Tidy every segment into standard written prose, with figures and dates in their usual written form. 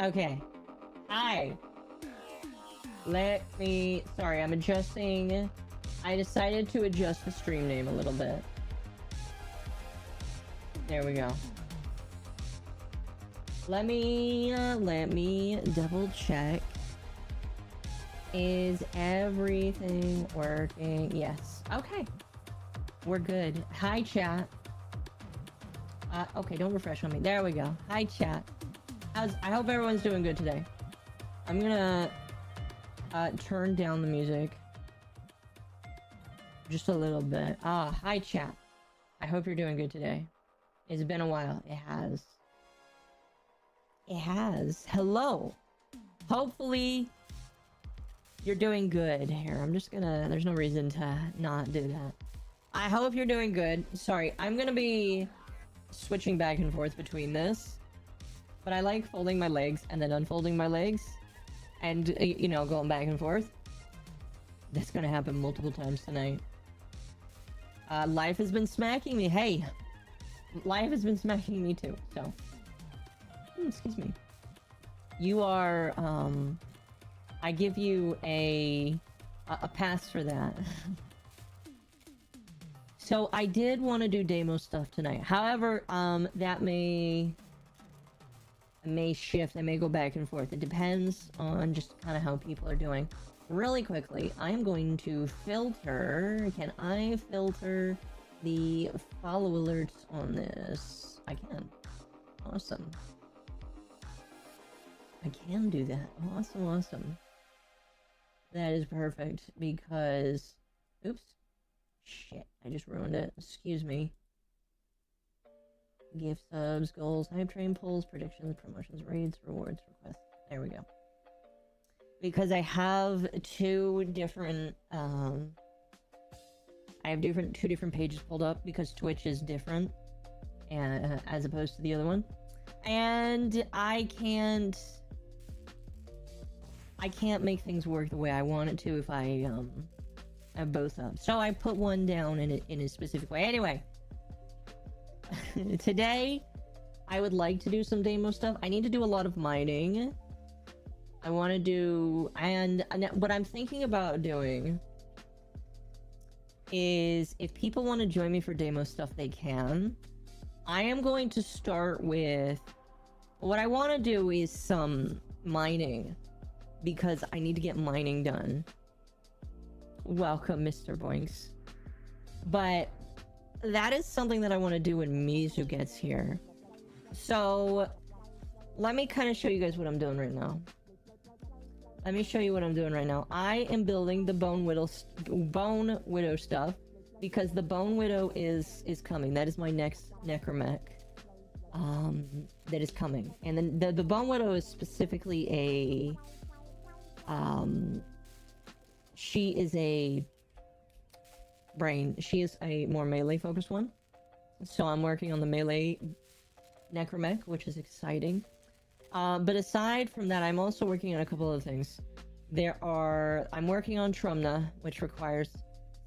Okay. Hi. Sorry, I'm adjusting. I decided to adjust the stream name a little bit. There we go. Let me double check. Is everything working? Yes. Okay. We're good. Hi, chat. Okay, don't refresh on me. There we go. Hi, chat. I hope everyone's doing good today. I'm gonna turn down the music just a little bit. Hi, chat. I hope you're doing good today. It's been a while. It has. It has. Hello. Hopefully you're doing good here. I'm just gonna... There's no reason to not do that. I hope you're doing good. Sorry, I'm gonna be switching back and forth between this. But I like folding my legs and then unfolding my legs. And, you know, going back and forth. That's gonna happen multiple times tonight. Life has been smacking me. Hey! Life has been smacking me too, so... excuse me. You are, I give you a pass for that. So I did want to do Deimos stuff tonight. However, that may shift. I may go back and forth. It depends on just kind of how people are doing. Really quickly, I'm going to filter. Can I filter the follow alerts on this? I can. Awesome. I can do that. Awesome, awesome. That is perfect because... Oops. Shit, I just ruined it. Excuse me. Gift subs, goals, hype train pulls, predictions, promotions, raids, rewards, requests. There we go. Because I have two different, I have two different pages pulled up because Twitch is different as opposed to the other one. And I can't make things work the way I want it to if I have both up. So I put one down in a specific way. Anyway, today I would like to do some Deimos stuff. I need to do a lot of mining. I want to do, and what I'm thinking about doing is if people want to join me for Deimos stuff, they can. I am going to start with, what I want to do is some mining because I need to get mining done. Welcome, Mr. Boinks. But that is something that I want to do when Mizu gets here. So let me kind of show you guys what I'm doing right now. Let me show you what I'm doing right now. I am building the Bone Widow stuff because the Bone Widow is coming. That is my next necromech that is coming. And then the Bone Widow is specifically a she is a brain. She is a more melee focused one. So I'm working on the melee necromech, which is exciting. But aside from that, I'm also working on a couple of things. I'm working on Trumna, which requires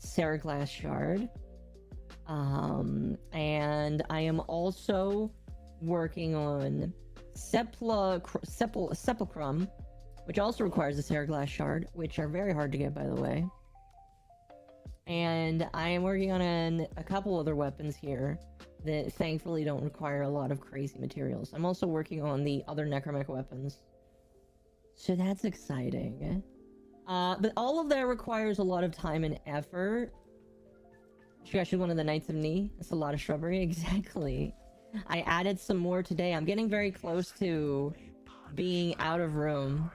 Seraglass Shard. And I am also working on Sepulchrum, which also requires a Seraglass Shard, which are very hard to get, by the way. And I am working on a couple other weapons here that thankfully don't require a lot of crazy materials. I'm also working on the other necromech weapons. So that's exciting. But all of that requires a lot of time and effort. She's actually one of the Knights of Ni. That's a lot of shrubbery. Exactly. I added some more today. I'm getting very close to being out of room.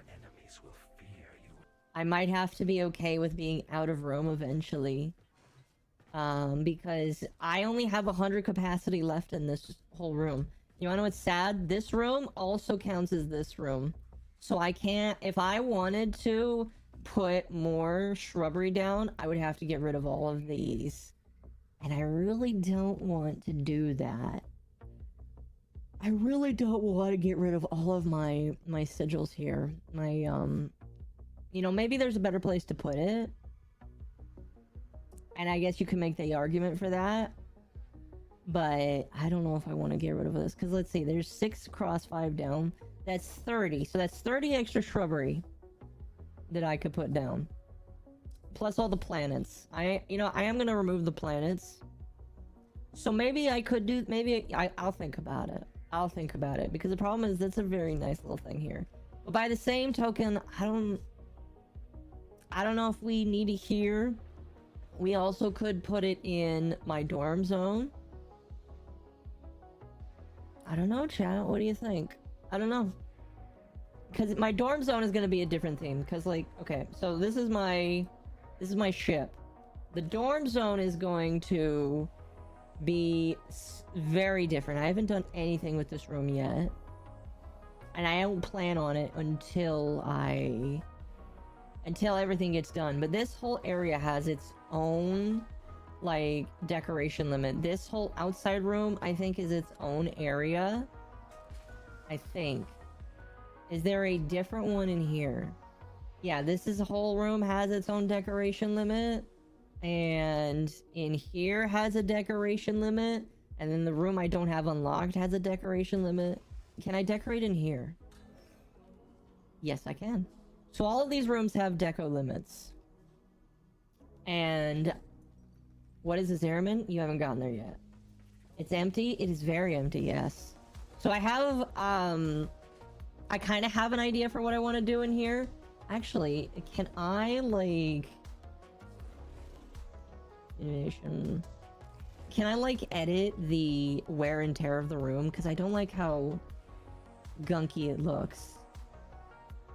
I might have to be okay with being out of room eventually. Because I only have 100 capacity left in this whole room. You wanna know what's sad? This room also counts as this room. So I can't, if I wanted to put more shrubbery down, I would have to get rid of all of these. And I really don't want to do that. I really don't want to get rid of all of my sigils here. You know, maybe there's a better place to put it. And I guess you can make the argument for that. But I don't know if I want to get rid of this, because let's see, there's 6 across, 5 down. That's 30. So that's 30 extra shrubbery that I could put down. Plus all the planets. I am going to remove the planets. So maybe I could do... Maybe I'll think about it. I'll think about it. Because the problem is that's a very nice little thing here. But by the same token, I don't know if we need it here. We also could put it in my dorm zone. I don't know, chat. What do you think? I don't know. Because my dorm zone is going to be a different theme. Because, like, okay, so this is my ship. The dorm zone is going to be very different. I haven't done anything with this room yet. And I don't plan on it until everything gets done. But this whole area has its own, like, decoration limit. This whole outside room, I think, is its own area. I think. Is there a different one in here? Yeah, this whole room has its own decoration limit. And in here has a decoration limit. And then the room I don't have unlocked has a decoration limit. Can I decorate in here? Yes, I can. So all of these rooms have deco limits. And what is this, Airman? You haven't gotten there yet. It's empty? It is very empty, yes. So I have, I kind of have an idea for what I want to do in here. Actually, can I, like... Animation... Can I, like, edit the wear and tear of the room? Because I don't like how gunky it looks.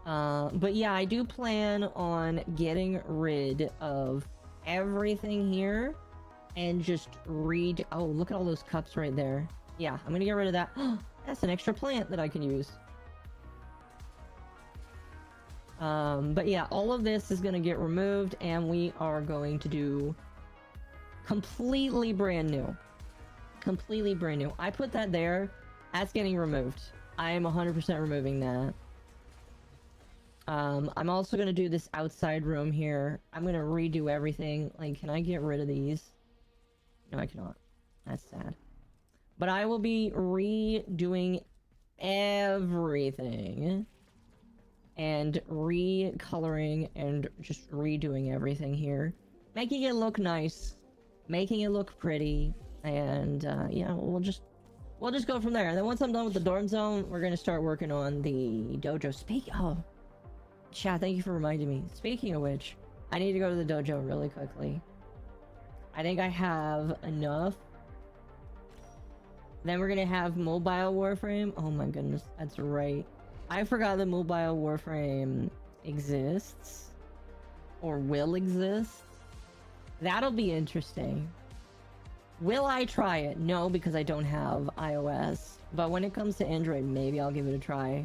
But yeah, I do plan on getting rid of everything here and just oh, look at all those cups right there. Yeah, I'm gonna get rid of that. That's an extra plant that I can use. But yeah, all of this is gonna get removed and we are going to do completely brand new. Completely brand new. I put that there. That's getting removed. I am 100% removing that. I'm also gonna do this outside room here. I'm gonna redo everything. Like, can I get rid of these? No, I cannot. That's sad. But I will be redoing everything. And recoloring and just redoing everything here. Making it look nice. Making it look pretty. And, yeah, we'll just go from there. And then once I'm done with the dorm zone, we're gonna start working on the dojo. Oh. Chat, thank you for reminding me. Speaking of which, I need to go to the dojo really quickly. I think I have enough. Then we're gonna have mobile Warframe. Oh my goodness, that's right. I forgot that mobile Warframe exists. Or will exist. That'll be interesting. Will I try it? No, because I don't have iOS. But when it comes to Android, maybe I'll give it a try.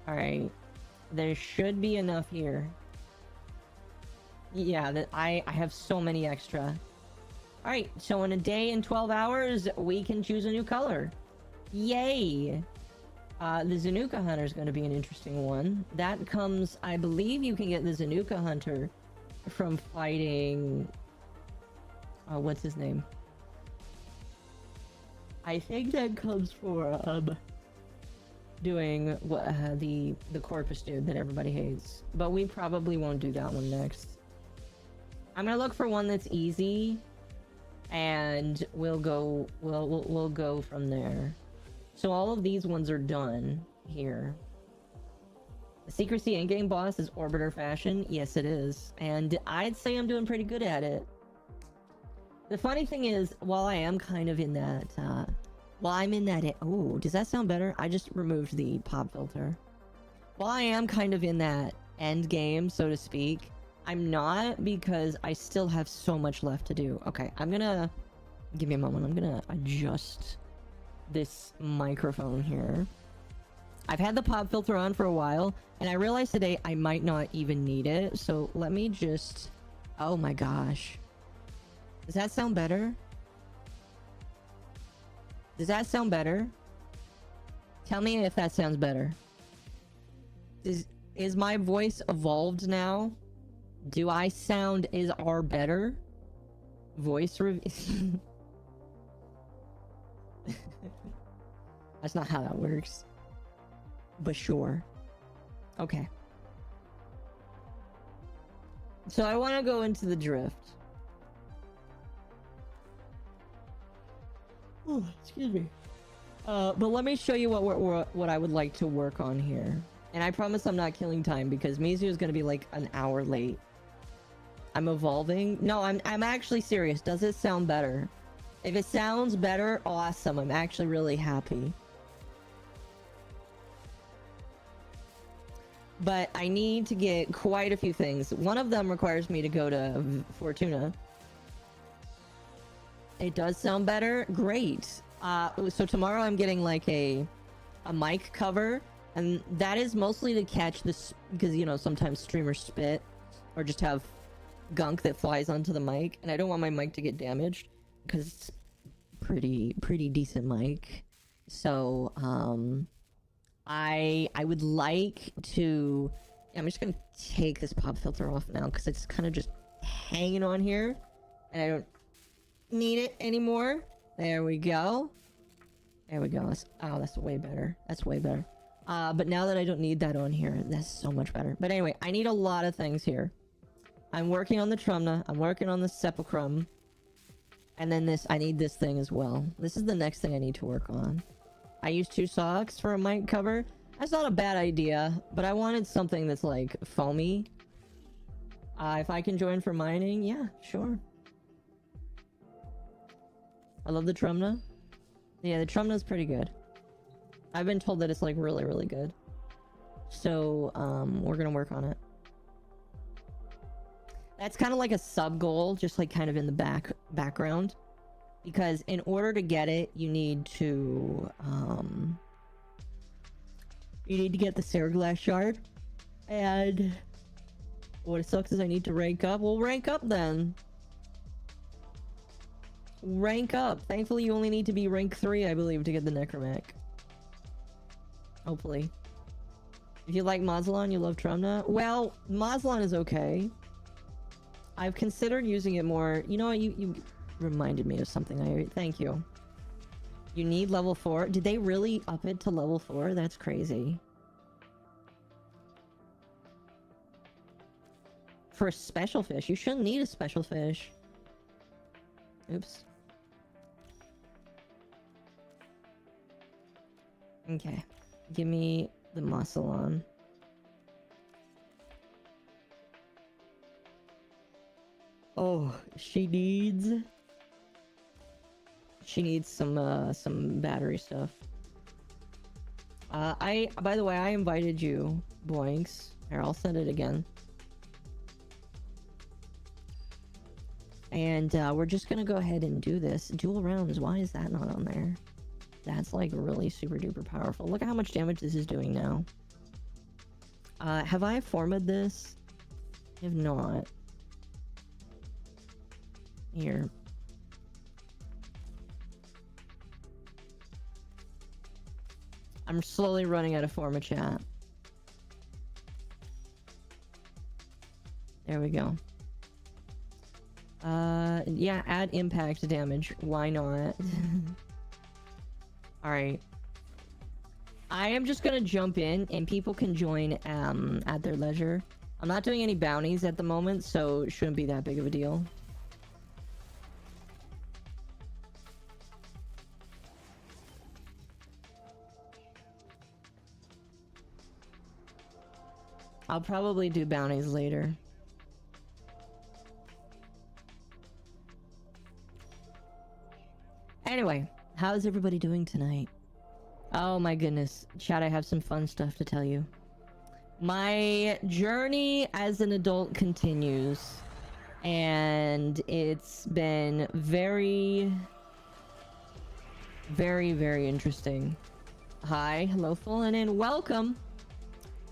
Alright. There should be enough here. Yeah, that I have so many extra. Alright, so in a day and 12 hours, we can choose a new color. Yay! The Zanuka Hunter is going to be an interesting one. That comes... I believe you can get the Zanuka Hunter from fighting... what's his name? I think that comes for, doing what the corpus dude that everybody hates, but we probably won't do that one next. I'm gonna look for one that's easy, and we'll go from there. So all of these ones are done here. The secrecy in-game boss is Orbiter Fashion. Yes, it is, and I'd say I'm doing pretty good at it. The funny thing is, while I am kind of in that, oh, does that sound better? I just removed the pop filter. While I am kind of in that end game, so to speak, I'm not, because I still have so much left to do. Okay, I'm gonna... Give me a moment. I'm gonna adjust this microphone here. I've had the pop filter on for a while, and I realized today I might not even need it, so let me just... Oh my gosh. Does that sound better? Does that sound better? Tell me if that sounds better. Is my voice evolved now? Do I sound... Is our better? Voice review... That's not how that works. But sure. Okay. So I want to go into the drift. Oh, excuse me. But let me show you what I would like to work on here. And I promise I'm not killing time because Mizu is going to be like an hour late. I'm evolving. No, I'm actually serious. Does it sound better? If it sounds better, awesome. I'm actually really happy. But I need to get quite a few things. One of them requires me to go to Fortuna. It does sound better? Great. So tomorrow I'm getting like a mic cover. And that is mostly to catch this, because, you know, sometimes streamers spit or just have gunk that flies onto the mic. And I don't want my mic to get damaged because it's pretty decent mic. So, I would like to... I'm just gonna take this pop filter off now because it's kind of just hanging on here. And I don't need it anymore. There we go. There we go. That's way better. That's way better. But now that I don't need that on here, that's so much better. But anyway, I need a lot of things here. I'm working on the Trumna. I'm working on the Sepulchrum. And then I need this thing as well. This is the next thing I need to work on. I used 2 socks for a mic cover. That's not a bad idea, but I wanted something that's like foamy. If I can join for mining, yeah, sure. I love the Trumna. Yeah, the Trumna's pretty good. I've been told that it's like really good. So, we're gonna work on it. That's kind of like a sub goal, just like kind of in the background. Because in order to get it, you need to get the Serglass shard. And what sucks is I need to rank up. Well, rank up then. Rank up. Thankfully, you only need to be rank 3, I believe, to get the Necromech. Hopefully. If you like Mazalon, you love Trumna. Well, Mazalon is okay. I've considered using it more. You know what? You reminded me of something. Thank you. You need level 4. Did they really up it to level 4? That's crazy. For a special fish. You shouldn't need a special fish. Oops. Okay. Give me the Mazalon. Oh, she needs some battery stuff. By the way, I invited you, Boinks. Here, I'll send it again. And we're just gonna go ahead and do this. Dual rounds, why is that not on there? That's like really super duper powerful. Look at how much damage this is doing now. Have I formatted this? If not. Here. I'm slowly running out of format chat. There we go. Yeah, add impact damage. Why not? Alright. I am just gonna jump in and people can join at their leisure. I'm not doing any bounties at the moment, so it shouldn't be that big of a deal. I'll probably do bounties later. Anyway, how's everybody doing tonight? Oh my goodness. Chat, I have some fun stuff to tell you. My journey as an adult continues. And it's been very interesting. Hi, hello, Fallen in. Welcome.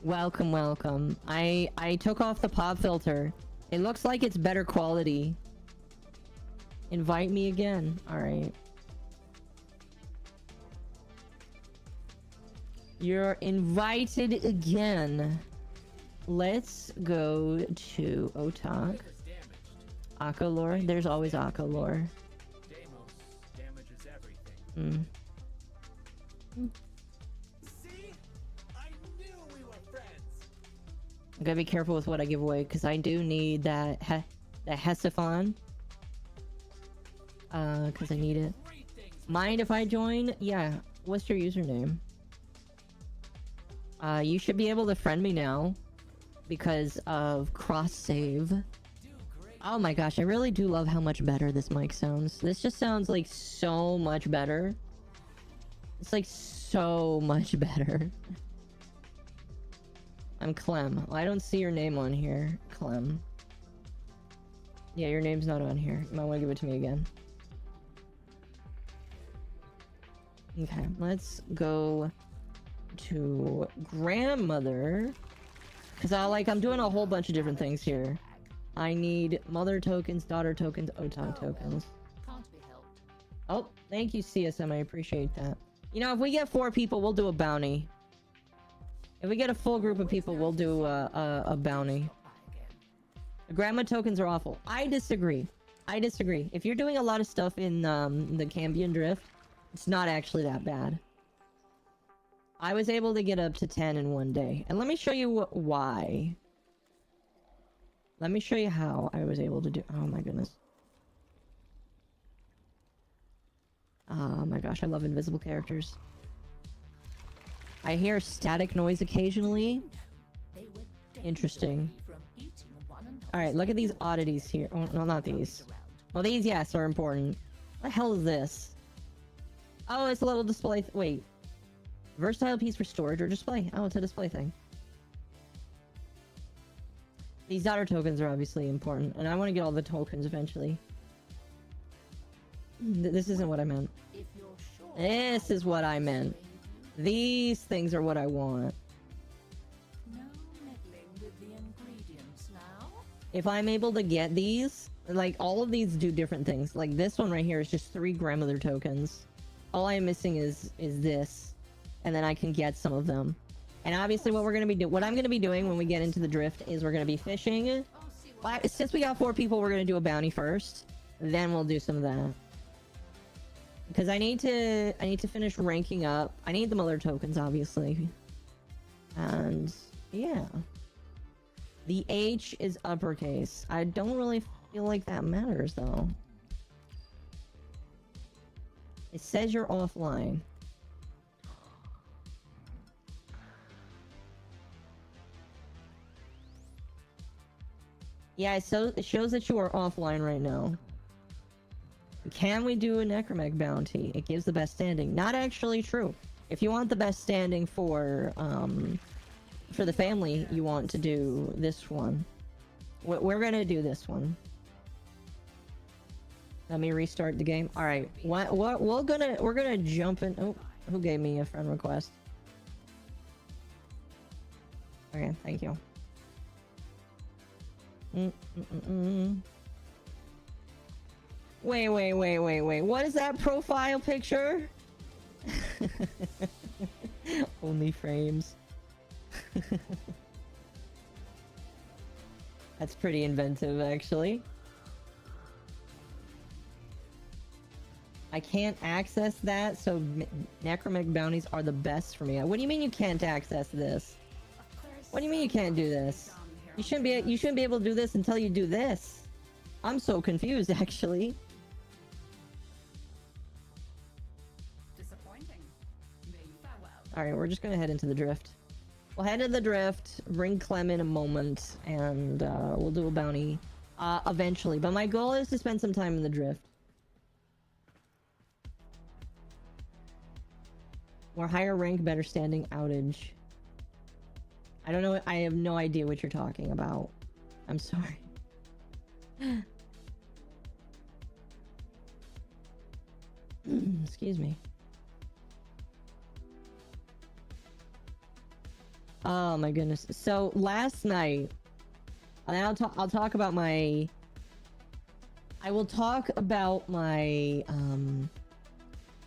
Welcome. I took off the pop filter. It looks like it's better quality. Invite me again. Alright. You're invited again. Let's go to Otak. Occo lore. There's always Occo lore. Deimos damages everything. See? I knew we were friends. I gotta be careful with what I give away, because I do need that Hesifon. Because I need it. Mind if I join? Yeah. What's your username? You should be able to friend me now. Because of cross-save. Oh my gosh, I really do love how much better this mic sounds. This just sounds like so much better. It's like so much better. I'm Clem. I don't see your name on here, Clem. Yeah, your name's not on here. You might want to give it to me again. Okay, let's go to grandmother. Because I'm doing a whole bunch of different things here. I need mother tokens, daughter tokens, OTOG tokens. Oh, thank you, CSM. I appreciate that. You know, if we get 4 people, we'll do a bounty. If we get a full group of people, we'll do a bounty. The grandma tokens are awful. I disagree. I disagree. If you're doing a lot of stuff in the Cambion Drift, it's not actually that bad. I was able to get up to 10 in one day. And let me show you why. Let me show you how I was able to do... Oh my goodness. Oh my gosh, I love invisible characters. I hear static noise occasionally. Interesting. Alright, look at these oddities here. Oh, no, not these. Well, these, yes, are important. What the hell is this? Oh, it's a little display... Wait. Versatile piece for storage or display. Oh, it's a display thing. These daughter tokens are obviously important, and I want to get all the tokens eventually. This isn't what I meant. This is what I meant. These things are what I want. If I'm able to get these, like, all of these do different things. Like, this one right here is just 3 grandmother tokens. All I am missing is this. And then I can get some of them. And obviously what I'm gonna be doing when we get into the drift is we're gonna be fishing. Since we got 4 people, we're gonna do a bounty first. Then we'll do some of that. Because I need to finish ranking up. I need the mother tokens, obviously. And yeah. The H is uppercase. I don't really feel like that matters though. It says you're offline. Yeah, so it shows that you are offline right now. Can we do a Necromech bounty? It gives the best standing. Not actually true. If you want the best standing for the family, you want to do this one. We're gonna do this one. Let me restart the game. All right, we're gonna jump in. Oh, who gave me a friend request? Okay, thank you. Wait. What is that profile picture? Only frames. That's pretty inventive, actually. I can't access that, so Necromech bounties are the best for me. What do you mean you can't access this? What do you mean you can't do this? You shouldn't be able to do this until you do this. I'm so confused, actually. Disappointing. Alright, we're just gonna head into the drift. We'll head into the drift, bring Clem in a moment, and we'll do a bounty eventually. But my goal is to spend some time in the drift. More higher rank, better standing, outage. I don't know. I have no idea what you're talking about. I'm sorry. Excuse me. Oh my goodness. So last night, and I'll talk about my. I will talk about my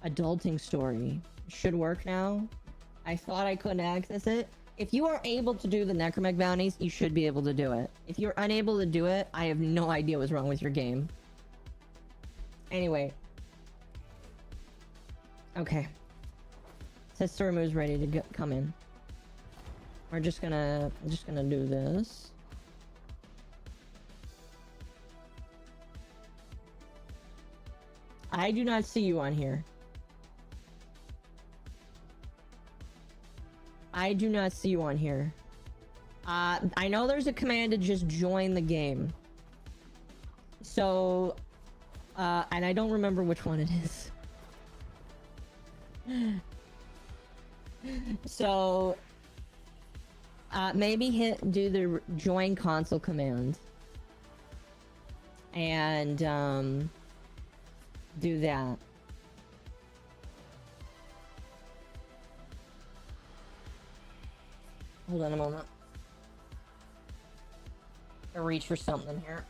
adulting story. Should work now. I thought I couldn't access it. If you are able to do the Necromech bounties, you should be able to do it. If you're unable to do it, I have no idea what's wrong with your game. Anyway. Okay. Says Surumu's ready to come in. I'm just gonna do this. I do not see you on here. I do not see you on here. I know there's a command to just join the game. So, and I don't remember which one it is. So, maybe do the join console command. And, do that. Hold on a moment. I'll reach for something here.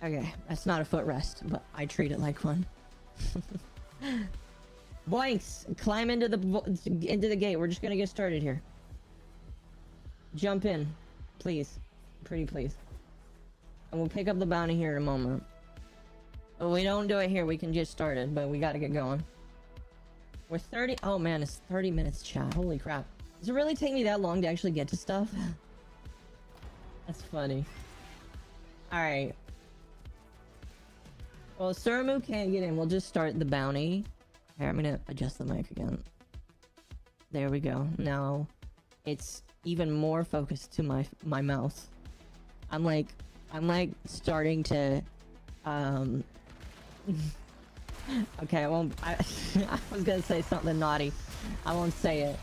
Okay, that's not a footrest, but I treat it like one. Boinks! Climb into the gate. We're just gonna get started here. Jump in, please. Pretty please. And we'll pick up the bounty here in a moment. If we don't do it here, we can get started, but we gotta get going. We're 30... Oh man, it's 30 minutes, chat. Holy crap. Does it really take me that long to actually get to stuff? That's funny. Alright. Well, Surumu can't get in. We'll just start the bounty. Here, I'm gonna adjust the mic again. There we go. Now, it's even more focused to my mouth. I'm like starting to... Okay, I won't... I was gonna say something naughty. I won't say it.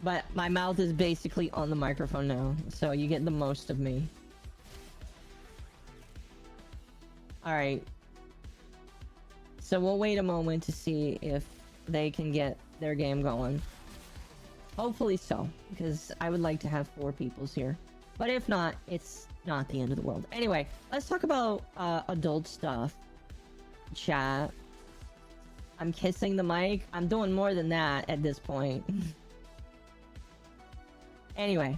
But my mouth is basically on the microphone now, so you get the most of me. Alright. So we'll wait a moment to see if they can get their game going. Hopefully so, because I would like to have 4 peoples here. But if not, it's not the end of the world. Anyway, let's talk about adult stuff. Chat. I'm kissing the mic. I'm doing more than that at this point. Anyway.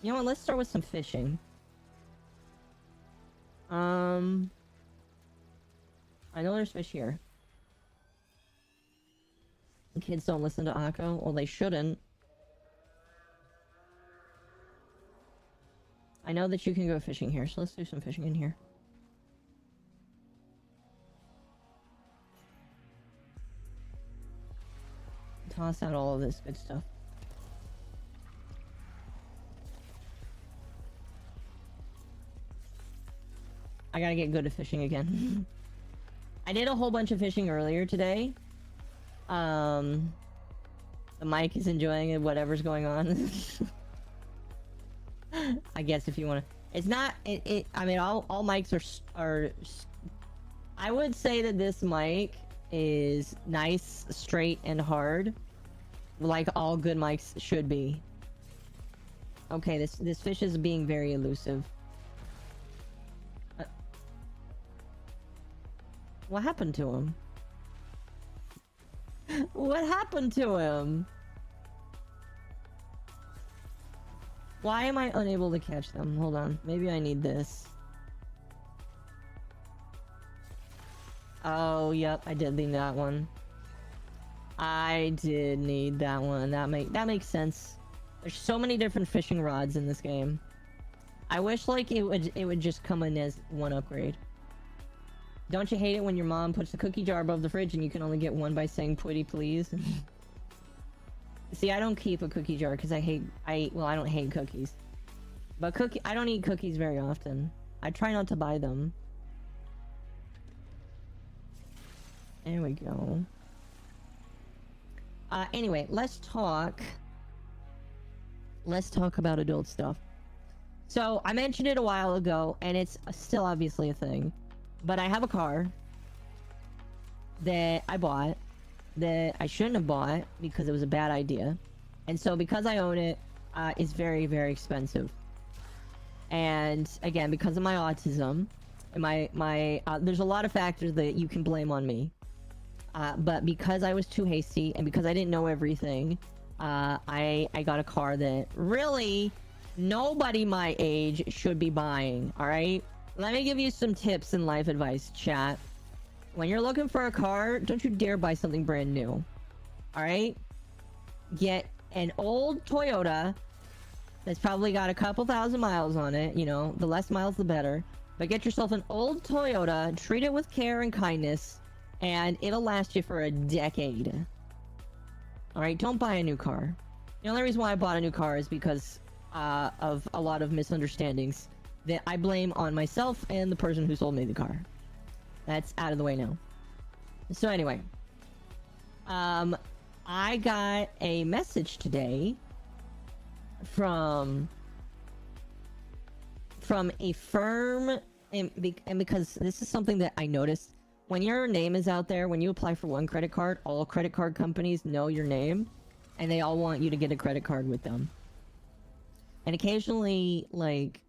You know what? Let's start with some fishing. I know there's fish here. The kids don't listen to Akko. Well, they shouldn't. I know that you can go fishing here, so let's do some fishing in here. Toss out all of this good stuff. I gotta get good at fishing again. I did a whole bunch of fishing earlier today. The mic is enjoying it, whatever's going on. I guess if you want to... It's not... I mean, all mics are... I would say that this mic is nice, straight, and hard. Like all good mics should be. Okay, this fish is being very elusive. What happened to him? What happened to him? Why am I unable to catch them? Hold on. Maybe I need this. Oh, yep. I did need that one. I did need that one. That makes sense. There's so many different fishing rods in this game. I wish like it would just come in as one upgrade. Don't you hate it when your mom puts the cookie jar above the fridge and you can only get one by saying "pretty please"? See, I don't keep a cookie jar because I don't hate cookies. But I don't eat cookies very often. I try not to buy them. There we go. Anyway, let's talk about adult stuff. So, I mentioned it a while ago, and it's still obviously a thing. But I have a car that I bought that I shouldn't have bought because it was a bad idea. And so because I own it, it's very, very expensive. And again, because of my autism, there's a lot of factors that you can blame on me. But because I was too hasty and because I didn't know everything, I got a car that really nobody my age should be buying, alright? Let me give you some tips and life advice, chat. When you're looking for a car, don't you dare buy something brand new. Alright? Get an old Toyota that's probably got a couple thousand miles on it. You know, the less miles, the better. But get yourself an old Toyota, treat it with care and kindness, and it'll last you for a decade. Alright, don't buy a new car. The only reason why I bought a new car is because of a lot of misunderstandings that I blame on myself and the person who sold me the car. That's out of the way now. So anyway, I got a message today from a firm, and because this is something that I noticed, when your name is out there, when you apply for one credit card, all credit card companies know your name, and they all want you to get a credit card with them. And occasionally, like,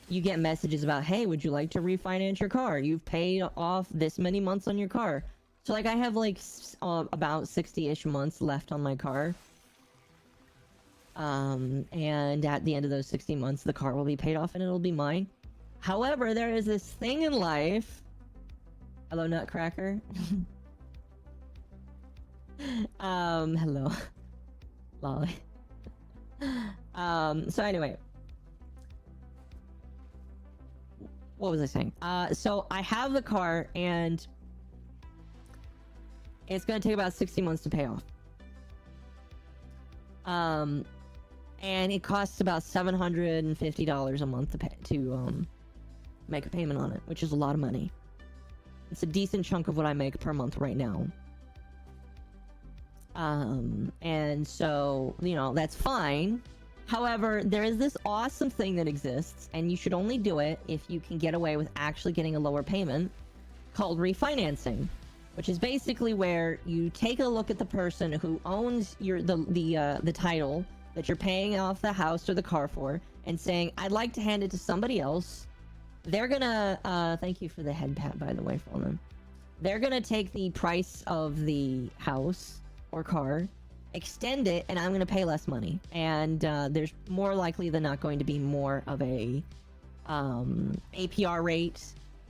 you get messages about, hey, would you like to refinance your car? You've paid off this many months on your car. So, like, I have, like, about 60-ish months left on my car. And at the end of those 60 months, the car will be paid off and it'll be mine. However, there is this thing in life... Hello, Nutcracker. Hello. Lolly. So anyway. What was I saying? So I have the car and it's gonna take about 60 months to pay off. And it costs about $750 a month to make a payment on it, which is a lot of money. It's a decent chunk of what I make per month right now. And so, you know, that's fine. However, there is this awesome thing that exists, and you should only do it if you can get away with actually getting a lower payment, called refinancing, which is basically where you take a look at the person who owns the title that you're paying off the house or the car for, and saying, I'd like to hand it to somebody else. They're gonna, thank you for the head pat, by the way, Fulman. They're gonna take the price of the house or car, extend it, and I'm gonna pay less money. And there's more likely than not going to be more of a APR rate.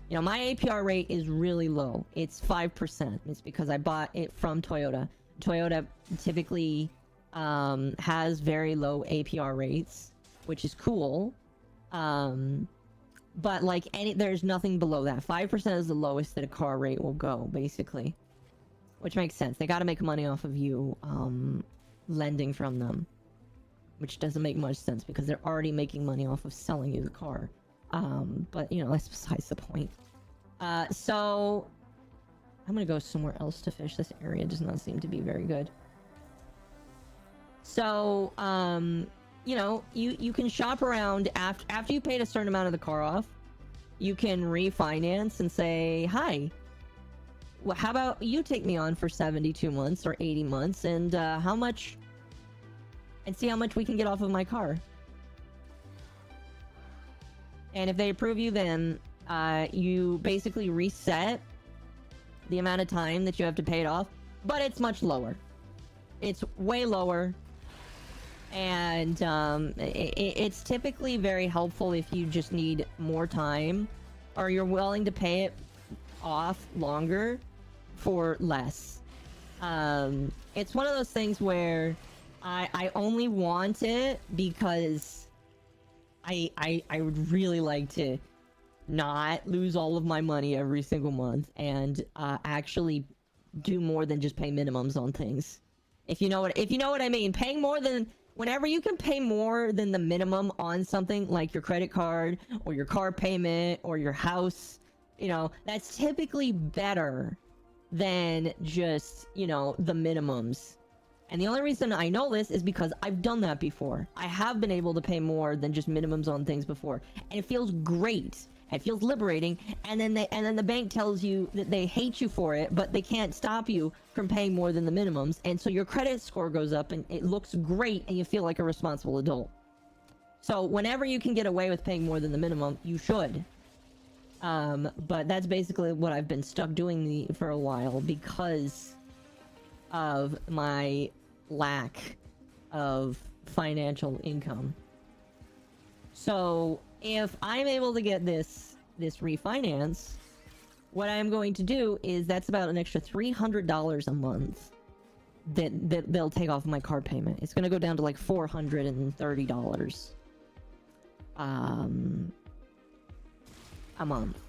You know, my APR rate is really low. It's 5%. It's because I bought it from Toyota. Toyota typically has very low APR rates, which is cool. But like there's nothing below that. 5% is the lowest that a car rate will go, basically. Which makes sense. They gotta make money off of you lending from them. Which doesn't make much sense because they're already making money off of selling you the car. But you know, that's besides the point. So I'm gonna go somewhere else to fish. This area does not seem to be very good. So, you know, you can shop around after you paid a certain amount of the car off. You can refinance and say, hi, well, how about you take me on for 72 months or 80 months and how much, and see how much we can get off of my car. And if they approve you, then you basically reset the amount of time that you have to pay it off, but it's much lower. It's way lower. And it's typically very helpful if you just need more time or you're willing to pay it off longer for less. It's one of those things where I only want it because I would really like to not lose all of my money every single month and actually do more than just pay minimums on things. If you know what I mean. Paying more than, whenever you can pay more than the minimum on something like your credit card or your car payment or your house, you know, that's typically better than just, you know, the minimums. And the only reason I know this is because I've done that before. I have been able to pay more than just minimums on things before, and it feels great. It feels liberating. And then the bank tells you that they hate you for it, but they can't stop you from paying more than the minimums, and so your credit score goes up and it looks great and you feel like a responsible adult. So whenever you can get away with paying more than the minimum, you should. But that's basically what I've been stuck doing for a while because of my lack of financial income. So if I'm able to get this refinance, what I'm going to do is that's about an extra $300 a month that they'll take off my car payment. It's gonna go down to like $430 a month,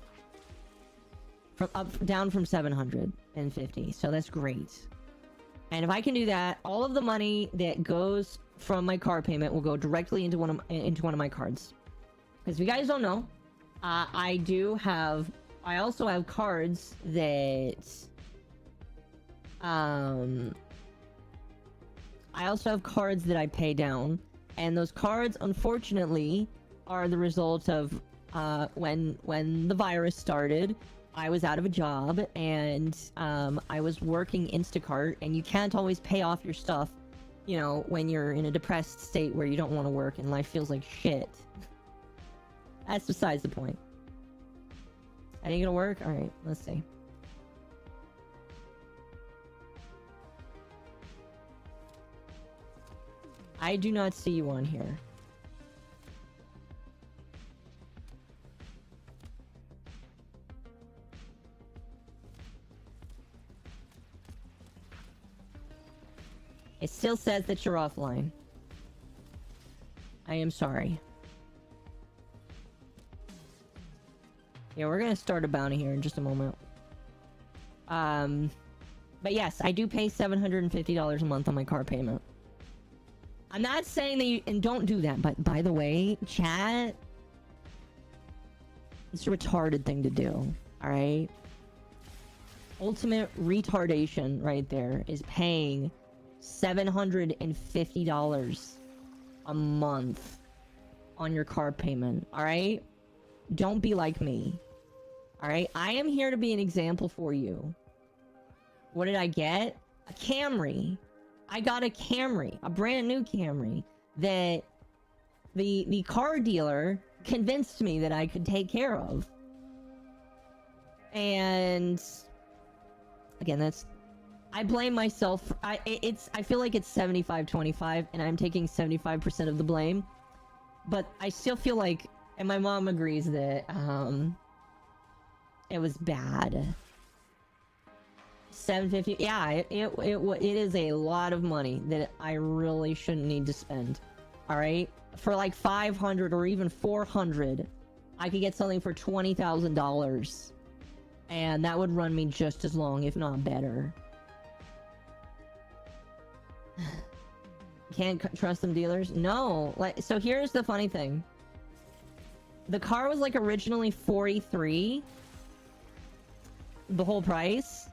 down from 750. So that's great. And if I can do that, all of the money that goes from my car payment will go directly into one of my cards. Because if you guys don't know, I also have cards that I pay down, and those cards unfortunately are the result of when the virus started. I was out of a job, and I was working Instacart, and you can't always pay off your stuff, you know, when you're in a depressed state where you don't want to work and life feels like shit. That's besides the point. I think it'll work? Alright, let's see. I do not see you on here. It still says that you're offline. I am sorry. Yeah, we're gonna start a bounty here in just a moment. But yes, I do pay $750 a month on my car payment. I'm not saying that you... And don't do that, but by the way, chat... It's a retarded thing to do, alright? Ultimate retardation right there is paying $750 a month on your car payment, alright? Don't be like me. Alright? I am here to be an example for you. What did I get? A Camry. I got a Camry. A brand new Camry. That the car dealer convinced me that I could take care of. And... Again, that's... I blame myself. I feel like it's 75-25, and I'm taking 75% of the blame. But I still feel like... And my mom agrees that, it was bad. $750. Yeah, it is a lot of money that I really shouldn't need to spend. All right, for like $500 or even $400, I could get something for $20,000, and that would run me just as long, if not better. Can't trust them dealers? No. Like, so here's the funny thing. The car was like originally $43, the whole price.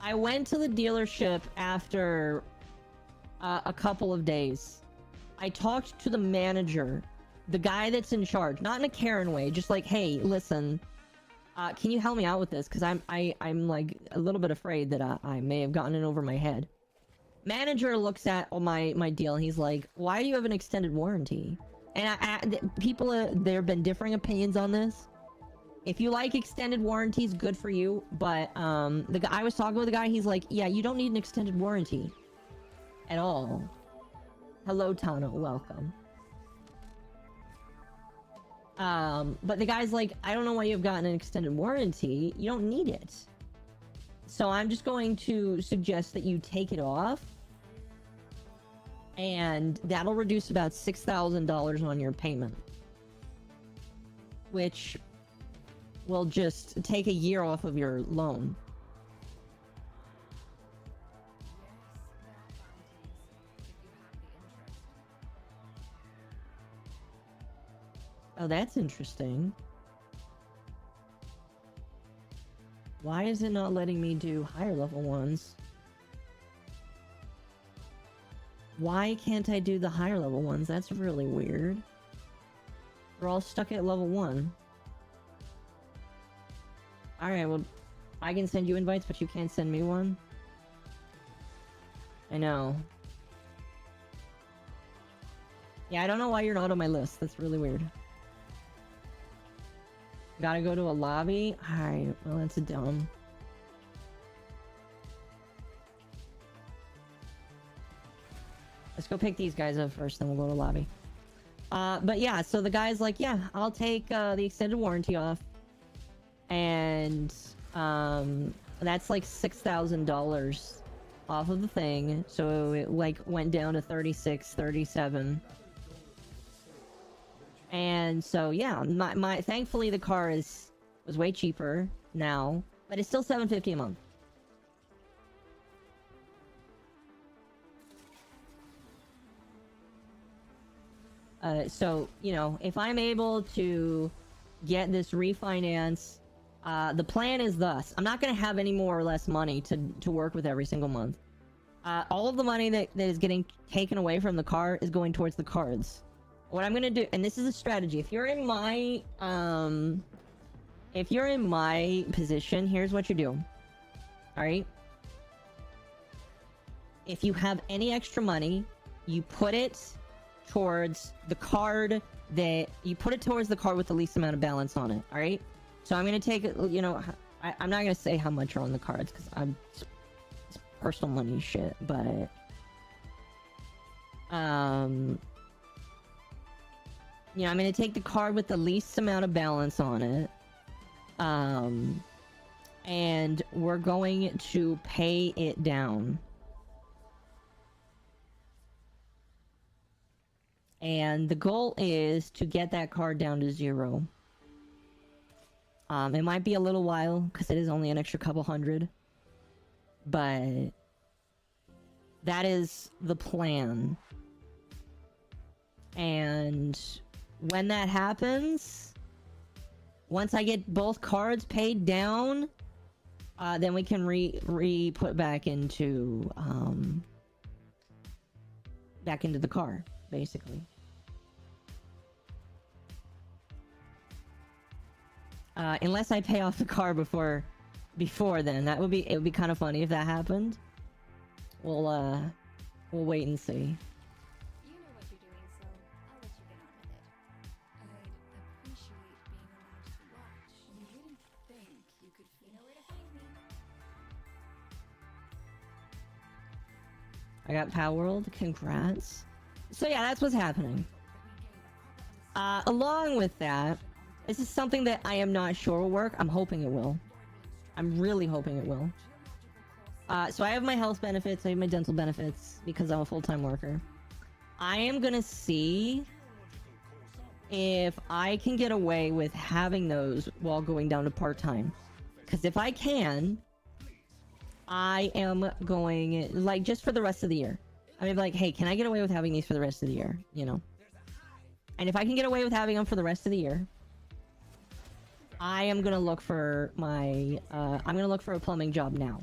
I went to the dealership after a couple of days. I talked to the manager, the guy that's in charge, not in a Karen way, just like, hey, listen, can you help me out with this? Because I'm like a little bit afraid that I may have gotten it over my head. Manager looks at my deal. He's like, why do you have an extended warranty? And people, there have been differing opinions on this. If you like extended warranties, good for you. But the guy I was talking with, the guy, he's like, yeah, you don't need an extended warranty at all. Hello, Tano, welcome. But the guy's like, I don't know why you've gotten an extended warranty. You don't need it. So I'm just going to suggest that you take it off. And that'll reduce about $6,000 on your payment. Which will just take a year off of your loan. Oh, that's interesting. Why is it not letting me do higher level ones? Why can't I do the higher level ones? That's really weird. We're all stuck at level 1. Alright, well, I can send you invites, but you can't send me one? I know. Yeah, I don't know why you're not on my list. That's really weird. Gotta go to a lobby? Alright, well, that's dumb. Let's go pick these guys up first, then we'll go to lobby. But yeah, so the guy's like, yeah, I'll take the extended warranty off. And that's like $6,000 off of the thing. So it like went down to 36, 37. And so yeah, my thankfully the car was way cheaper now, but it's still $750 a month. So, you know, if I'm able to get this refinance, the plan is thus. I'm not going to have any more or less money to work with every single month. All of the money that is getting taken away from the car is going towards the cards. What I'm going to do, and this is a strategy, if you're in my position, here's what you do. All right? If you have any extra money, you put it towards the card with the least amount of balance on it. All right? So I'm going to take, you know, I'm not going to say how much are on the cards because it's personal money shit, but you know, I'm going to take the card with the least amount of balance on it. And we're going to pay it down. And the goal is to get that card down to 0. It might be a little while because it is only an extra couple hundred. But that is the plan. And when that happens, once I get both cards paid down, then we can put back into the car, basically. Unless I pay off the car before then. It would be kind of funny if that happened. We'll wait and see. You know what you're doing, so I'll let you get on with it. I'd appreciate being allowed to watch. You wouldn't think you could know where to find me. I got Power World. Congrats. So yeah, that's what's happening. Along with that, this is something that I am not sure will work. I'm hoping it will. I'm really hoping it will. So I have my health benefits, I have my dental benefits, because I'm a full-time worker. I am gonna see if I can get away with having those while going down to part-time. Because if I can, I am going, like, just for the rest of the year. I mean, like, hey, can I get away with having these for the rest of the year? You know? And if I can get away with having them for the rest of the year, I am gonna look for my, I'm gonna look for a plumbing job now.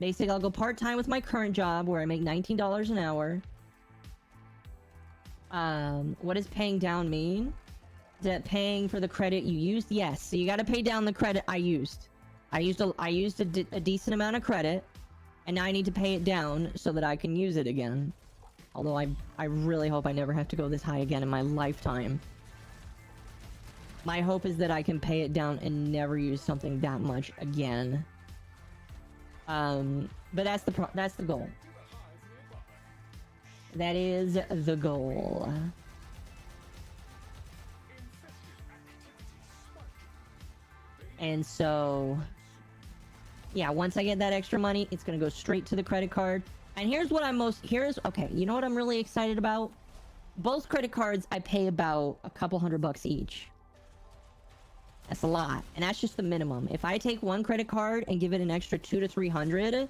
Basically, I'll go part-time with my current job where I make $19 an hour. What does paying down mean? Is that paying for the credit you used? Yes. So you gotta pay down the credit I used. I used a decent amount of credit, and now I need to pay it down so that I can use it again. Although I really hope I never have to go this high again in my lifetime. My hope is that I can pay it down and never use something that much again. But that's the goal. That is the goal. And so, yeah, once I get that extra money, it's gonna go straight to the credit card. And here's what okay, you know what I'm really excited about? Both credit cards, I pay about a couple $100 each. That's a lot, and that's just the minimum. If I take one credit card and give it an extra $200 to $300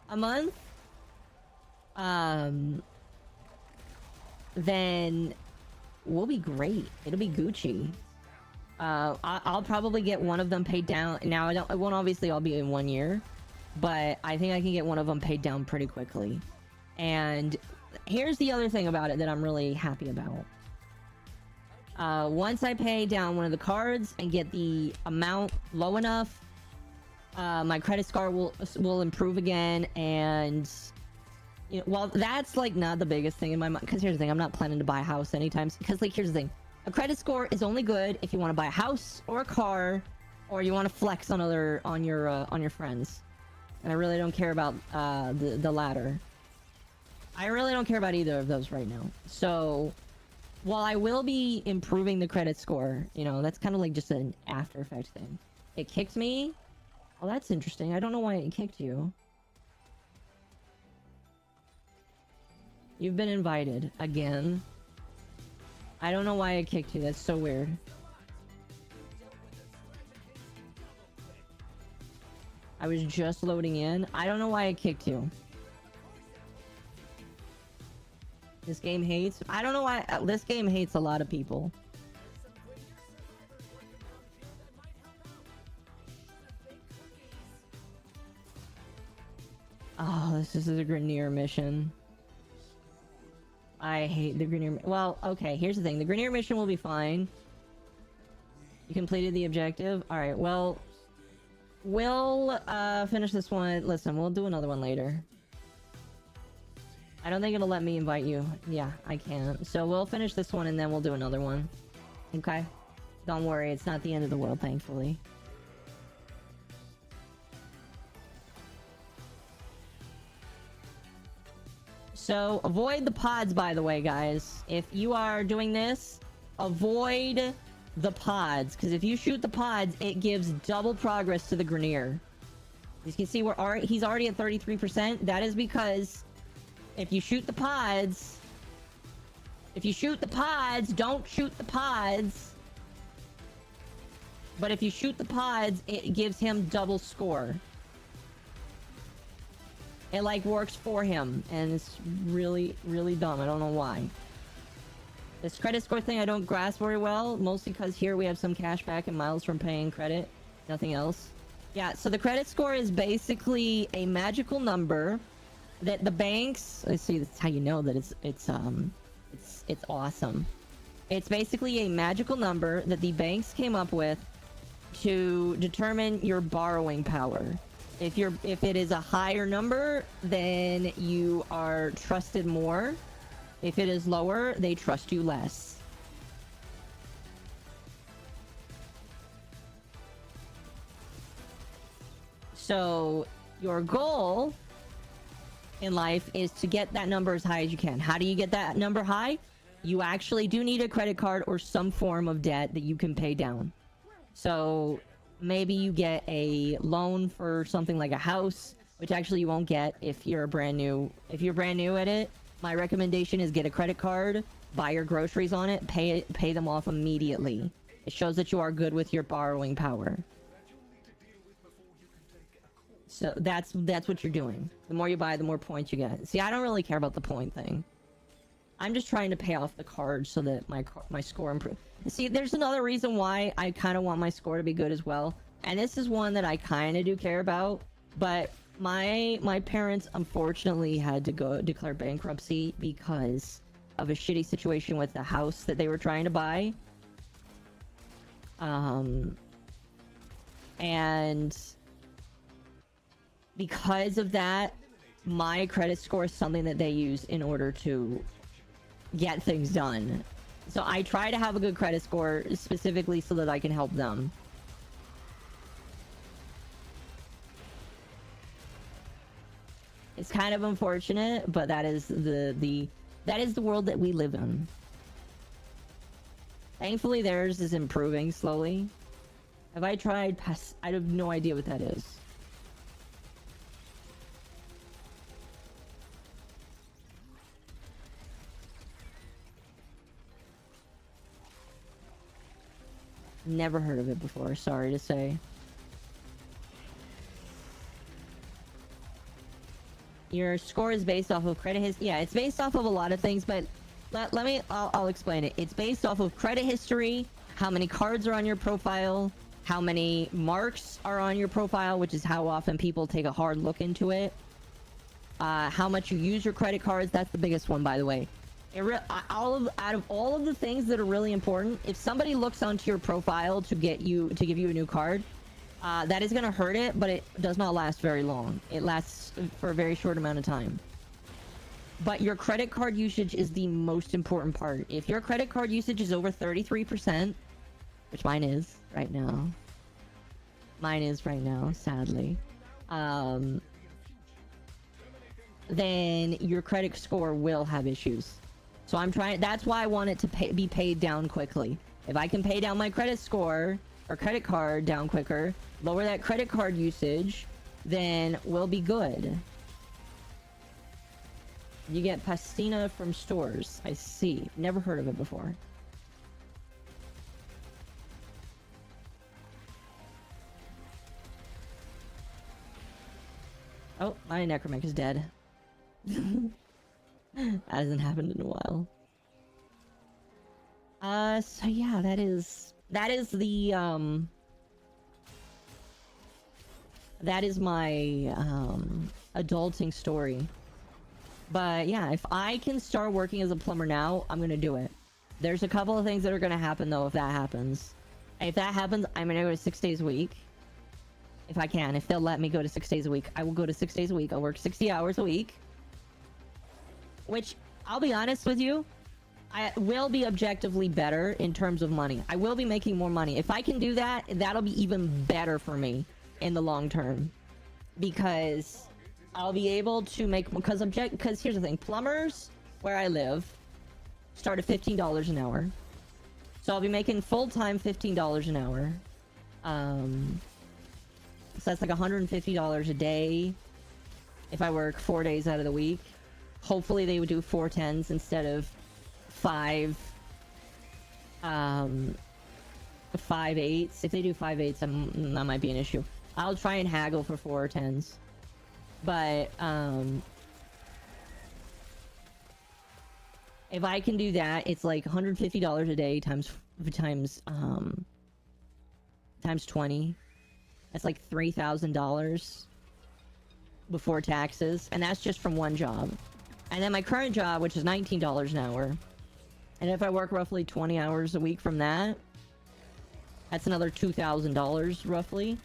a month, then we'll be great. It'll be Gucci. I'll probably get one of them paid down. Now, it won't obviously all be in 1 year, but I think I can get one of them paid down pretty quickly. And here's the other thing about it that I'm really happy about. Once I pay down one of the cards and get the amount low enough, my credit score will improve again. And you know, well, that's like not the biggest thing in my mind. Because here's the thing, I'm not planning to buy a house anytime. Because like here's the thing, a credit score is only good if you want to buy a house or a car, or you want to flex on your friends. And I really don't care about the latter. I really don't care about either of those right now. So, while I will be improving the credit score, you know, that's kind of like just an after effect thing. It kicked me. Oh, that's interesting. I don't know why it kicked you. You've been invited again. I don't know why it kicked you. That's so weird. I was just loading in. I don't know why it kicked you. This game hates... I don't know why... This game hates a lot of people. Oh, this is the Grenier mission. I hate the Grenier... Well, okay, here's the thing. The Grenier mission will be fine. You completed the objective? Alright, well... We'll, finish this one. Listen, we'll do another one later. I don't think it'll let me invite you. Yeah, I can't. So we'll finish this one and then we'll do another one. Okay? Don't worry, it's not the end of the world, thankfully. So, avoid the pods, by the way, guys. If you are doing this, avoid the pods. Because if you shoot the pods, it gives double progress to the Grenier. You can see he's already at 33%. That is because if you shoot the pods... If you shoot the pods, don't shoot the pods. But if you shoot the pods, it gives him double score. It, like, works for him, and it's really, really dumb. I don't know why. This credit score thing I don't grasp very well, mostly because here we have some cash back and miles from paying credit. Nothing else. Yeah, so the credit score is basically a magical number that the banks... Let's see, that's how you know that it's awesome. It's basically a magical number that the banks came up with to determine your borrowing power. If it is a higher number, then you are trusted more. If it is lower, they trust you less. So, your goal in life is to get that number as high as you can. How do you get that number high? You actually do need a credit card or some form of debt that you can pay down. So... maybe you get a loan for something like a house, which actually you won't get if you're brand new. If you're brand new at it, my recommendation is get a credit card, buy your groceries on it, pay them off immediately. It shows that you are good with your borrowing power. So that's what you're doing. The more you buy, the more points you get. See, I don't really care about the point thing. I'm just trying to pay off the card so that my score improves. See, there's another reason why I kind of want my score to be good as well. And this is one that I kind of do care about. But my parents, unfortunately, had to go declare bankruptcy because of a shitty situation with the house that they were trying to buy. And because of that, my credit score is something that they use in order to get things done. So I try to have a good credit score specifically so that I can help them. It's kind of unfortunate, but that is that is the world that we live in. Thankfully theirs is improving slowly. Have I tried I have no idea what that is. Never heard of it before, sorry to say. Your score is based off of credit yeah, it's based off of a lot of things, but I'll explain it. It's based off of credit history, how many cards are on your profile, how many marks are on your profile, which is how often people take a hard look into it. How much you use your credit cards, that's the biggest one, by the way. Out of all of the things that are really important, if somebody looks onto your profile to give you a new card, that is going to hurt it, but it does not last very long. It lasts for a very short amount of time. But your credit card usage is the most important part. If your credit card usage is over 33%, which mine is right now. Mine is right now, sadly. then your credit score will have issues. So I'm trying, that's why I want it to be paid down quickly. If I can pay down my credit score or credit card down quicker, lower that credit card usage, then we'll be good. You get pastina from stores. I see. Never heard of it before. Oh, my necromech is dead. That hasn't happened in a while. So yeah, that is the that is my adulting story. But yeah, if I can start working as a plumber now, I'm gonna do it. There's a couple of things that are gonna happen though if that happens. If that happens, I'm gonna go to 6 days a week. If I can, if they'll let me go to 6 days a week, I will go to 6 days a week. I'll work 60 hours a week. Which, I'll be honest with you, I will be objectively better in terms of money. I will be making more money. If I can do that, that'll be even better for me in the long term. Because I'll be able to make... Because here's the thing. Plumbers, where I live, start at $15 an hour. So I'll be making full-time $15 an hour. So that's like $150 a day if I work 4 days out of the week. Hopefully they would do 4 10s instead of 5 8s. If they do 5 8s, that might be an issue. I'll try and haggle for 4 10s. But if I can do that, it's like $150 a day times 20. That's like $3,000 before taxes, and that's just from one job. And then my current job, which is $19 an hour, and if I work roughly 20 hours a week from that, that's another $2,000 roughly.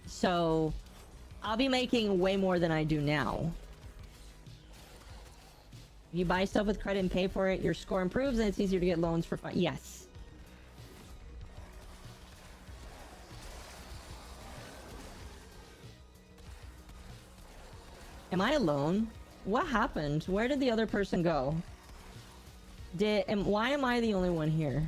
So I'll be making way more than I do now. You buy stuff with credit and pay for it, your score improves, and it's easier to get loans for fun. Yes. Am I alone? What happened? Where did the other person go? Why am I the only one here?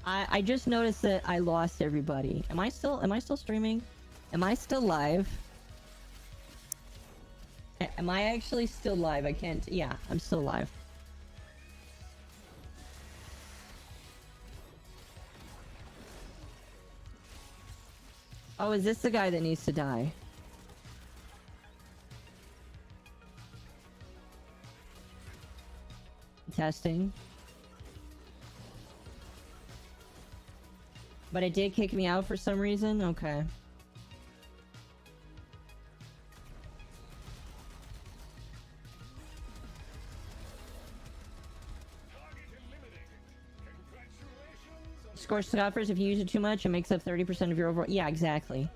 I just noticed that I lost everybody. Am I still streaming? Am I still live? Am I actually still live? I can't... Yeah, I'm still live. Oh, is this the guy that needs to die? Testing. But it did kick me out for some reason? Okay. Score scoffers, if you use it too much, it makes up 30% of your overall... Yeah, exactly.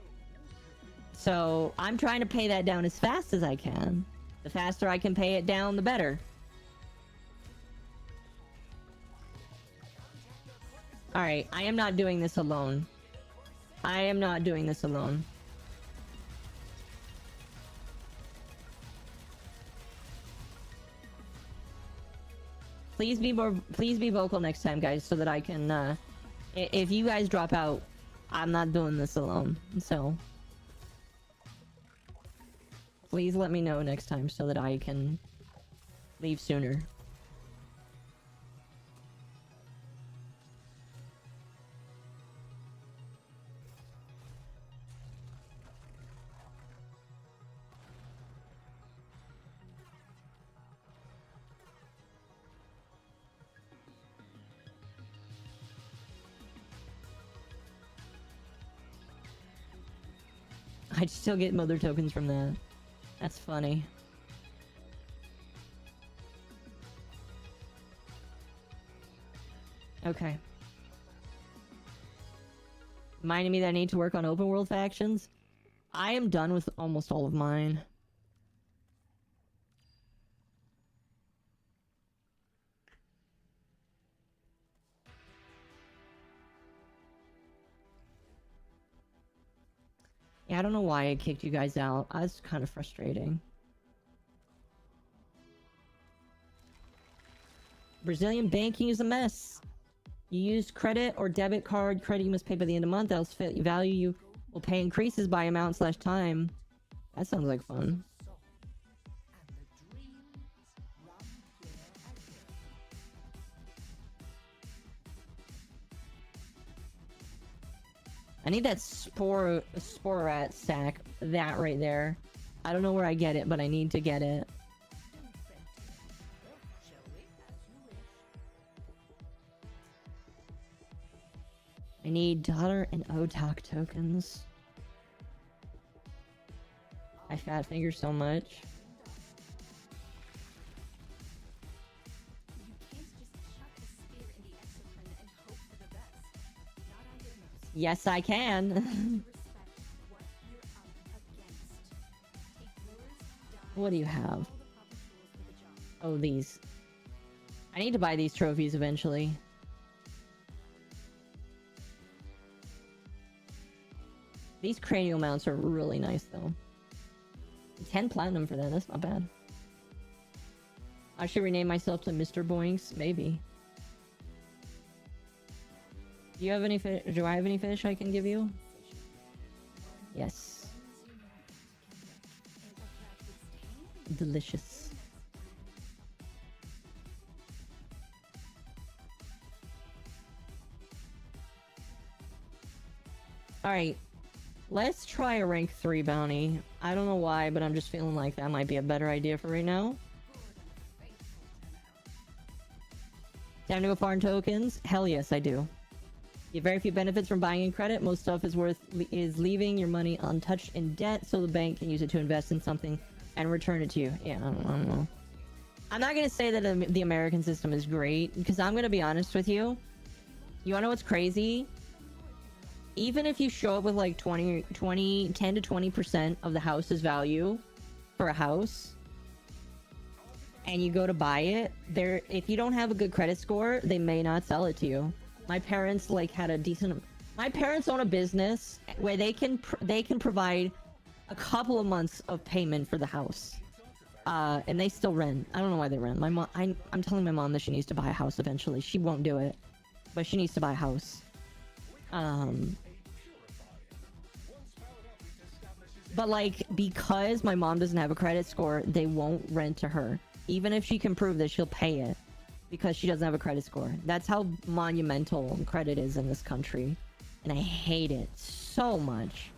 So, I'm trying to pay that down as fast as I can. The faster I can pay it down, the better. Alright, I am not doing this alone. I am not doing this alone. Please be vocal next time, guys, so that I can, if you guys drop out, I'm not doing this alone, so... Please let me know next time so that I can leave sooner. I'd still get mother tokens from that. That's funny. Okay. Reminding me that I need to work on open world factions. I am done with almost all of mine. Yeah, I don't know why I kicked you guys out. That's kind of frustrating. Brazilian banking is a mess. You use credit or debit card. Credit you must pay by the end of the month, else value you will pay increases by amount / time. That sounds like fun. I need that sporat sack. That right there. I don't know where I get it, but I need to get it. I need dollar and OTAK tokens. I fat finger so much. Yes, I can. What do you have? Oh, these. I need to buy these trophies eventually. These cranial mounts are really nice, though. 10 platinum for that. That's not bad. I should rename myself to Mr. Boinks. Maybe. Do you have any fish? Do I have any fish I can give you? Yes. Delicious. Alright. Let's try a rank 3 bounty. I don't know why, but I'm just feeling like that might be a better idea for right now. Time to go farm tokens? Hell yes, I do. You have very few benefits from buying in credit. Most stuff is leaving your money untouched in debt, so the bank can use it to invest in something and return it to you. Yeah, I don't know. I'm not gonna say that the American system is great, because I'm gonna be honest with you. You wanna know what's crazy? Even if you show up with like 10 to 20% of the house's value for a house, and you go to buy it, if you don't have a good credit score, they may not sell it to you. My parents like had a decent. My parents own a business where they can provide a couple of months of payment for the house, and they still rent. I don't know why they rent. My mom. I'm telling my mom that she needs to buy a house eventually. She won't do it, but she needs to buy a house. But like, because my mom doesn't have a credit score, they won't rent to her, even if she can prove that she'll pay it. Because she doesn't have a credit score. That's how monumental credit is in this country. And I hate it so much.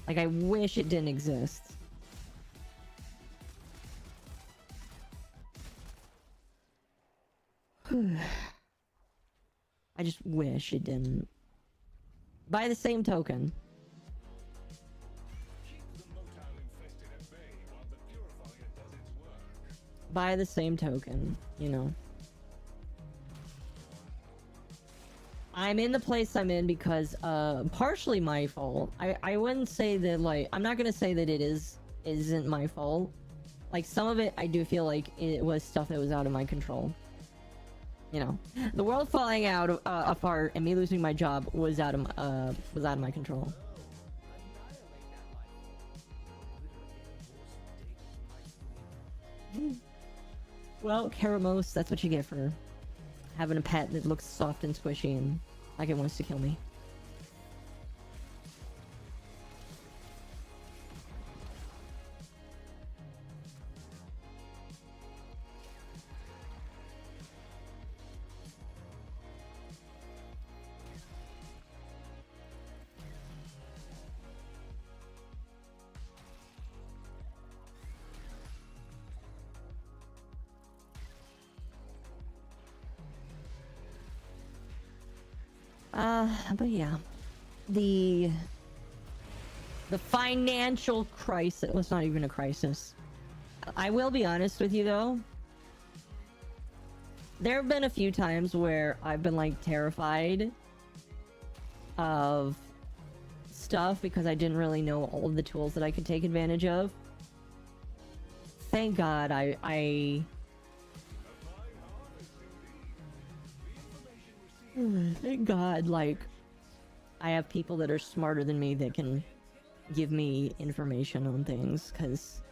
Like, I wish it didn't exist. I just wish it didn't. By the same token. By the same token, you know. I'm in the place I'm in because, partially my fault. I wouldn't say that, like, I'm not gonna say that isn't my fault. Like, some of it, I do feel like it was stuff that was out of my control. You know, the world falling out apart and me losing my job was out of my control. Well, Karamos, that's what you get for having a pet that looks soft and squishy and like it wants to kill me. But yeah, the financial crisis, well, it's not even a crisis. I will be honest with you though. There have been a few times where I've been like terrified of stuff because I didn't really know all of the tools that I could take advantage of. Thank God thank God, like, I have people that are smarter than me that can give me information on things, because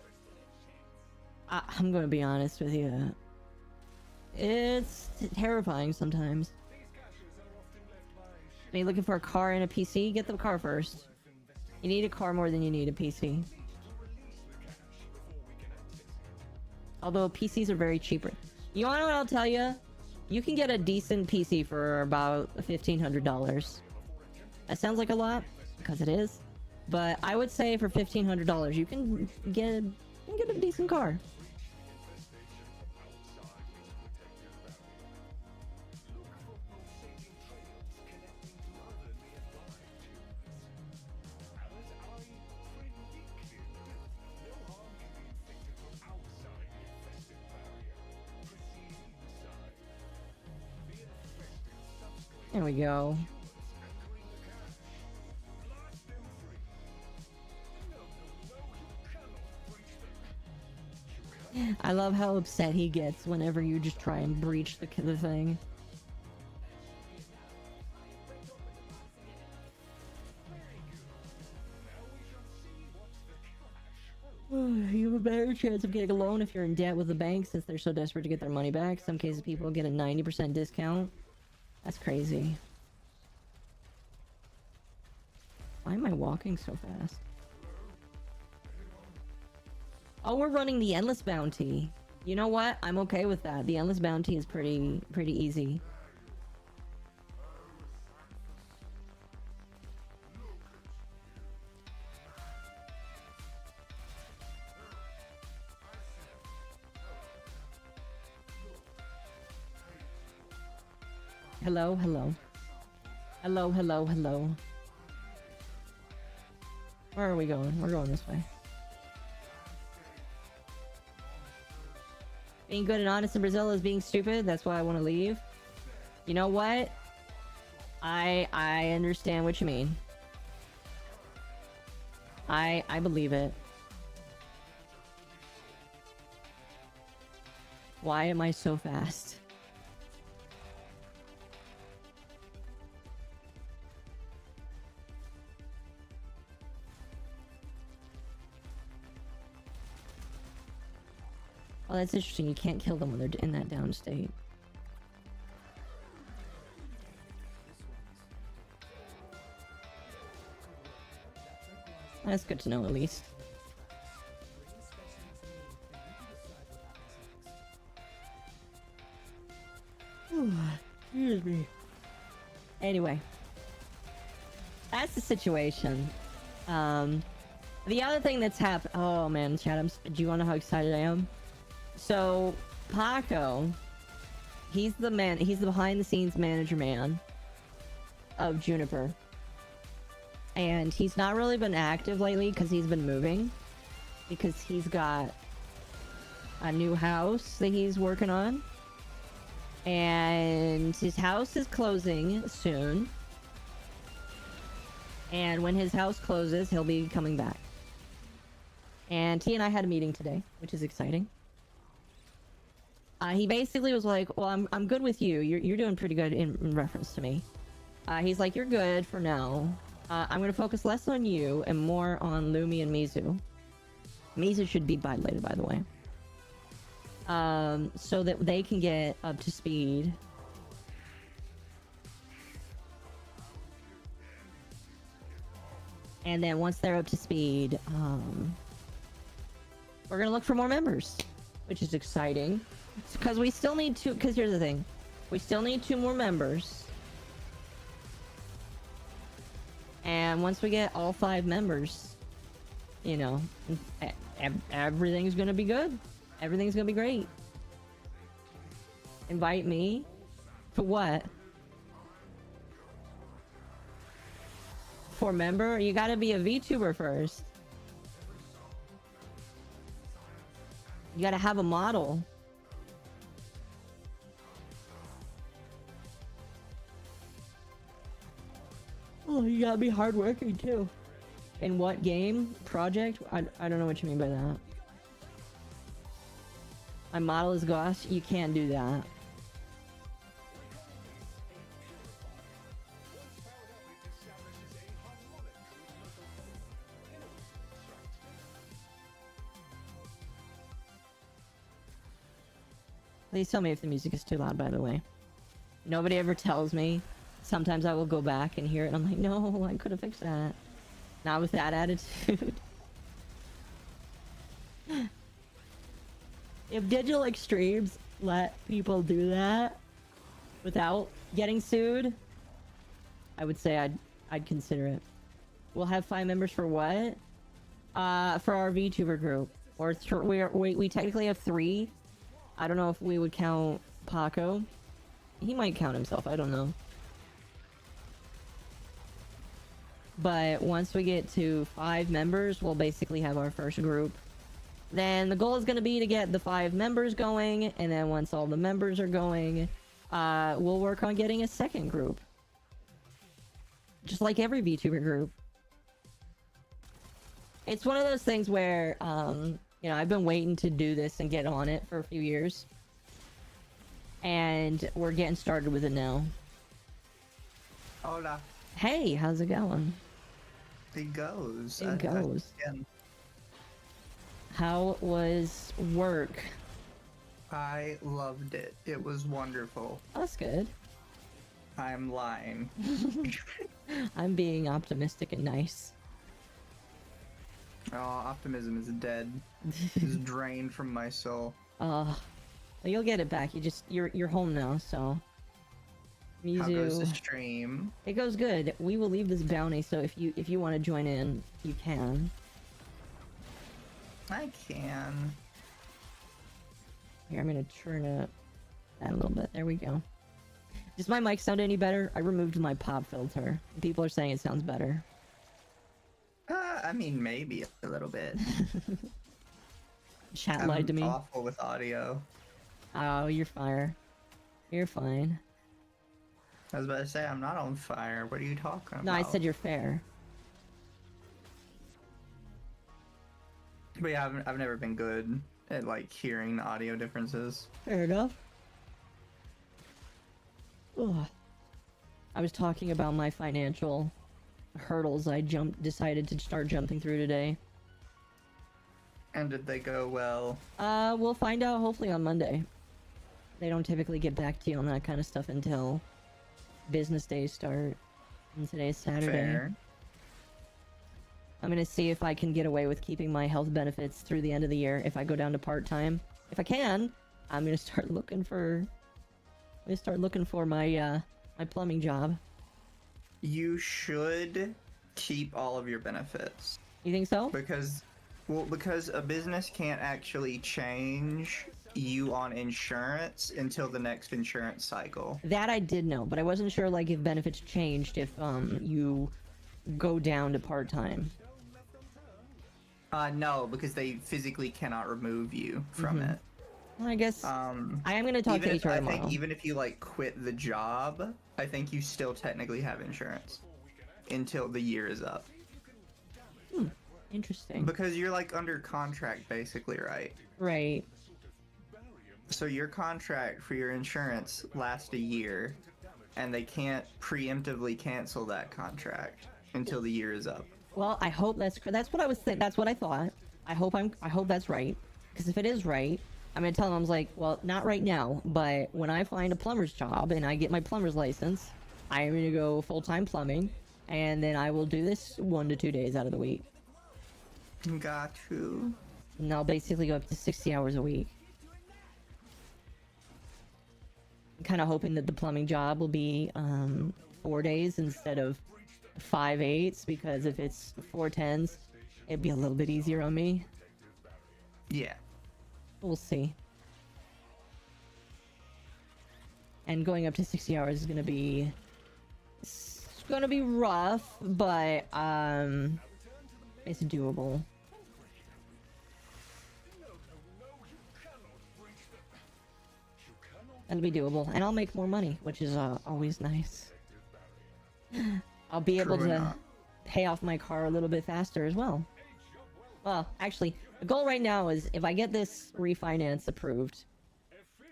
I'm gonna be honest with you. It's terrifying sometimes. Are you looking for a car and a PC? Get the car first. You need a car more than you need a PC. Although PCs are very cheaper. You wanna know what I'll tell you? You can get a decent PC for about $1,500. That sounds like a lot, because it is. But I would say for $1,500 you can get a decent car. There we go. I love how upset he gets whenever you just try and breach the thing. You have a better chance of getting a loan if you're in debt with the bank, since they're so desperate to get their money back. Some cases people get a 90% discount. That's crazy. Why am I walking so fast? Oh, we're running the endless bounty. You know what? I'm okay with that. The endless bounty is pretty easy. Hello, hello. Hello, hello, hello. Where are we going? We're going this way. Being good and honest in Brazil is being stupid. That's why I want to leave. You know what? I understand what you mean. I believe it. Why am I so fast? Oh, that's interesting. You can't kill them when they're in that down state. That's good to know, at least. Excuse me. Anyway. That's the situation. The other thing that's happened... Oh, man, chat, do you want to know how excited I am? So, Pako, he's the behind-the-scenes manager man of Juniper. And he's not really been active lately because he's been moving. Because he's got a new house that he's working on. And his house is closing soon. And when his house closes, he'll be coming back. And he and I had a meeting today, which is exciting. He basically was like, well, I'm good with you. You're doing pretty good in reference to me. He's like, you're good for now. I'm going to focus less on you and more on Lumi and Mizu. Mizu should be later, by the way. So that they can get up to speed. And then once they're up to speed, we're going to look for more members, which is exciting. Because we still need two, because here's the thing. We still need 2 more members. And once we get all 5 members, you know, everything's gonna be good. Everything's gonna be great. Invite me? For what? For member? You gotta be a VTuber first. You gotta have a model. Oh, you gotta be hardworking too. In what game? Project? I don't know what you mean by that. My model is Gosh. You can't do that. Please tell me if the music is too loud, by the way. Nobody ever tells me. Sometimes I will go back and hear it, and I'm like, no, I could have fixed that. Not with that attitude. If Digital Extremes let people do that without getting sued, I would say I'd consider it. We'll have 5 members for what? For our VTuber group. Or we technically have 3. I don't know if we would count Pako. He might count himself, I don't know. But once we get to 5 members, we'll basically have our first group. Then the goal is going to be to get the 5 members going, and then once all the members are going, we'll work on getting a second group. Just like every VTuber group. It's one of those things where, you know, I've been waiting to do this and get on it for a few years. And we're getting started with it now. Hola. Hey, how's it going? It goes. It goes. Again, How was work? I loved it. It was wonderful. That's good. I'm lying. I'm being optimistic and nice. Oh, optimism is dead. It's drained from my soul. You'll get it back. You're home now, so. How goes the Mizu, stream? it goes good. We will leave this bounty, so if you want to join in, you can. I can. Here, I'm gonna turn up that a little bit. There we go. Does my mic sound any better? I removed my pop filter. People are saying it sounds better. I mean, maybe a little bit. Chat lied to me. I'm awful with audio. Oh, you're fire. You're fine. I was about to say, I'm not on fire. What are you talking about? No, I said you're fair. But yeah, I've never been good at, like, hearing the audio differences. Fair enough. Ugh. I was talking about my financial hurdles I decided to start jumping through today. And did they go well? We'll find out hopefully on Monday. They don't typically get back to you on that kind of stuff until business days start. And today's Saturday. Fair. I'm gonna see if I can get away with keeping my health benefits through the end of the year if I go down to part-time. If I can, I'm gonna start looking for my my plumbing job. You should keep all of your benefits. You think so? Because a business can't actually change you on insurance until the next insurance cycle. That I did know, but I wasn't sure like if benefits changed if you go down to part-time. No, because they physically cannot remove you from it. Well, I guess I am gonna talk to HR tomorrow. I think even if you like quit the job, I think you still technically have insurance until the year is up. Interesting. Because you're like under contract basically, right? Right. So your contract for your insurance lasts a year, and they can't preemptively cancel that contract until the year is up. Well, I hope that's what I was thinking. That's what I thought. I hope that's right. Because if it is right, I'm gonna tell them, I was like, well, not right now, but when I find a plumber's job and I get my plumber's license, I am gonna go full-time plumbing, and then I will do this 1 to 2 days out of the week. Got you. And I'll basically go up to 60 hours a week. I'm kind of hoping that the plumbing job will be 4 days instead of 5/8, because if it's 4/10s, it'd be a little bit easier on me. Yeah. We'll see. And going up to 60 hours is gonna be rough, but it's doable. It'll be doable, and I'll make more money, which is always nice. I'll be able to pay off my car a little bit faster as well. Well, actually, the goal right now is if I get this refinance approved,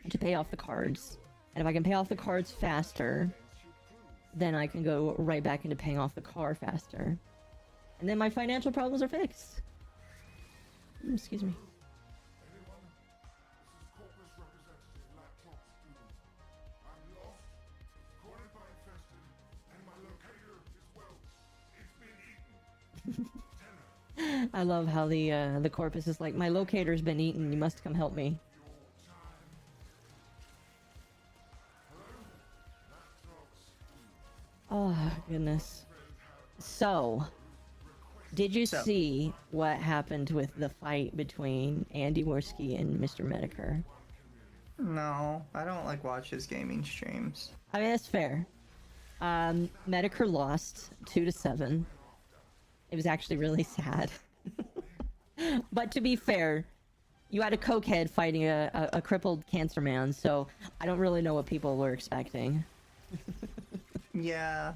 to pay off the cards. And if I can pay off the cards faster, then I can go right back into paying off the car faster. And then my financial problems are fixed. Excuse me. I love how the corpus is like, my locator's been eaten, you must come help me. Oh, goodness. So, did you see what happened with the fight between Andy Worski and Mr. Medicare? No, I don't like watch his gaming streams. I mean, that's fair. Medicare lost 2-7. It was actually really sad. But to be fair, you had a cokehead fighting a crippled cancer man, so I don't really know what people were expecting. Yeah.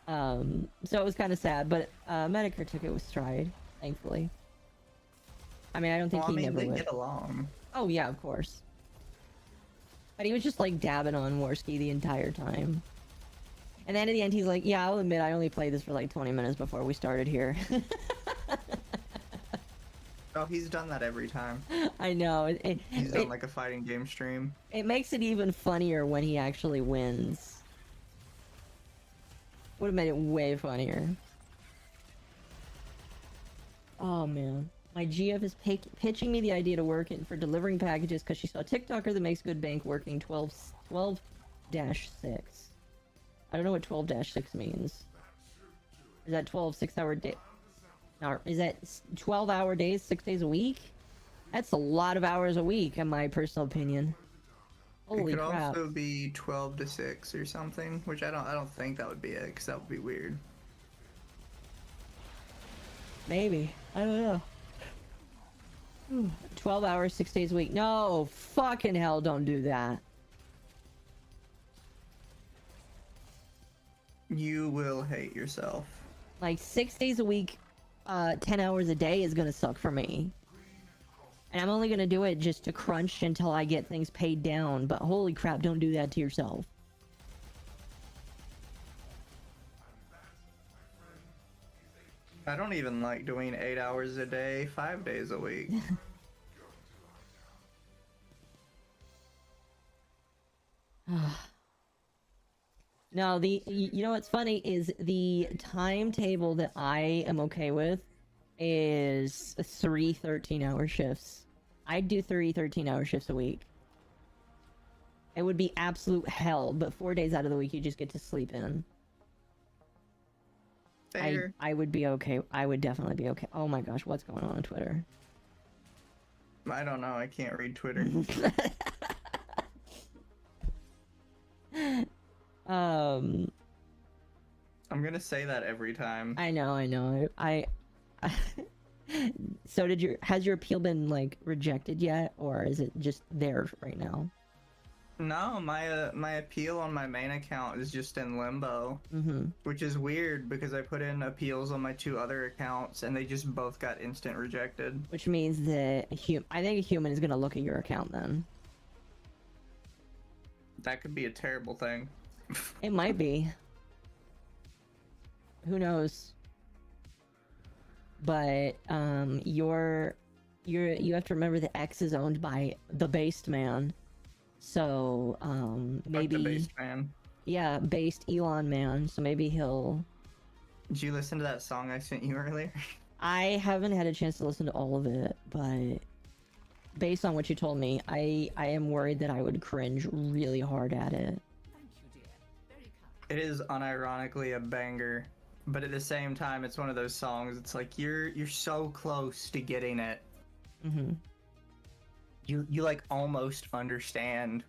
So it was kind of sad, but Medicare took it with stride, thankfully. I mean, I don't think Well, I he mean, never they would. get along. Oh yeah, of course. But he was just like dabbing on Worski the entire time. And then at the end, he's like, "Yeah, I'll admit I only played this for like 20 minutes before we started here." Oh, he's done that every time. I know. He's done like a fighting game stream. It makes it even funnier when he actually wins. Would have made it way funnier. Oh man. My GF is pitching me the idea to work in for delivering packages because she saw a TikToker that makes good bank working 12-6. I don't know what 12-6 means. Is that 12 6-hour day? Or is that 12-hour days, 6 days a week? That's a lot of hours a week, in my personal opinion. Holy it could crap. also be 12 to 6 or something, which I don't think that would be it, because that would be weird. Maybe. I don't know. 12 hours, 6 days a week. No, fucking hell, don't do that. You will hate yourself. Like 6 days a week, 10 hours a day is gonna suck for me. And I'm only gonna do it just to crunch until I get things paid down, but holy crap, don't do that to yourself. I don't even like doing 8 hours a day, 5 days a week. No, you know what's funny is the timetable that I am okay with is 3 13-hour shifts. I'd do 3 13-hour shifts a week. It would be absolute hell, but 4 days out of the week you just get to sleep in. Fair. I would be okay. I would definitely be okay. Oh my gosh, what's going on Twitter? I don't know, I can't read Twitter. I'm gonna say that every time. I know. So has your appeal been like rejected yet, or is it just there right now? No, my appeal on my main account is just in limbo, which is weird because I put in appeals on my 2 other accounts and they just both got instant rejected. Which means that I think a human is gonna look at your account then. That could be a terrible thing. It might be. Who knows? But you have to remember that X is owned by the Based Man. So maybe Like the Based Man. Yeah, Based Elon Man. So maybe he'll. Did you listen to that song I sent you earlier? I haven't had a chance to listen to all of it, but based on what you told me, I am worried that I would cringe really hard at it. It is unironically a banger, but at the same time, it's one of those songs. It's like you're so close to getting it. You like almost understand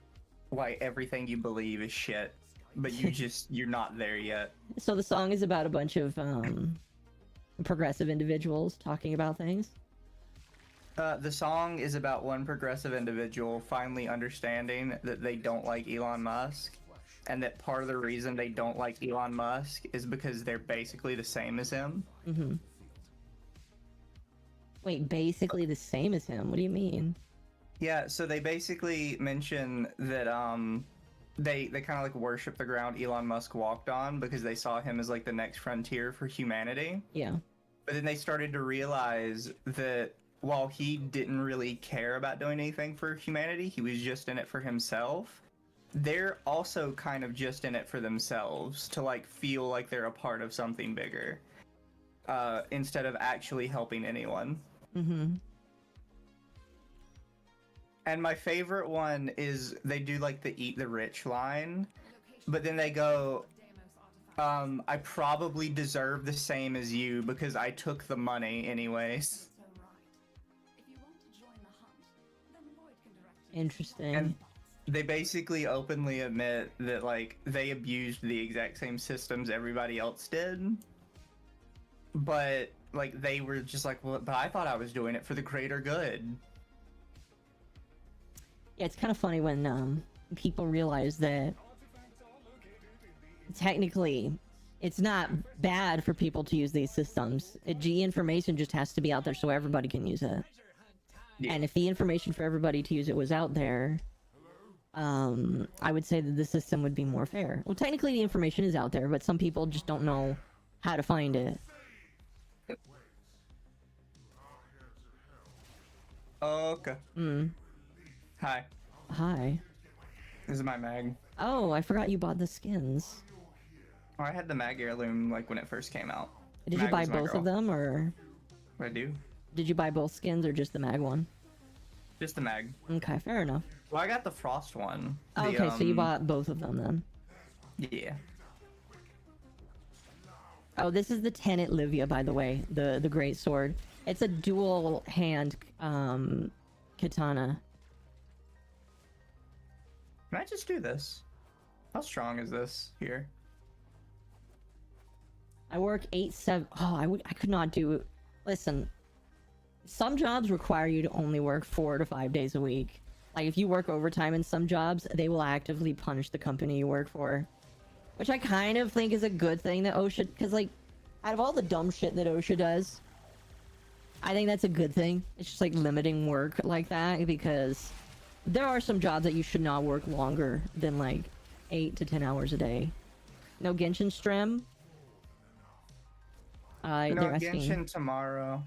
why everything you believe is shit, but you're not there yet. So the song is about a bunch of progressive individuals talking about things. The song is about one progressive individual finally understanding that they don't like Elon Musk, and that part of the reason they don't like Elon Musk is because they're basically the same as him. Wait, basically the same as him? What do you mean? Yeah, so they basically mention that they kind of like worship the ground Elon Musk walked on because they saw him as like the next frontier for humanity. Yeah. But then they started to realize that while he didn't really care about doing anything for humanity, he was just in it for himself. they're also kind of just in it for themselves to like feel like they're a part of something bigger, instead of actually helping anyone. Mm-hmm. And my favorite one is they do like the eat the rich line, but then they go, I probably deserve the same as you because I took the money anyways. Interesting. And they basically openly admit that like they abused the exact same systems everybody else did, but like they were just like, well, but I thought I was doing it for the greater good. Yeah, it's kind of funny when people realize that technically it's not bad for people to use these systems. The information just has to be out there so everybody can use it. Yeah. And if the information for everybody to use it was out there, I would say that the system would be more fair. Well, technically the information is out there, but some people just don't know how to find it. Okay. Hi. Hi. This is my mag. Oh, I forgot you bought the skins. Oh, I had the mag heirloom like when it first came out. Did you Mag buy was my both girl. of them, or I do. did you buy both skins, or just the mag one? Just the mag. Okay, fair enough. Well, I got the frost one. Oh, The, okay, so you bought both of them then. Yeah. Oh, this is the Tenet Livia, by the way, the great sword. It's a dual hand katana. Can I just do this? How strong is this here? I work 8-7. Oh, I could not do. Listen, some jobs require you to only work 4 to 5 days a week. Like if you work overtime in some jobs, they will actively punish the company you work for, which I kind of think is a good thing that OSHA, because like out of all the dumb shit that OSHA does, I think that's a good thing. It's just like limiting work like that, because there are some jobs that you should not work longer than like 8 to 10 hours a day. No Genshin Strem. No, They're asking, Genshin tomorrow.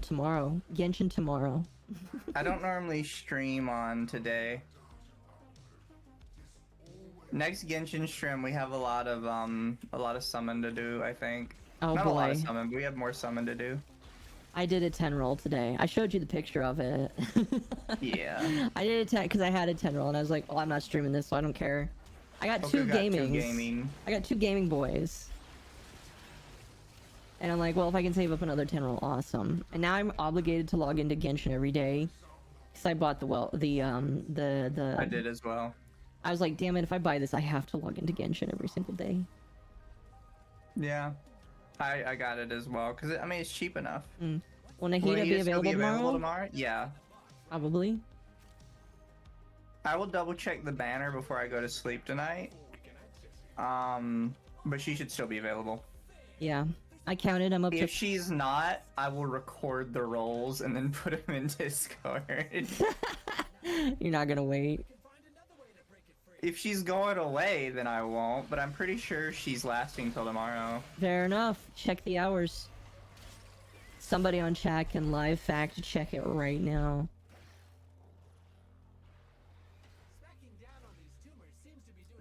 tomorrow. Genshin tomorrow. I don't normally stream on today. Next Genshin stream, we have a lot of summon to do, I think. Oh Not a lot of boy. summon, but we have more summon to do. I did a 10 roll today. I showed you the picture of it. Yeah. I did a 10 because I had a 10 roll and I was like, well, I'm not streaming this, so I don't care. I got Okay, two got two gamings. gaming. I got 2 gaming boys. And I'm like, well, if I can save up another 10 roll, awesome. And now I'm obligated to log into Genshin every day because I bought the I did as well. I was like, damn it, if I buy this, I have to log into Genshin every single day. Yeah. I got it as well because I mean it's cheap enough. Will Nahida Will be Nahida still available tomorrow? tomorrow? Yeah. Probably. I will double check the banner before I go to sleep tonight. But she should still be available. Yeah. I counted. I'm up to If she's not, I will record the rolls and then put them in Discord. You're not gonna wait. If she's going away, then I won't, but I'm pretty sure she's lasting till tomorrow. Fair enough. Check the hours. Somebody on chat can live fact check it right now.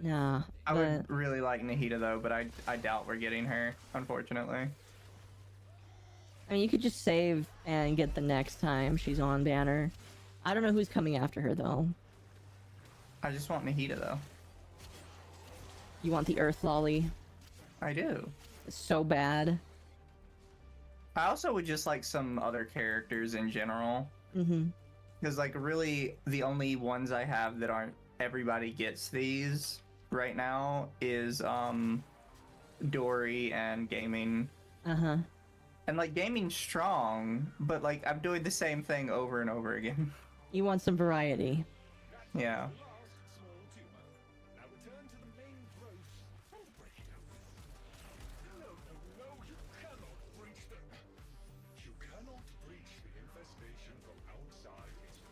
Nah. I would really like Nahida though, but I doubt we're getting her, unfortunately. I mean, you could just save and get the next time she's on banner. I don't know who's coming after her though. I just want Nahida though. You want the Earth Lolly? I do. It's so bad. I also would just like some other characters in general. Because like really the only ones I have that aren't everybody gets these right now is Dory and Gaming. And like Gaming's strong, but like I'm doing the same thing over and over again. You want some variety. Yeah.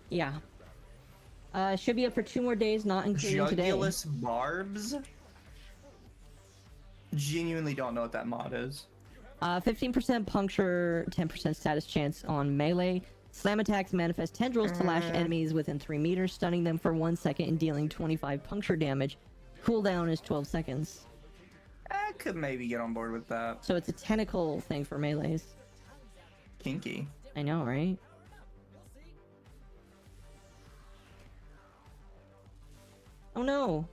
Yeah. Should be up for 2 more days, not including today. Jugulus Barbs? Genuinely don't know what that mod is. 15% puncture, 10% status chance on melee, Slam attacks manifest tendrils to lash enemies within 3 meters, stunning them for 1 second and dealing 25 puncture damage. Cooldown is 12 seconds. I could maybe get on board with that. So it's a tentacle thing for melees. Kinky. I know, right? Oh no!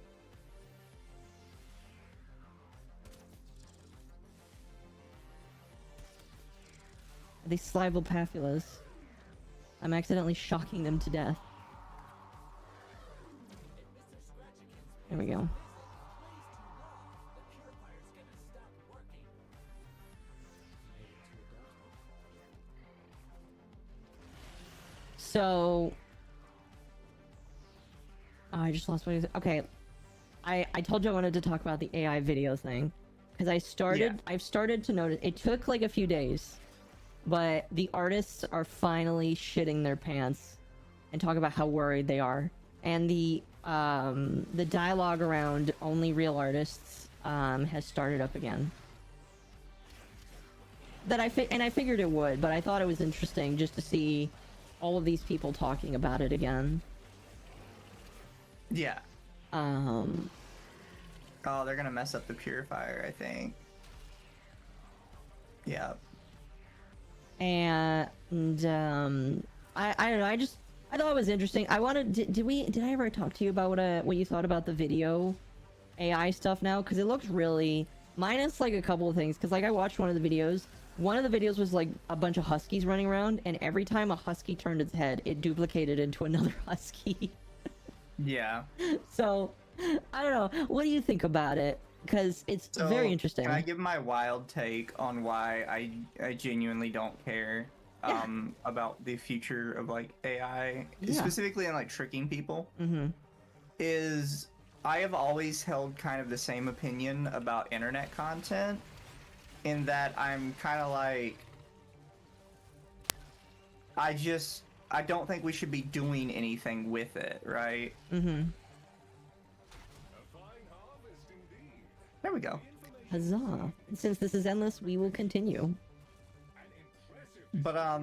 These Slivopaphulas. I'm accidentally shocking them to death. There we go. So... Oh, I just lost what I was... Okay. I told you I wanted to talk about the AI video thing. Because I've started to notice... It took like a few days. But the artists are finally shitting their pants and talk about how worried they are. And the dialogue around only real artists has started up again. I figured it would, but I thought it was interesting just to see all of these people talking about it again. Yeah. Oh, they're gonna mess up the purifier, I think. Yeah. And I don't know. I thought it was interesting. I wanted. Did I ever talk to you about what you thought about the video AI stuff now? Because it looks really minus like a couple of things. Because like I watched one of the videos. One of the videos was like a bunch of huskies running around, and every time a husky turned its head, it duplicated into another husky. Yeah. So I don't know. What do you think about it? Because it's very interesting. Can I give my wild take on why I genuinely don't care about the future of like AI, specifically in like tricking people? Mm-hmm. Is I have always held kind of the same opinion about internet content, in that I'm kind of like, I don't think we should be doing anything with it, right? Mm-hmm. There we go. Huzzah. Since this is endless, we will continue. But,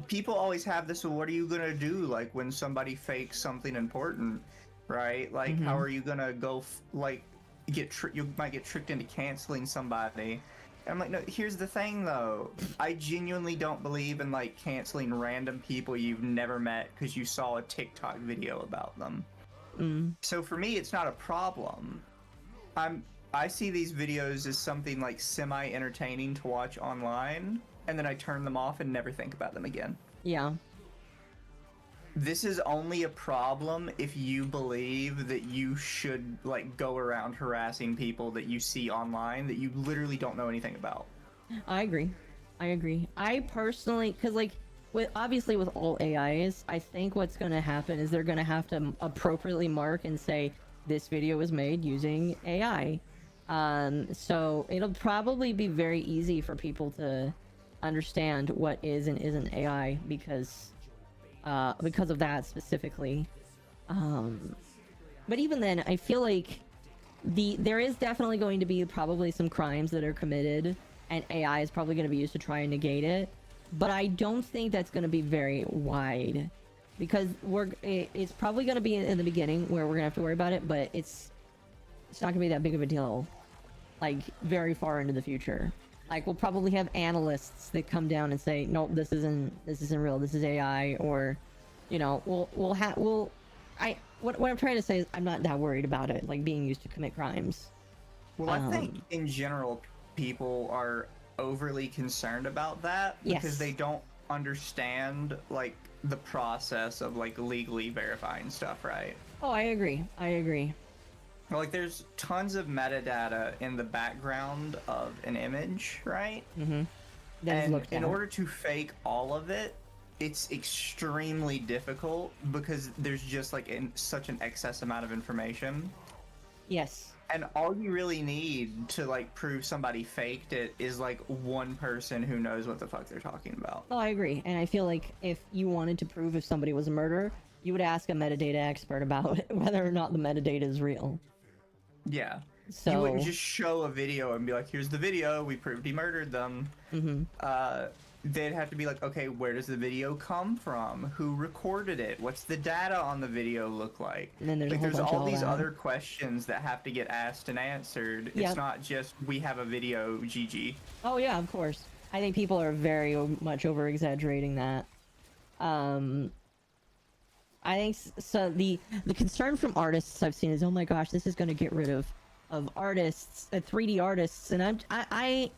people always have this, well, what are you gonna do, like, when somebody fakes something important, right? Like, how are you gonna go, you might get tricked into canceling somebody. And I'm like, no, here's the thing, though. I genuinely don't believe in, like, canceling random people you've never met because you saw a TikTok video about them. So for me, it's not a problem. I see these videos as something like semi-entertaining to watch online, and then I turn them off and never think about them again. Yeah. This is only a problem if you believe that you should like go around harassing people that you see online that you literally don't know anything about. I agree. I personally, because like obviously with all AIs, I think what's going to happen is they're going to have to appropriately mark and say this video was made using AI. So it'll probably be very easy for people to understand what is and isn't AI because of that specifically. But even then, I feel like there is definitely going to be probably some crimes that are committed, and AI is probably going to be used to try and negate it. But I don't think that's going to be very wide, because it's probably going to be in the beginning where we're going to have to worry about it, but it's not going to be that big of a deal, like very far into the future. Like we'll probably have analysts that come down and say, nope, this isn't real, this is AI, or, you know, what I'm trying to say is I'm not that worried about it, like being used to commit crimes. Well, I think in general people are overly concerned about that because they don't understand like the process of like legally verifying stuff, right? Oh, I agree. Like there's tons of metadata in the background of an image, right? Mm-hmm. And in order to fake all of it, it's extremely difficult because there's just like such an excess amount of information. Yes. And all you really need to like prove somebody faked it is like one person who knows what the fuck they're talking about. Oh, I agree. And I feel like if you wanted to prove if somebody was a murderer, you would ask a metadata expert about whether or not the metadata is real. Yeah. So You wouldn't just show a video and be like, here's the video, we proved he murdered them. They'd have to be like, okay, where does the video come from? Who recorded it? What's the data on the video look like? And then there's a like whole there's bunch of all all these that. other questions that have to get asked and answered. Yep. It's not just, we have a video, GG. Oh yeah, of course. I think people are very much over exaggerating that. I think so. The concern from artists I've seen is, oh my gosh, this is going to get rid of artists, 3D artists, and I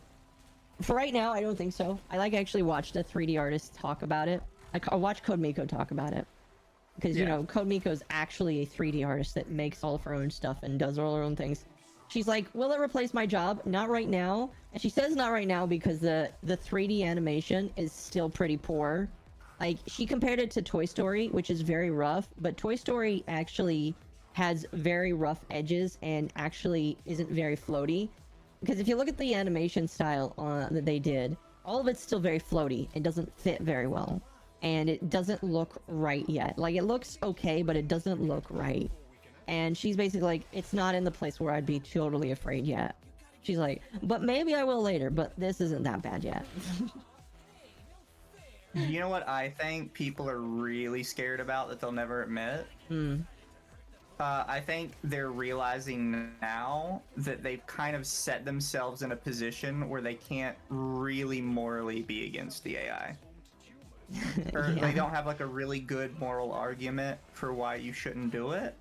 for right now I don't think so. I actually watched a 3D artist talk about it. I watched CodeMiko talk about it because you know CodeMiko is actually a 3D artist that makes all of her own stuff and does all her own things. She's like, will it replace my job? Not right now. And she says not right now because the 3D animation is still pretty poor. Like, she compared it to Toy Story, which is very rough, but Toy Story actually has very rough edges and actually isn't very floaty. Because if you look at the animation style that they did, all of it's still very floaty. It doesn't fit very well. And it doesn't look right yet. Like, it looks okay, but it doesn't look right. And she's basically like, it's not in the place where I'd be totally afraid yet. She's like, but maybe I will later, but this isn't that bad yet. You know what I think people are really scared about that they'll never admit? I think they're realizing now that they've kind of set themselves in a position where they can't really morally be against the AI. Or they don't have like a really good moral argument for why you shouldn't do it.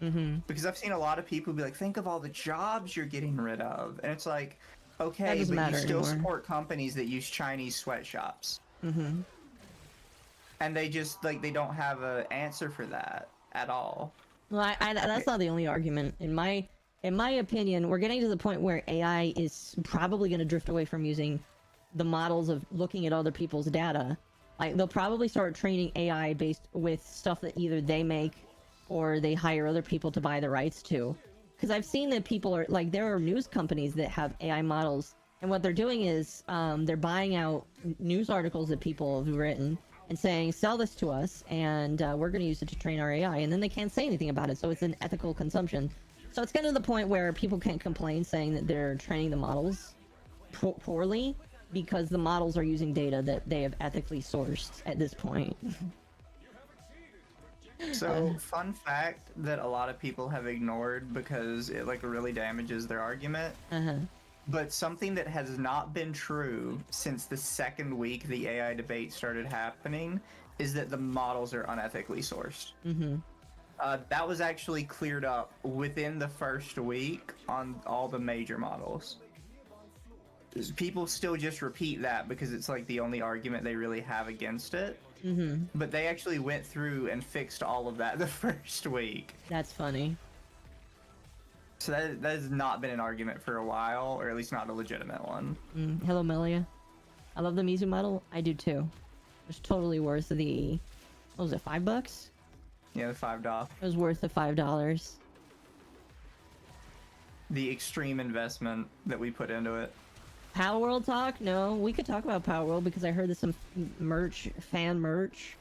Because I've seen a lot of people be like, think of all the jobs you're getting rid of. And it's like, okay, but you still support companies that use Chinese sweatshops. And they just, like, they don't have an answer for that at all. Well, that's not the only argument. In my opinion, we're getting to the point where AI is probably going to drift away from using the models of looking at other people's data. Like, they'll probably start training AI based with stuff that either they make or they hire other people to buy the rights to. Because I've seen that people are, like, there are news companies that have AI models, and what they're doing is they're buying out news articles that people have written and saying, sell this to us, and we're going to use it to train our AI, and then they can't say anything about it, so it's an ethical consumption. So it's getting to the point where people can't complain saying that they're training the models poorly, because the models are using data that they have ethically sourced at this point. So, fun fact that a lot of people have ignored because it, like, really damages their argument. But something that has not been true since the second week the AI debate started happening is that the models are unethically sourced. That was actually cleared up within the first week on all the major models. People still just repeat that because it's like the only argument they really have against it. But they actually went through and fixed all of that the first week. That's funny. So that has not been an argument for a while, or at least not a legitimate one. Hello, Melia. I love the Mizu model. I do too. It's totally worth the... What was it, $5? Yeah, the $5. It was worth the $5. The extreme investment that we put into it. Power World talk? No, we could talk about Power World because I heard that some merch, fan merch,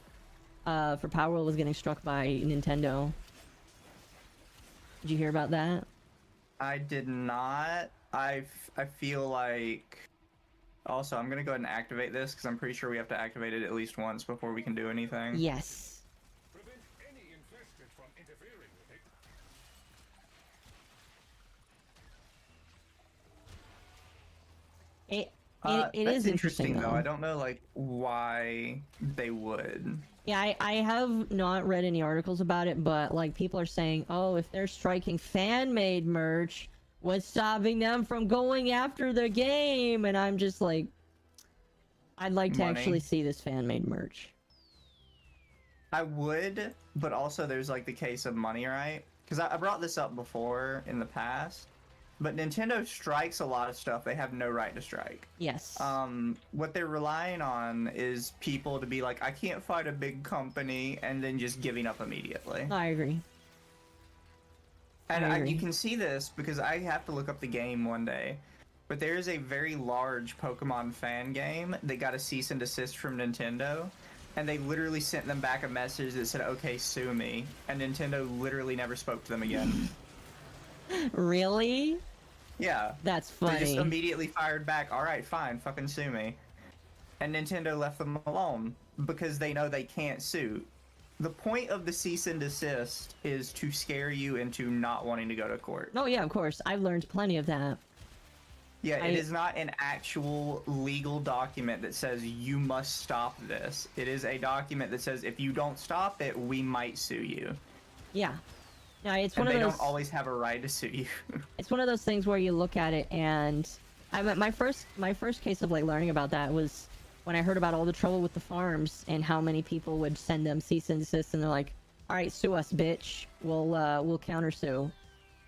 for Power World was getting struck by Nintendo. Did you hear about that? I did not. I feel like... Also, I'm going to go ahead and activate this because I'm pretty sure we have to activate it at least once before we can do anything. Yes. Prevent any infested from interfering with it. It is interesting though. I don't know, like, why they would. Yeah, I have not read any articles about it, but, like, people are saying, oh, if they're striking fan-made merch, what's stopping them from going after the game? And I'm just like, I'd like to actually see this fan-made merch. I would, but also there's, like, the case of money, right? Because I brought this up before in the past. But Nintendo strikes a lot of stuff they have no right to strike. Yes. What they're relying on is people to be like, I can't fight a big company, and then just giving up immediately. I agree. And you can see this because I have to look up the game one day. But there is a very large Pokemon fan game that got a cease and desist from Nintendo. And they literally sent them back a message that said, okay, sue me. And Nintendo literally never spoke to them again. Really? Yeah. That's They just funny. immediately fired back, alright, fine, fucking sue me. And Nintendo left them alone because they know they can't sue. The point of the cease and desist is to scare you into not wanting to go to court. Oh yeah, of course. I've learned plenty of that. Yeah, it is not an actual legal document that says you must stop this. It is a document that says if you don't stop it, we might sue you. Yeah. No, it's And one they of those. don't always have a right to sue you. It's one of those things where you look at it, and my first case of like learning about that was when I heard about all the trouble with the farms and how many people would send them cease and desist, and they're like, "All right, sue us, bitch. We'll countersue."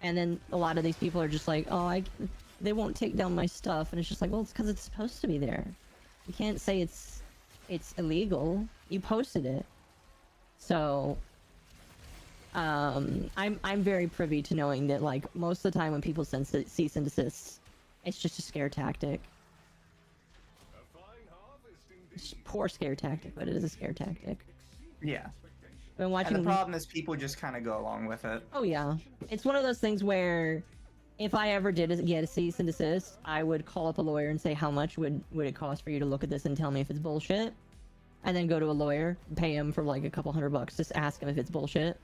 And then a lot of these people are just like, "Oh, they won't take down my stuff," and it's just like, well, it's because it's supposed to be there. You can't say it's illegal. You posted it. So I'm very privy to knowing that like most of the time when people send cease and desist, it's just a scare tactic. It's a poor scare tactic, but it is a scare tactic. Yeah. Been watching. And the problem is people just kind of go along with it. Oh yeah, it's one of those things where if I ever did get a cease and desist, I would call up a lawyer and say how much would it cost for you to look at this and tell me if it's bullshit, and then go to a lawyer, pay him for like a couple $100, just ask him if it's bullshit,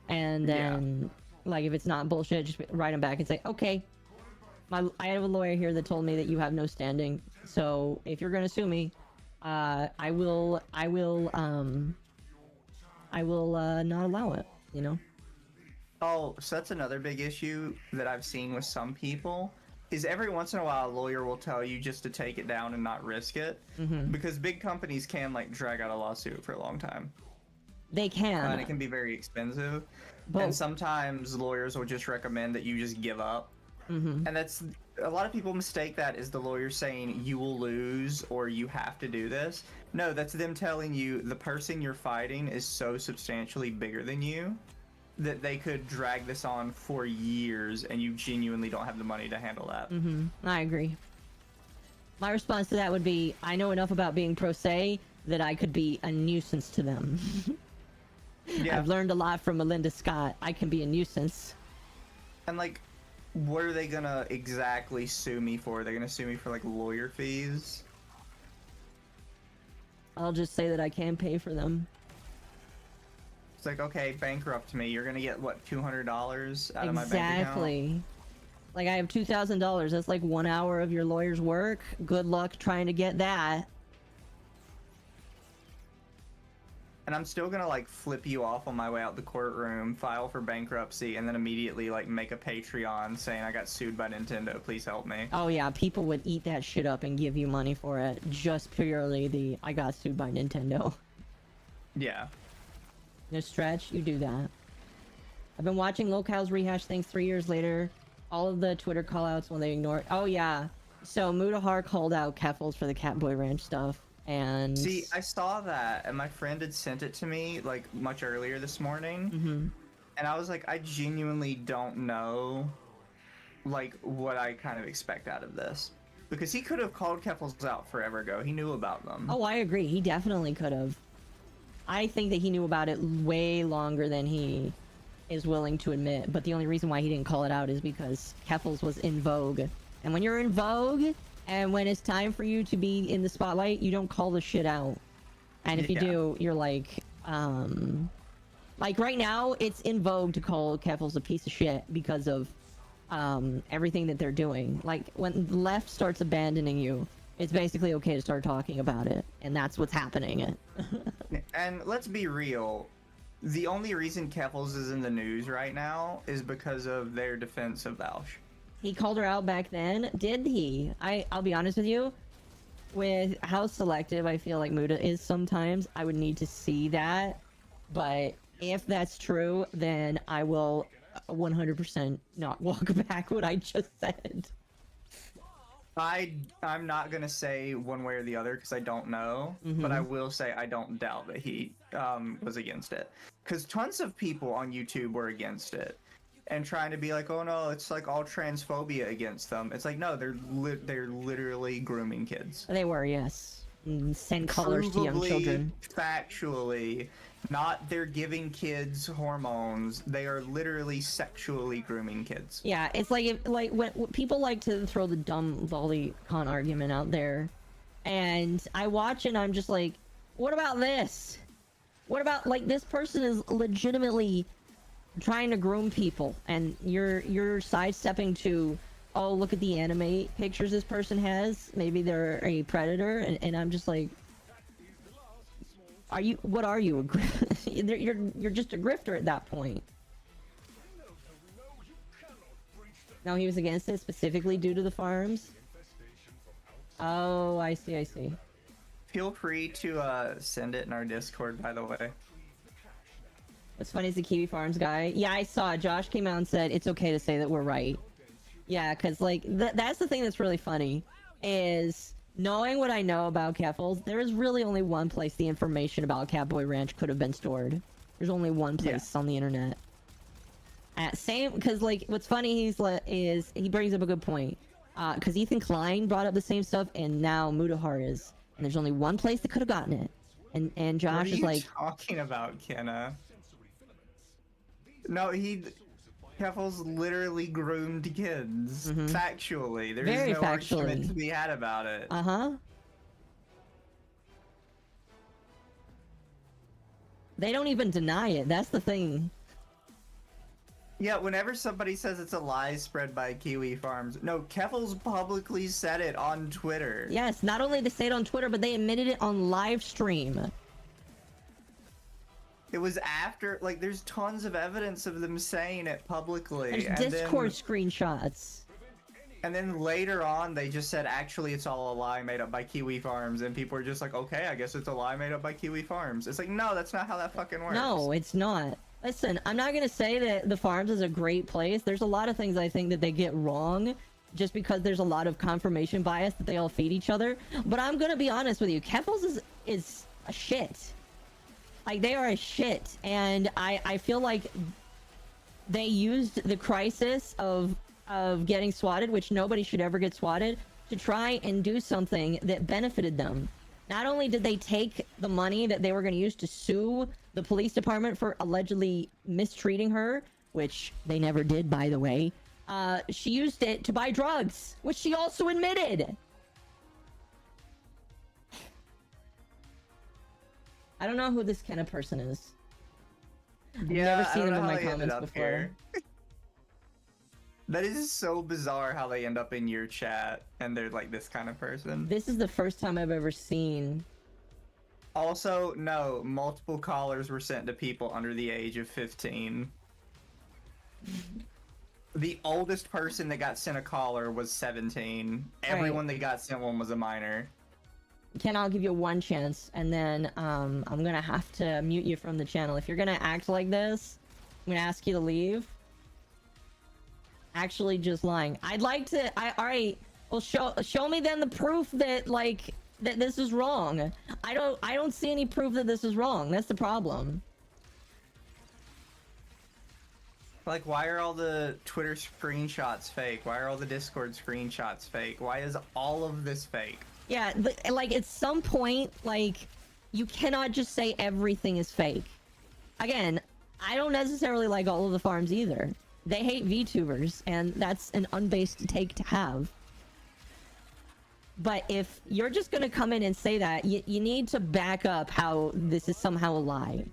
and then like if it's not bullshit, just write him back and say, okay, I have a lawyer here that told me that you have no standing, so if you're gonna sue me, I will not allow it, you know? Oh, so that's another big issue that I've seen with some people, is every once in a while a lawyer will tell you just to take it down and not risk it. Because big companies can like drag out a lawsuit for a long time. They can. And it can be very expensive. But- And sometimes lawyers will just recommend that you just give up. And that's, a lot of people mistake that as the lawyer saying you will lose or you have to do this. No, that's them telling you the person you're fighting is so substantially bigger than you that they could drag this on for years and you genuinely don't have the money to handle that. I agree. My response to that would be, I know enough about being pro se that I could be a nuisance to them. Yeah. I've learned a lot from Melinda Scott. I can be a nuisance. And like, what are they gonna exactly sue me for? They're gonna sue me for like lawyer fees? I'll just say that I can pay for them. It's like, okay, bankrupt me. You're gonna get what, $200 out of my bank account? Exactly. Like I have $2,000. That's like 1 hour of your lawyer's work. Good luck trying to get that. And I'm still gonna like flip you off on my way out the courtroom, file for bankruptcy, and then immediately like make a Patreon saying I got sued by Nintendo, please help me. Oh yeah, people would eat that shit up and give you money for it. Just purely the, I got sued by Nintendo. Yeah. In a stretch, you do that. I've been watching locales rehash things 3 years later. All of the Twitter callouts when they ignore it. Oh yeah. So Mutahar called out Keffels for the Catboy Ranch stuff. And See, I saw that, and my friend had sent it to me like much earlier this morning, and I was like, I genuinely don't know, like, what I kind of expect out of this, because he could have called Keffels out forever ago. He knew about them. Oh, I agree. He definitely could have. I think that he knew about it way longer than he is willing to admit. But the only reason why he didn't call it out is because Keffels was in vogue, and when you're in vogue. And when it's time for you to be in the spotlight, you don't call the shit out. And if you do, you're like right now, it's in vogue to call Keffels a piece of shit because of everything that they're doing. Like, when the left starts abandoning you, it's basically okay to start talking about it. And that's what's happening. And let's be real, the only reason Keffels is in the news right now is because of their defense of Valsh. He called her out back then, did he? I'll be honest with you, with how selective I feel like Muda is sometimes, I would need to see that. But if that's true, then I will 100% not walk back what I just said. I'm not gonna say one way or the other because I don't know, but I will say I don't doubt that he was against it. Because tons of people on YouTube were against it. And trying to be like, oh no, it's like all transphobia against them. It's like, no, they're literally grooming kids. They were, yes. Send colors to young children. Factually, Not they're giving kids hormones. They are literally sexually grooming kids. Yeah, it's like when people like to throw the dumb lolicon argument out there, and I watch and I'm just like, what about this? What about, like, this person is legitimately trying to groom people, and you're sidestepping to, oh, look at the anime pictures this person has. Maybe they're a predator, and I'm just like, what are you? You're just a grifter at that point. No, he was against it specifically due to the farms. Oh, I see. Feel free to send it in our Discord, by the way. What's funny is the Kiwi Farms guy. Yeah, I saw it. Josh came out and said it's okay to say that we're right. Yeah, because, like, that's the thing that's really funny, is knowing what I know about Keffels, there is really only one place the information about Catboy Ranch could have been stored. There's only one place on the internet. Same, because, like, what's funny is he brings up a good point. Because Ethan Klein brought up the same stuff, and now Mutahar is. And there's only one place that could have gotten it. And Josh is like... What are you talking about, Kenna? No, Keffels literally groomed kids. Factually. There is no argument to be had about it. They don't even deny it. That's the thing. Yeah, whenever somebody says it's a lie spread by Kiwi Farms, no, Keffels publicly said it on Twitter. Yes, not only they say it on Twitter, but they admitted it on live stream. It was after, like, there's tons of evidence of them saying it publicly. There's Discord screenshots. And then later on, they just said, actually, it's all a lie made up by Kiwi Farms. And people are just like, okay, I guess it's a lie made up by Kiwi Farms. It's like, no, that's not how that fucking works. No, it's not. Listen, I'm not going to say that the Farms is a great place. There's a lot of things I think that they get wrong just because there's a lot of confirmation bias that they all feed each other. But I'm going to be honest with you. Keffels is a shit. Like, they are a shit. And I feel like they used the crisis of getting swatted, which nobody should ever get swatted, to try and do something that benefited them. Not only did they take the money that they were going to use to sue the police department for allegedly mistreating her, which they never did, by the way, she used it to buy drugs, which she also admitted. I don't know who this kind of person is. I've never seen them in my comments before. That is so bizarre how they end up in your chat and they're like this kind of person. This is the first time I've ever seen. Also, no, multiple callers were sent to people under the age of 15. The oldest person that got sent a caller was 17. Everyone that got sent one was a minor. Ken, I'll give you one chance, and then I'm gonna have to mute you from the channel. If you're gonna act like this, I'm gonna ask you to leave. Actually, just lying. I'd like to. All right. Well, show me then the proof that, like, that this is wrong. I don't see any proof that this is wrong. That's the problem. Like, why are all the Twitter screenshots fake? Why are all the Discord screenshots fake? Why is all of this fake? Yeah, like, at some point, like, you cannot just say everything is fake. Again, I don't necessarily like all of the farms either. They hate VTubers, and that's an unbased take to have. But if you're just gonna come in and say that, you need to back up how this is somehow a lie.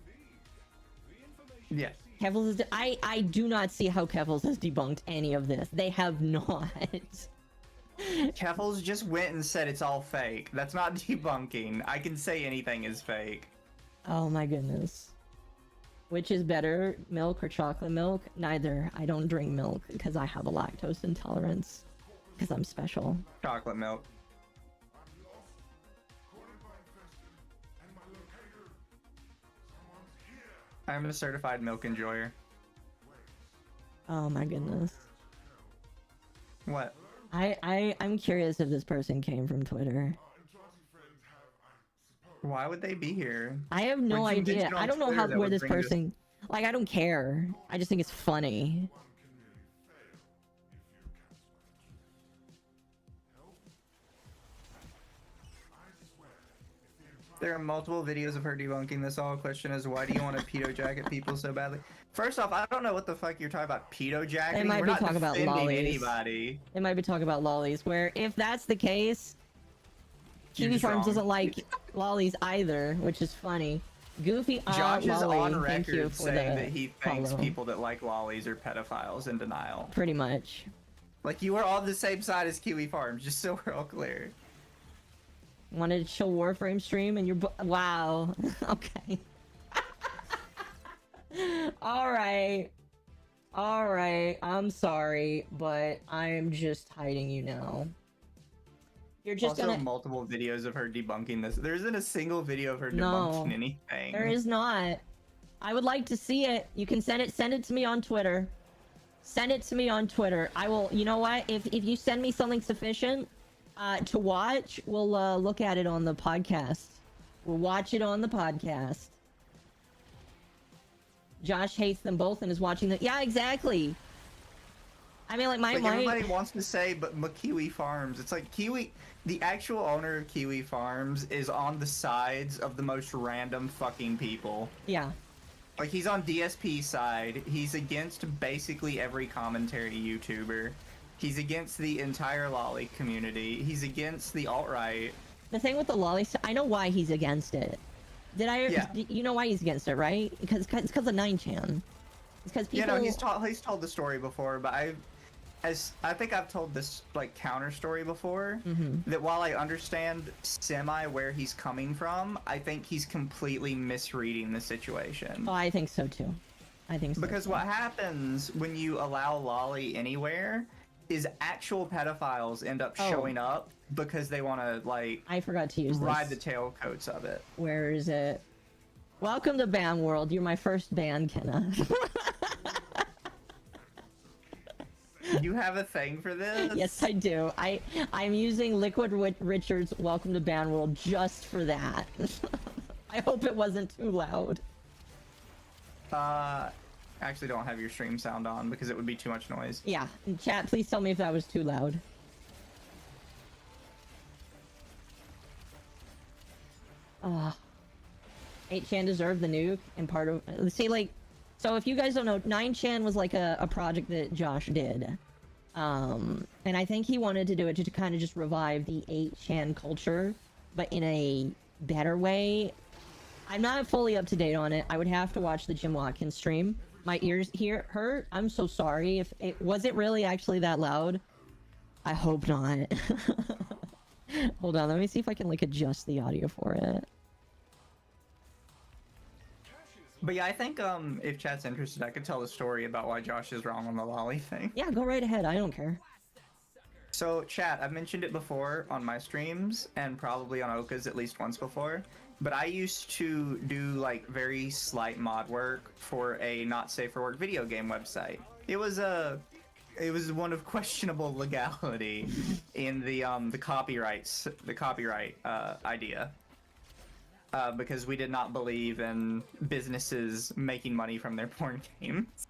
Yes. Keffels is... I do not see how Keffels has debunked any of this. They have not. Keffels just went and said it's all fake. That's not debunking. I can say anything is fake. Oh my goodness. Which is better, milk or chocolate milk? Neither. I don't drink milk because I have a lactose intolerance. Because I'm special. Chocolate milk. I'm a certified milk enjoyer. Oh my goodness. What? I'm curious if this person came from Twitter. Why would they be here? I have no idea. I don't know where this person... Like, I don't care. I just think it's funny. There are multiple videos of her debunking this. All question is, why do you want to pedo jacket people so badly? First off, I don't know what the fuck you're talking about. Pedo jacketing. They might We're be not talking about defending lollies. anybody. They might be talking about lollies, where if that's the case, You're Kiwi just Farms wrong. doesn't like lollies either, which is funny. Goofy Josh is lolly, on thank you record for saying the that he thinks follow. people that like lollies are pedophiles in denial. Pretty much. Like, you are on the same side as Kiwi Farms, just so we're all clear. Wanted to chill Warframe stream and you're wow. Okay. Alright. Alright. I'm sorry, but I'm just hiding you now. You're just Also, gonna... multiple videos of her debunking this. There isn't a single video of her No. debunking anything. There is not. I would like to see it. You can send it to me on Twitter. Send it to me on Twitter. I will, you know what? If you send me something sufficient to watch, we'll look at it on the podcast. We'll watch it on the podcast. Josh hates them both and is watching them. Yeah, exactly. I mean, like, everybody wants to say, but Kiwi Farms. It's like Kiwi, the actual owner of Kiwi Farms is on the sides of the most random fucking people. Yeah. Like, he's on DSP's side. He's against basically every commentary YouTuber. He's against the entire lolly community. He's against the alt-right. The thing with the lolly, I know why he's against it. Yeah. You know why he's against it, right? Because it's because of 9chan. It's because people... Yeah, no, he's told the story before, but I think I've told this like counter story before. That while I understand semi where he's coming from, I think he's completely misreading the situation. Oh, I think so too. I think so. Because too. what happens when you allow lolly anywhere is actual pedophiles end up showing up because they want to like I forgot to use ride this. the tailcoats of it. Where is it? Welcome to Ban World. You're my first ban, Kenna. You have a thing for this? Yes, I do. I'm using Liquid Richard's Welcome to Ban World just for that. I hope it wasn't too loud. I actually don't have your stream sound on because it would be too much noise. Yeah, in chat, please tell me if that was too loud. Ah. 8chan deserved the nuke and part of... See, like... So if you guys don't know, 9chan was like a project that Josh did. And I think he wanted to do it to kind of just revive the 8chan culture, but in a better way. I'm not fully up to date on it. I would have to watch the Jim Watkins stream. My ears hurt. I'm so sorry. If it was it really actually that loud? I hope not. Hold on, let me see if I can like adjust the audio for it. But yeah, I think if chat's interested, I could tell the story about why Josh is wrong on the lolly thing. Yeah, go right ahead. I don't care. So chat, I've mentioned it before on my streams and probably on Oka's at least once before. But I used to do like very slight mod work for a not safe for work video game website. It was one of questionable legality in the copyright idea. Because we did not believe in businesses making money from their porn games.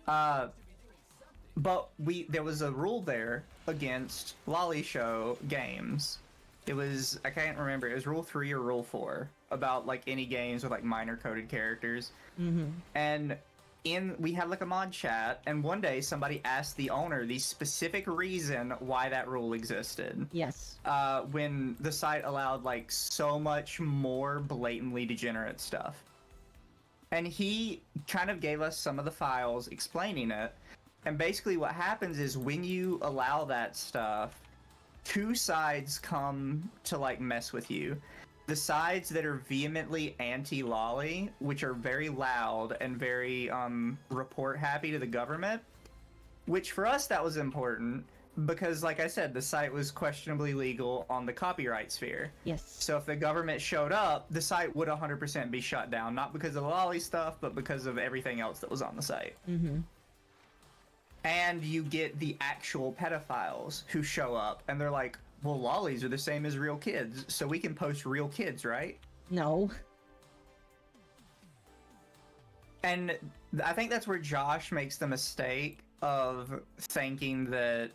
But there was a rule there against lolly show games. It was, I can't remember, it was rule 3 or rule 4 about like any games with like minor coded characters. And we had like a mod chat, and one day somebody asked the owner the specific reason why that rule existed. Yes. When the site allowed like so much more blatantly degenerate stuff. And he kind of gave us some of the files explaining it. And basically what happens is when you allow that stuff, two sides come to like mess with you. The sides that are vehemently anti-lolly, which are very loud and very report happy to the government, which for us that was important because, like I said, the site was questionably legal on the copyright sphere. Yes. So if the government showed up, the site would 100% be shut down, not because of the lolly stuff, but because of everything else that was on the site. And you get the actual pedophiles who show up, and they're like, well, lollies are the same as real kids, so we can post real kids, right? No. And I think that's where Josh makes the mistake of thinking that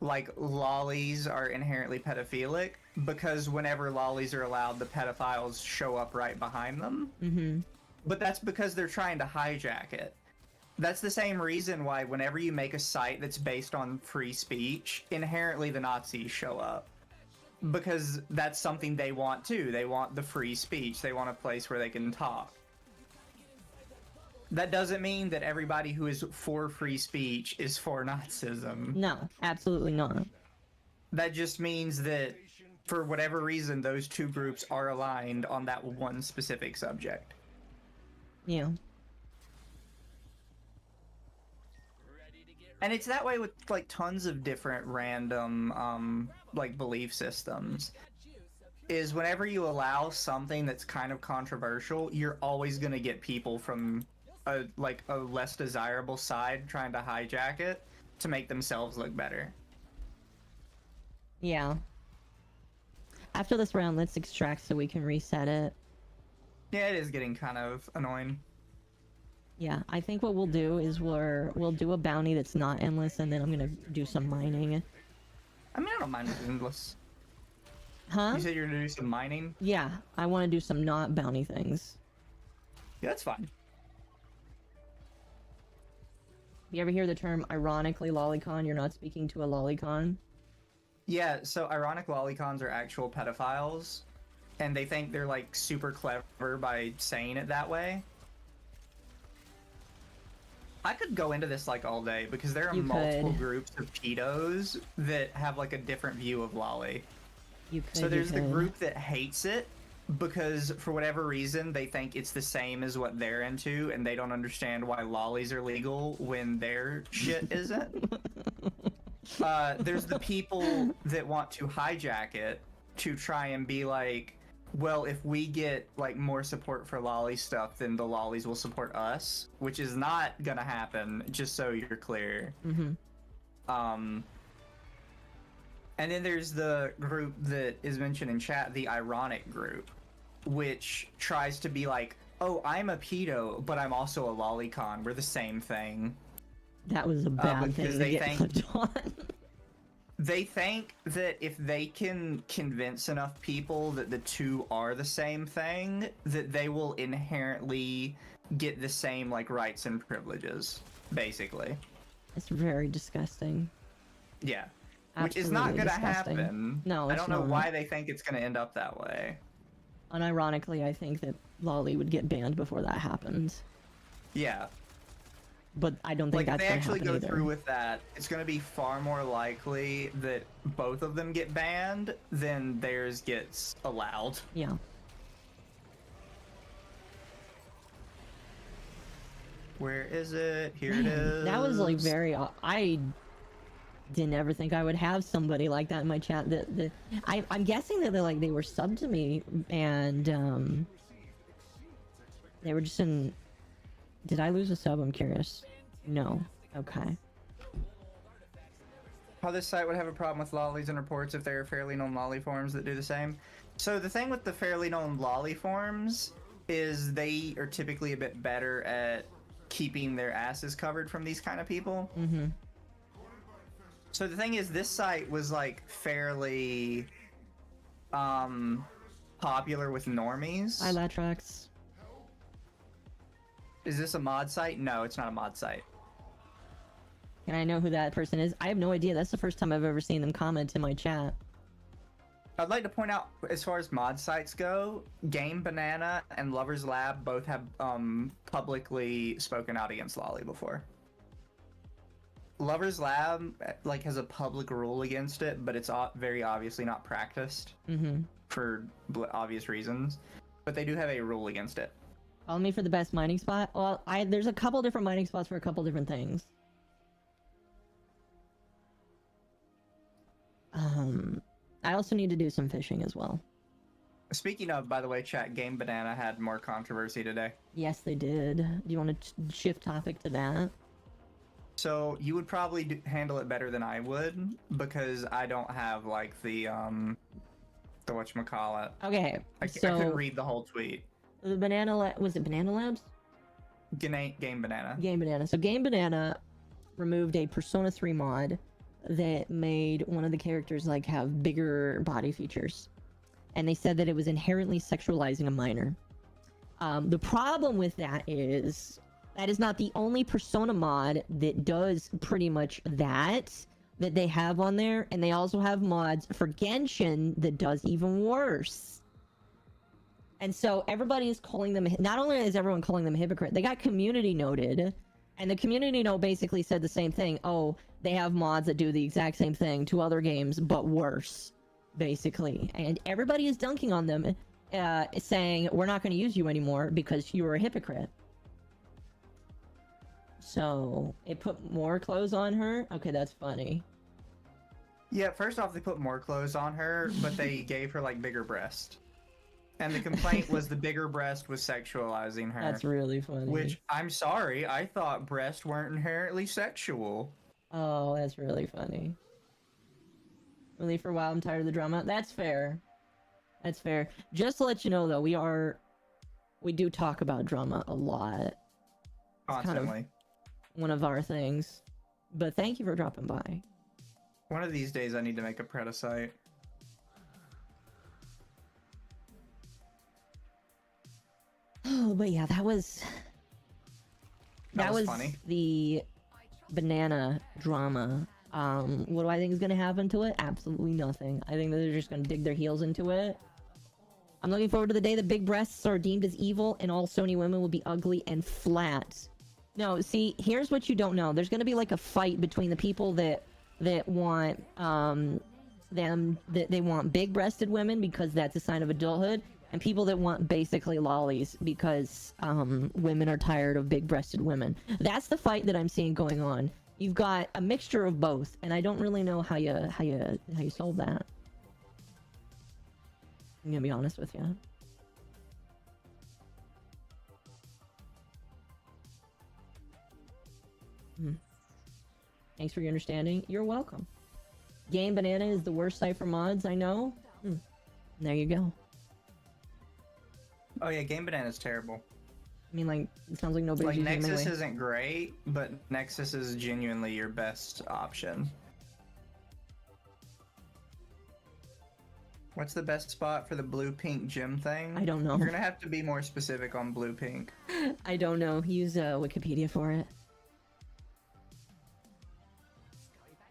like lollies are inherently pedophilic because whenever lollies are allowed, the pedophiles show up right behind them. Mm-hmm. But that's because they're trying to hijack it. That's the same reason why whenever you make a site that's based on free speech, inherently the Nazis show up. Because that's something they want too. They want the free speech. They want a place where they can talk. That doesn't mean that everybody who is for free speech is for Nazism. No, absolutely not. That just means that for whatever reason, those two groups are aligned on that one specific subject. Yeah. And it's that way with like tons of different random like belief systems. Is whenever you allow something that's kind of controversial, you're always going to get people from a less desirable side trying to hijack it to make themselves look better. Yeah. After this round, let's extract so we can reset it. Yeah, it is getting kind of annoying. Yeah, I think what we'll do is we'll do a bounty that's not endless, and then I'm gonna do some mining. I mean, I don't mind if it's endless. Huh? You said you're gonna do some mining? Yeah, I want to do some not bounty things. Yeah, that's fine. You ever hear the term ironically lolicon? You're not speaking to a lolicon? Yeah, so ironic lolicons are actual pedophiles, and they think they're like super clever by saying it that way. I could go into this like all day because there are multiple groups of pedos that have like a different view of lolly. So there's the group that hates it because for whatever reason they think it's the same as what they're into and they don't understand why lollies are legal when their shit isn't. There's the people that want to hijack it to try and be like, well, if we get like more support for lolly stuff, then the lollies will support us, which is not gonna happen, just so you're clear. Mm-hmm. And then there's the group that is mentioned in chat, the ironic group, which tries to be like, oh, I'm a pedo, but I'm also a lolicon. We're the same thing. That was a bad thing to get clipped on. They think that if they can convince enough people that the two are the same thing, that they will inherently get the same like rights and privileges, basically. It's very disgusting. Yeah. Absolutely which is not going to disgusting. happen. No, I it's don't know not. why they think it's going to end up that way. Unironically, I think that lolly would get banned before that happens. Yeah. But I don't think like, that's if they going to actually happen go either. through with that, it's going to be far more likely that both of them get banned than theirs gets allowed. Yeah. Where is it? Here it is. That was like very. I didn't ever think I would have somebody like that in my chat. I'm guessing that they were subbed to me and they were just in. Did I lose a sub? I'm curious. No. Okay. How this site would have a problem with lollies and reports if there are fairly known lolly forums that do the same. So the thing with the fairly known lolly forums is they are typically a bit better at keeping their asses covered from these kind of people. Mm-hmm. So the thing is, this site was like fairly popular with normies. Hi, Latrox. Is this a mod site? No, it's not a mod site. Can I know who that person is? I have no idea. That's the first time I've ever seen them comment in my chat. I'd like to point out, as far as mod sites go, Game Banana and Lovers Lab both have publicly spoken out against lolly before. Lovers Lab like has a public rule against it, but it's very obviously not practiced for obvious reasons. But they do have a rule against it. Follow me for the best mining spot. Well, there's a couple different mining spots for a couple different things. I also need to do some fishing as well. Speaking of, by the way, chat, Game Banana had more controversy today. Yes, they did. Do you want to shift topic to that? So you would probably handle it better than I would because I don't have like the whatchamacallit. Okay, I couldn't read the whole tweet. The was it Banana Labs? Game Banana. Game Banana. So Game Banana removed a Persona 3 mod that made one of the characters like have bigger body features, and they said that it was inherently sexualizing a minor. The problem with that is not the only Persona mod that does pretty much that they have on there, and they also have mods for Genshin that does even worse. And so everybody is calling them, not only is everyone calling them hypocrite, they got community noted, and the community note basically said the same thing. Oh, they have mods that do the exact same thing to other games, but worse, basically. And everybody is dunking on them, saying, we're not going to use you anymore because you were a hypocrite. So, it put more clothes on her? Okay, that's funny. Yeah, first off, they put more clothes on her, but they gave her, like, bigger breast. And the complaint was the bigger breast was sexualizing her. That's really funny. Which, I'm sorry, I thought breasts weren't inherently sexual. Oh, that's really funny. Really, for a while, I'm tired of the drama. That's fair. That's fair. Just to let you know, though, we do talk about drama a lot. Constantly. Kind of one of our things. But thank you for dropping by. One of these days, I need to make a Preda site. Oh, but yeah, that was funny. the banana drama. What do I think is going to happen to it? Absolutely nothing. I think that they're just going to dig their heels into it. I'm looking forward to the day that big breasts are deemed as evil and all Sony women will be ugly and flat. No, see, here's what you don't know. There's going to be like a fight between the people that want they want big-breasted women because that's a sign of adulthood, and people that want basically lollies because women are tired of big-breasted women. That's the fight that I'm seeing going on. You've got a mixture of both, and I don't really know how you solve that. I'm gonna be honest with you. Thanks for your understanding. You're welcome. Game Banana is the worst site for mods, I know. There you go. Oh yeah, Game Banana is terrible. I mean, like, it sounds like nobody's Like, using Nexus them anyway. isn't great, but Nexus is genuinely your best option. What's the best spot for the blue-pink gym thing? I don't know. You're gonna have to be more specific on blue-pink. I don't know. Use Wikipedia for it.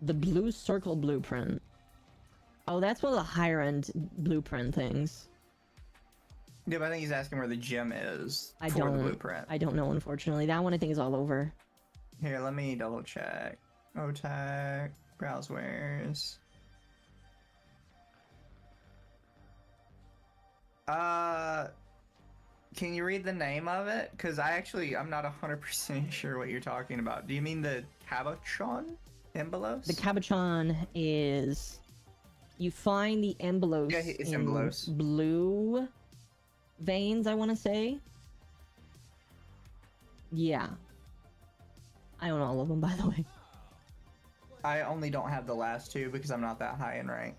The blue circle blueprint. Oh, that's one of the higher end blueprint things. Yeah, but I think he's asking where the gym is I for don't. the blueprint. I don't know, unfortunately. That one I think is all over. Here, let me double check. OTAG, browse wares. Can you read the name of it? Because I'm not 100% sure what you're talking about. Do you mean the cabochon? Embolos? The cabochon is... You find the embolos Yeah, it's in embolos. blue veins, I want to say. Yeah. I own all of them, by the way. I only don't have the last two because I'm not that high in rank.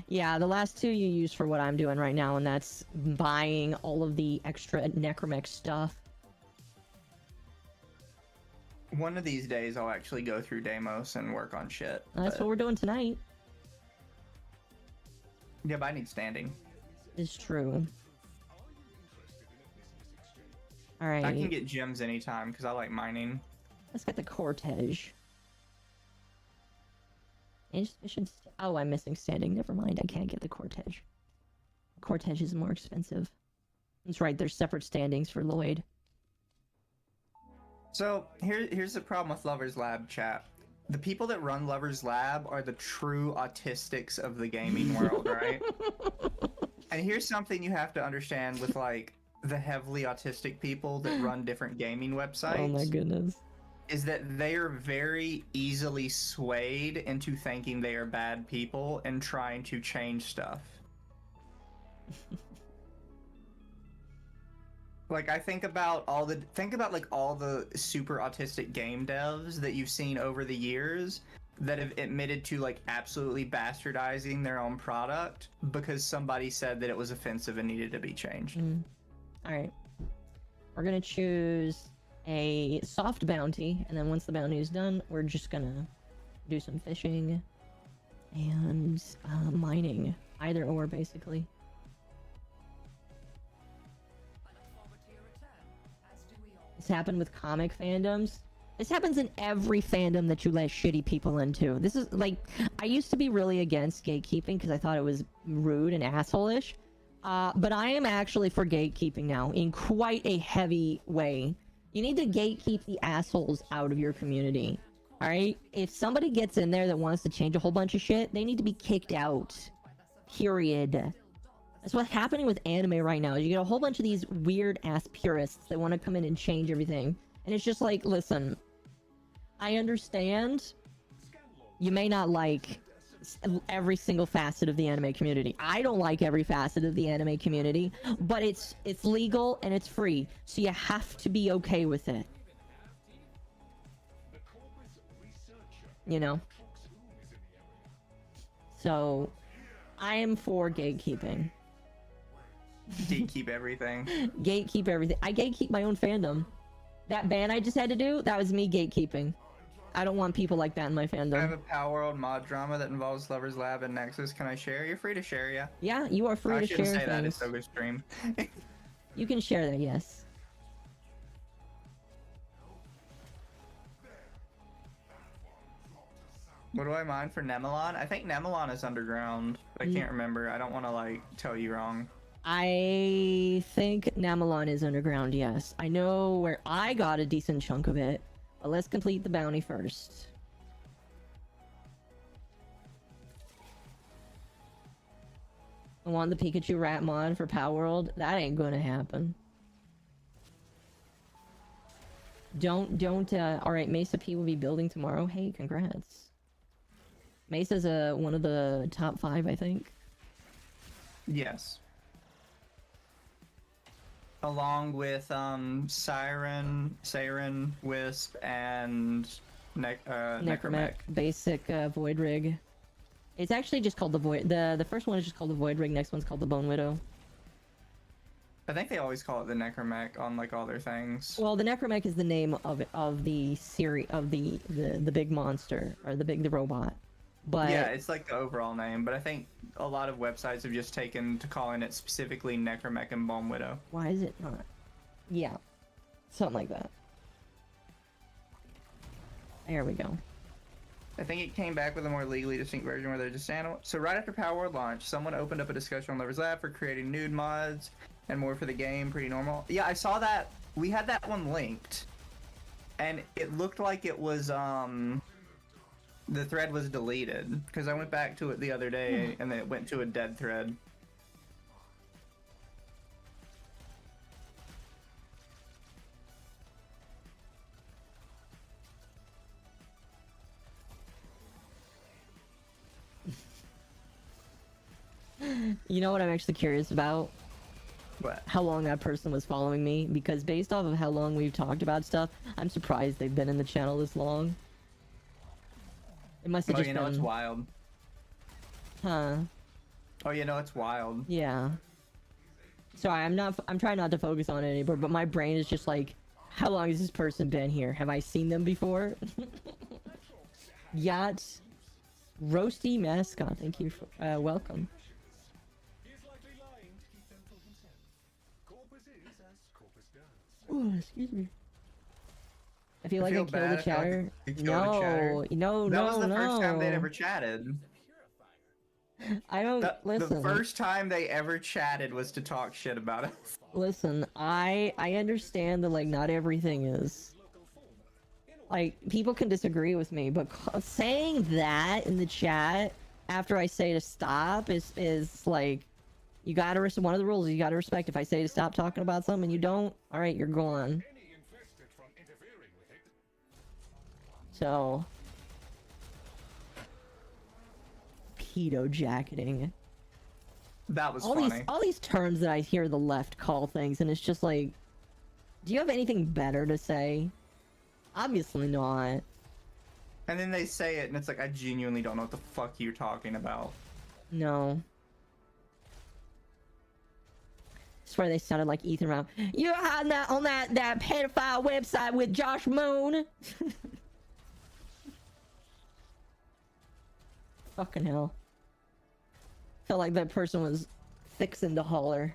Yeah, the last two you use for what I'm doing right now, and that's buying all of the extra Necromech stuff. One of these days I'll actually go through Deimos and work on shit. That's what we're doing tonight. Yeah, but I need standing. It's true. Alright. I can get gems anytime because I like mining. Let's get the Cortege. Insufficient. Oh, I'm missing standing. Never mind. I can't get the Cortege. Cortege is more expensive. That's right. There's separate standings for Lloyd. So here's the problem with Lover's Lab, chat. The people that run Lover's Lab are the true autistics of the gaming world, right? And here's something you have to understand with like the heavily autistic people that run different gaming websites. Oh my goodness. Is that they are very easily swayed into thinking they are bad people and trying to change stuff. Like, I think about all the super autistic game devs that you've seen over the years that have admitted to like absolutely bastardizing their own product because somebody said that it was offensive and needed to be changed. Alright. We're gonna choose a soft bounty, and then once the bounty is done, we're just gonna do some fishing. and mining. Either or, basically. This happened with comic fandoms. This happens in every fandom that you let shitty people into. This is like, I used to be really against gatekeeping because I thought it was rude and asshole-ish. But I am actually for gatekeeping now in quite a heavy way. You need to gatekeep the assholes out of your community. Alright? If somebody gets in there that wants to change a whole bunch of shit, they need to be kicked out. Period. That's what's happening with anime right now. You get a whole bunch of these weird-ass purists that want to come in and change everything. And it's just like, listen, I understand you may not like every single facet of the anime community. I don't like every facet of the anime community, but it's legal and it's free, so you have to be okay with it. You know? So, I am for gatekeeping. Gatekeep everything. Gatekeep everything. I gatekeep my own fandom. That ban I just had to do, that was me gatekeeping. I don't want people like that in my fandom. I have a Power World mod drama that involves Lover's Lab and Nexus. Can I share? You're free to share, yeah. Yeah, you are free to share I shouldn't say that, things. it's Soga's stream. You can share that, yes. What do I mine for Nemelon? I think Nemelon is underground. I can't remember. I don't want to, like, tell you wrong. I think Namelon is underground, yes. I know where I got a decent chunk of it, but let's complete the bounty first. I want the Pikachu rat mod for Power World. That ain't gonna happen. Alright, Mesa P will be building tomorrow. Hey, congrats. Mesa's one of the top 5, I think. Yes. Along with Siren, Wisp, and Necromech. Basic Void Rig. It's actually just called the Void. The first one is just called the Void Rig. Next one's called the Bone Widow. I think they always call it the Necromech on like all their things. Well, the Necromech is the name of the series of the big monster or the robot. But yeah, it's like the overall name, but I think a lot of websites have just taken to calling it specifically Necromech and Bone Widow. Why is it not? Yeah, something like that. There we go. I think it came back with a more legally distinct version where they're just animal. So right after Power World launch, someone opened up a discussion on Lover's Lab for creating nude mods and more for the game. Pretty normal. Yeah, I saw that. We had that one linked, and it looked like it was the thread was deleted because I went back to it the other day and then it went to a dead thread. You know what I'm actually curious about? What? How long that person was following me, because based off of how long we've talked about stuff, I'm surprised they've been in the channel this long. It must have Oh, just you know, been... it's wild. Huh. Oh, you know, it's wild. Yeah. Sorry, I'm trying not to focus on it anymore, but my brain is just like, how long has this person been here? Have I seen them before? Yacht. Roasty Mascot, thank you for, welcome. Oh, excuse me. I feel like I killed the chatter. No, no, that was the no. first time they'd ever chatted. I don't listen. The first time they ever chatted was to talk shit about us. Listen, I understand that like not everything is like people can disagree with me, but saying that in the chat after I say to stop is like you gotta one of the rules you gotta respect. If I say to stop talking about something and you don't, all right, you're gone. So, pedo jacketing. That was funny. All these terms that I hear the left call things, and it's just like, do you have anything better to say? Obviously not. And then they say it, and it's like, I genuinely don't know what the fuck you're talking about. No. I swear they sounded like Ethan Round. You're hiding that on that pedophile website with Josh Moon. Fucking hell. Felt like that person was fixing to holler.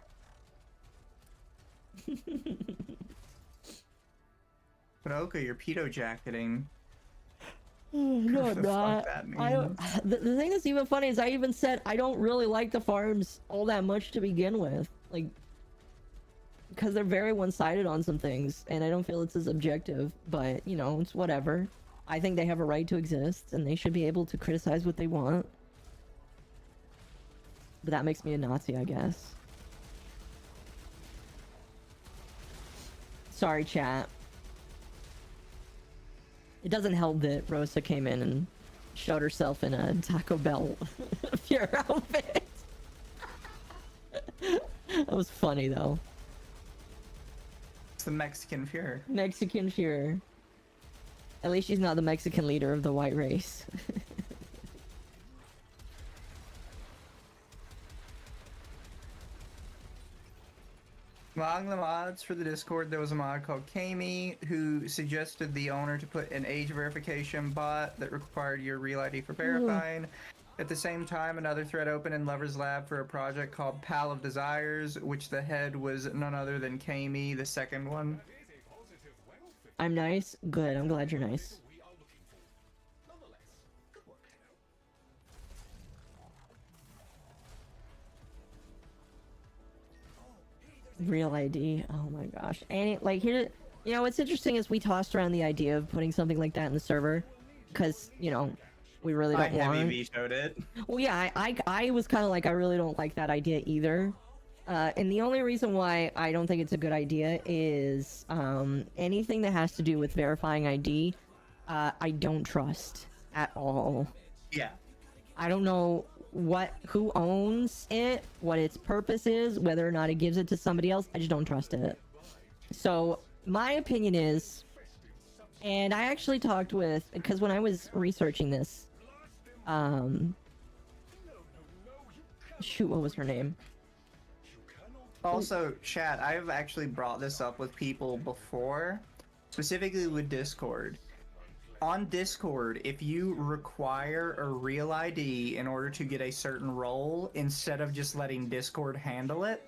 But okay, you're pedo jacketing. No, What I'm the fuck not. that I don't, means. the thing that's even funny is I even said I don't really like the farms all that much to begin with. Like, because they're very one-sided on some things, and I don't feel it's as objective, but, you know, it's whatever. I think they have a right to exist, and they should be able to criticize what they want. But that makes me a Nazi, I guess. Sorry, chat. It doesn't help that Rosa came in and showed herself in a Taco Bell pure outfit. That was funny, though. It's the Mexican fear. Mexican Fuhrer. At least she's not the Mexican leader of the white race. Among the mods for the Discord, there was a mod called Kami who suggested the owner to put an age verification bot that required your real ID for verifying. At the same time, another thread opened in Lover's Lab for a project called Pal of Desires, which the head was none other than Kami, the second one. I'm nice? Good, I'm glad you're nice. Real ID. Oh my gosh. And it, like, here, you know, what's interesting is we tossed around the idea of putting something like that in the server, because, you know, we really I don't heavy want. vetoed it. Well, yeah, I was kind of like, I really don't like that idea either. And the only reason why I don't think it's a good idea is anything that has to do with verifying ID, I don't trust at all. Yeah. I don't know who owns it, what its purpose is, whether or not it gives it to somebody else. I just don't trust it. So my opinion is, and I actually talked with, because when I was researching this, shoot, what was her name? Also, chat, I've actually brought this up with people before, specifically with Discord. On Discord, if you require a real ID in order to get a certain role, instead of just letting Discord handle it,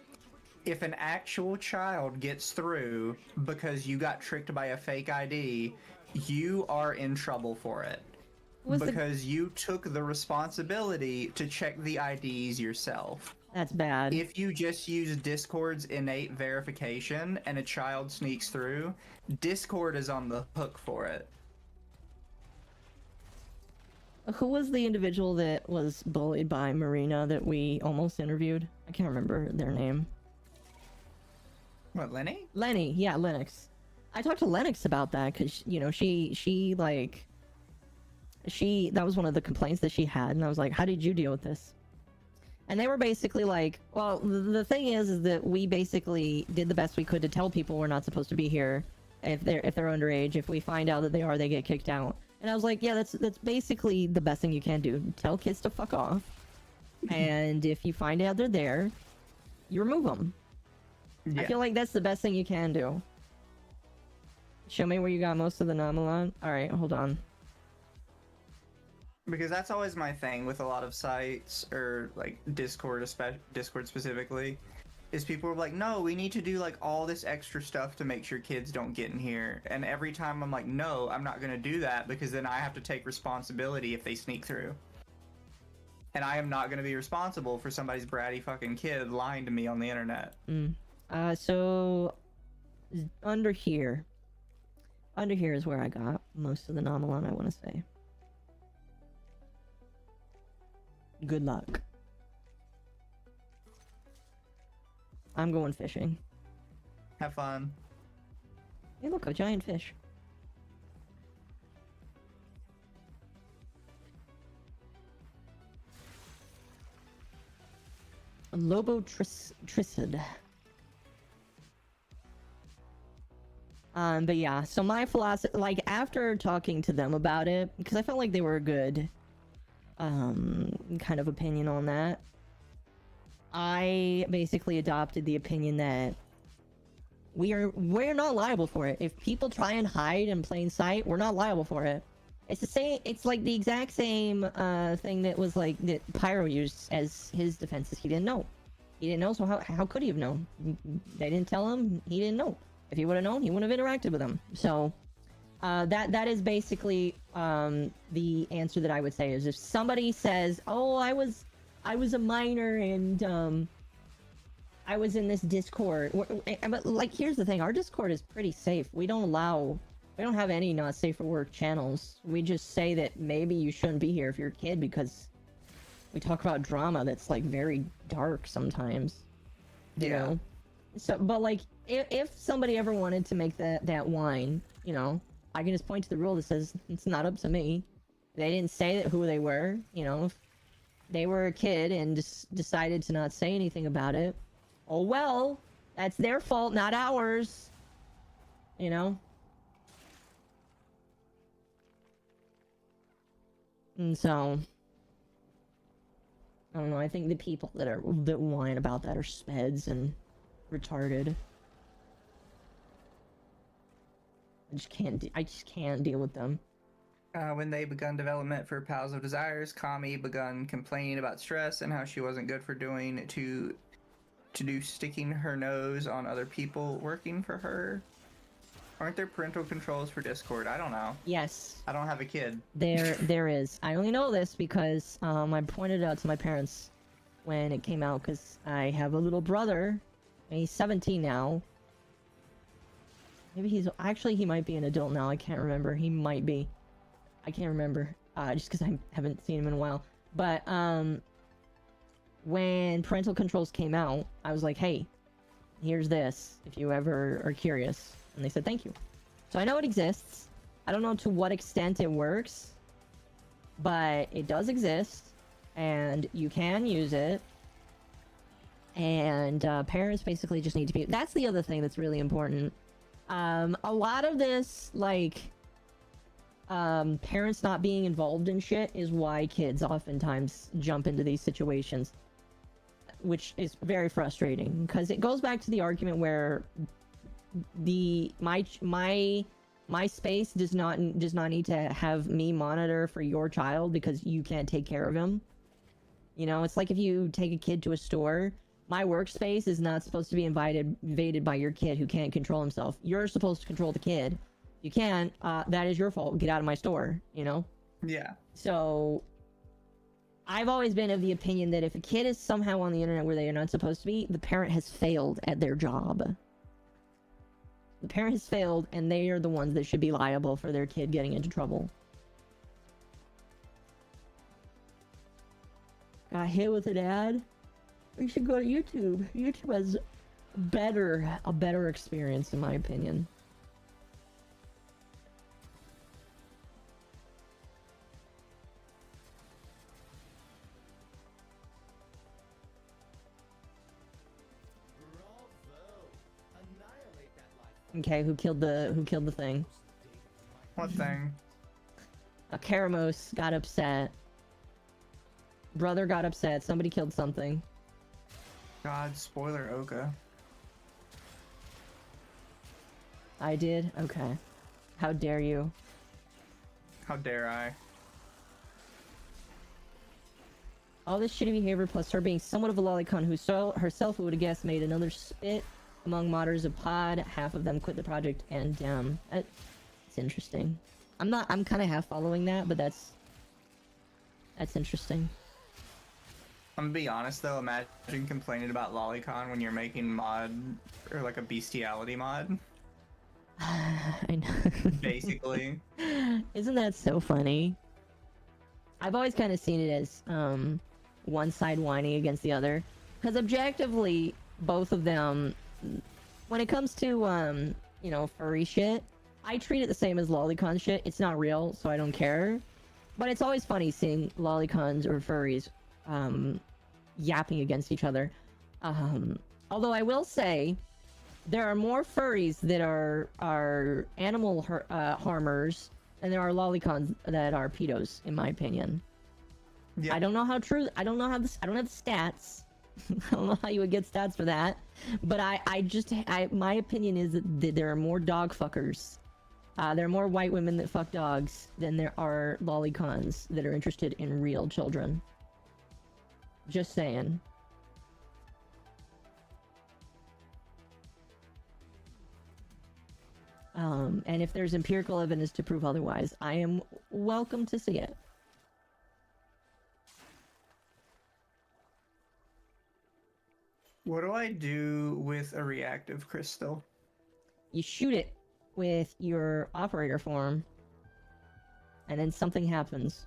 if an actual child gets through because you got tricked by a fake ID, you are in trouble for it. Because you took the responsibility to check the IDs yourself. That's bad. If you just use Discord's innate verification and a child sneaks through, Discord is on the hook for it. Who was the individual that was bullied by Marina that we almost interviewed? I can't remember their name. What, Lenny? Lenny, yeah, Lennox. I talked to Lennox about that because, you know, that was one of the complaints that she had, and I was like, how did you deal with this? And they were basically like, well, the thing is that we basically did the best we could to tell people we're not supposed to be here if they're underage. If we find out that they are, they get kicked out. And I was like, yeah, that's basically the best thing you can do. Tell kids to fuck off. And if you find out they're there, you remove them. Yeah. I feel like that's the best thing you can do. Show me where you got most of the Nomalon. Alright, hold on. Because that's always my thing with a lot of sites, or like Discord specifically, is people are like, no, we need to do like all this extra stuff to make sure kids don't get in here. And every time I'm like, no, I'm not going to do that, because then I have to take responsibility if they sneak through. And I am not going to be responsible for somebody's bratty fucking kid lying to me on the internet. So under here is where I got most of the Nomalon, I want to say. Good luck. I'm going fishing. Have fun. Hey, look, a giant fish. Lobo Trissid. But yeah, so my philosophy, like, after talking to them about it, because I felt like they were a good, kind of opinion on that, I basically adopted the opinion that we're not liable for it. If people try and hide in plain sight, we're not liable for it. It's the same. It's like the exact same thing that was like that Pyro used as his defenses. He didn't know. He didn't know. So how could he have known? They didn't tell him. He didn't know. If he would have known, he wouldn't have interacted with them. So that is basically the answer that I would say is if somebody says, "Oh, I was a minor and I was in this Discord." But like, here's the thing: our Discord is pretty safe. We don't have any not safe for work channels. We just say that maybe you shouldn't be here if you're a kid because we talk about drama that's like very dark sometimes. You know? So, but like, if somebody ever wanted to make that whine, you know, I can just point to the rule that says it's not up to me. They didn't say that who they were, you know. If they were a kid and just decided to not say anything about it, oh well, that's their fault, not ours. You know. And so, I don't know. I think the people that whine about that are speds and retarded. I just can't deal with them. When they begun development for Pals of Desires, Kami begun complaining about stress and how she wasn't good for doing to do sticking her nose on other people working for her. Aren't there parental controls for Discord? I don't know. Yes. I don't have a kid. There is. I only know this because I pointed it out to my parents when it came out because I have a little brother. And he's 17 now. Maybe he might be an adult now. I can't remember. He might be. I can't remember. Just because I haven't seen him in a while. But when parental controls came out, I was like, hey, here's this if you ever are curious. And they said thank you. So I know it exists. I don't know to what extent it works, but it does exist and you can use it. And parents basically just need to be... That's the other thing that's really important. A lot of this, like, parents not being involved in shit is why kids oftentimes jump into these situations, which is very frustrating because it goes back to the argument where my space does not need to have me monitor for your child because you can't take care of him. You know, it's like if you take a kid to a store, my workspace is not supposed to be invaded by your kid who can't control himself. You're supposed to control the kid. You can't. That is your fault. Get out of my store, you know? Yeah. So I've always been of the opinion that if a kid is somehow on the internet where they are not supposed to be, the parent has failed at their job. The parent has failed, and they are the ones that should be liable for their kid getting into trouble. Got hit with an ad? You should go to YouTube. YouTube has a better experience, in my opinion. Okay, who killed the thing? What thing? Karamos got upset. Brother got upset. Somebody killed something. God, spoiler Oka. I did? Okay. How dare you? How dare I? All this shitty behavior plus her being somewhat of a lolicon who herself, who would have guessed, made another spit among modders of pod. Half of them quit the project and it's interesting. I'm kind of half following that, but that's interesting. I'm gonna be honest though, imagine complaining about lolicon when you're making mod or like a bestiality mod. I know. Basically. Isn't that so funny? I've always kind of seen it as one side whining against the other, because objectively both of them, when it comes to you know, furry shit, I treat it the same as lolicon shit. It's not real, so I don't care. But it's always funny seeing lolicons or furries yapping against each other. Although I will say, there are more furries that are animal harmers than there are lolicons that are pedos, in my opinion. Yeah. I don't know how true. I don't have the stats. I don't know how you would get stats for that. But my opinion is that there are more dog fuckers There are more white women that fuck dogs than there are lolicons that are interested in real children. Just saying. And if there's empirical evidence to prove otherwise, I am welcome to see it. What do I do with a reactive crystal? You shoot it with your operator form, and then something happens.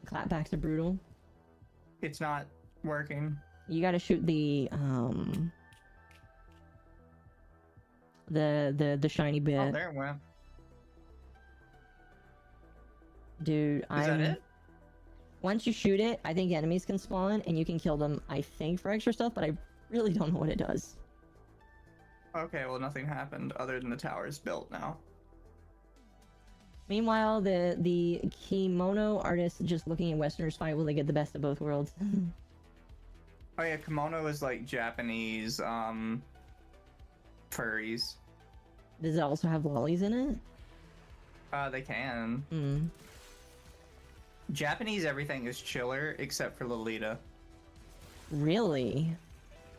Clapbacks are brutal. It's not working. You gotta shoot the shiny bit. Oh, there it went. Dude, Is that it? Once you shoot it, I think enemies can spawn, and you can kill them, I think, for extra stuff, but I really don't know what it does. Okay, well, nothing happened other than the tower is built now. Meanwhile, the kimono artist just looking at Westerners fight, will they get the best of both worlds? Oh yeah, kimono is like Japanese, furries. Does it also have lollies in it? They can. Hmm. Japanese everything is chiller except for Lolita. Really?